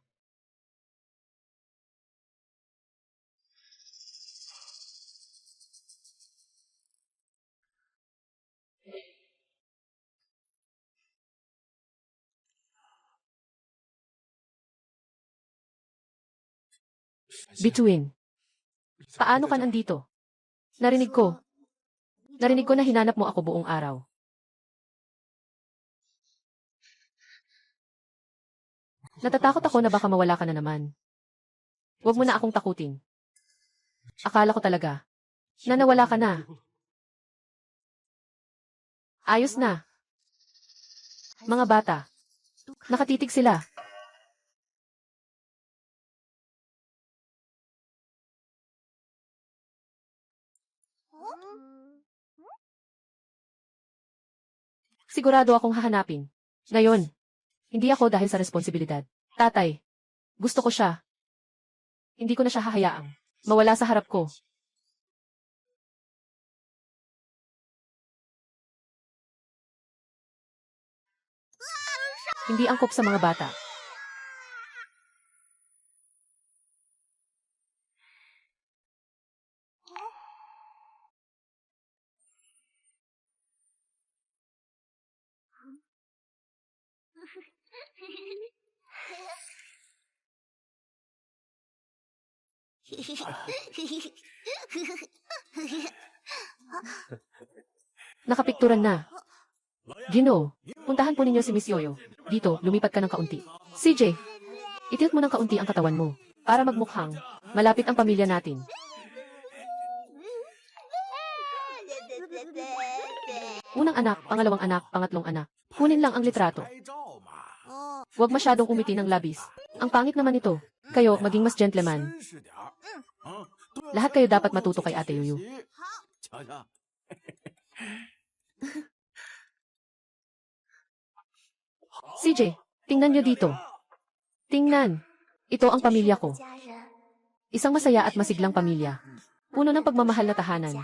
A: Between. Paano ka nandito? Narinig ko. Narinig ko na hinanap mo ako buong araw. Natatakot ako na baka mawala ka na naman. Huwag mo na akong takutin. Akala ko talaga na nawala ka na. Ayos na. Mga bata. Nakatitig sila. Sigurado akong hahanapin. Ngayon, hindi ako dahil sa responsibilidad. Tatay, gusto ko siya. Hindi ko na siya hahayaang mawala sa harap ko. Hindi angkop sa mga bata. Nakapikturan na. Gino, puntahan po ninyo si Miss Yoyo. Dito, lumipat ka ng kaunti. CJ, itilt mo ng kaunti ang katawan mo para magmukhang malapit ang pamilya natin. Unang anak, pangalawang anak, pangatlong anak. Kunin lang ang litrato. Huwag masyadong umiti ng labis. Ang pangit naman ito. Kayo, maging mas gentleman. Lahat kayo dapat matuto kay Ate Yuyu. CJ, tingnan niyo dito. Tingnan. Ito ang pamilya ko. Isang masaya at masiglang pamilya. Puno ng pagmamahal na tahanan.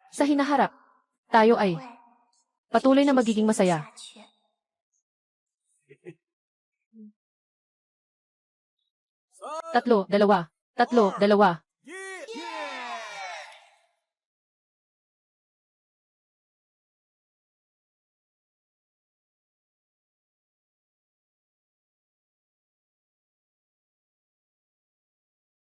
A: Sa hinaharap, tayo ay patuloy na magiging masaya. Tatlo, dalawa.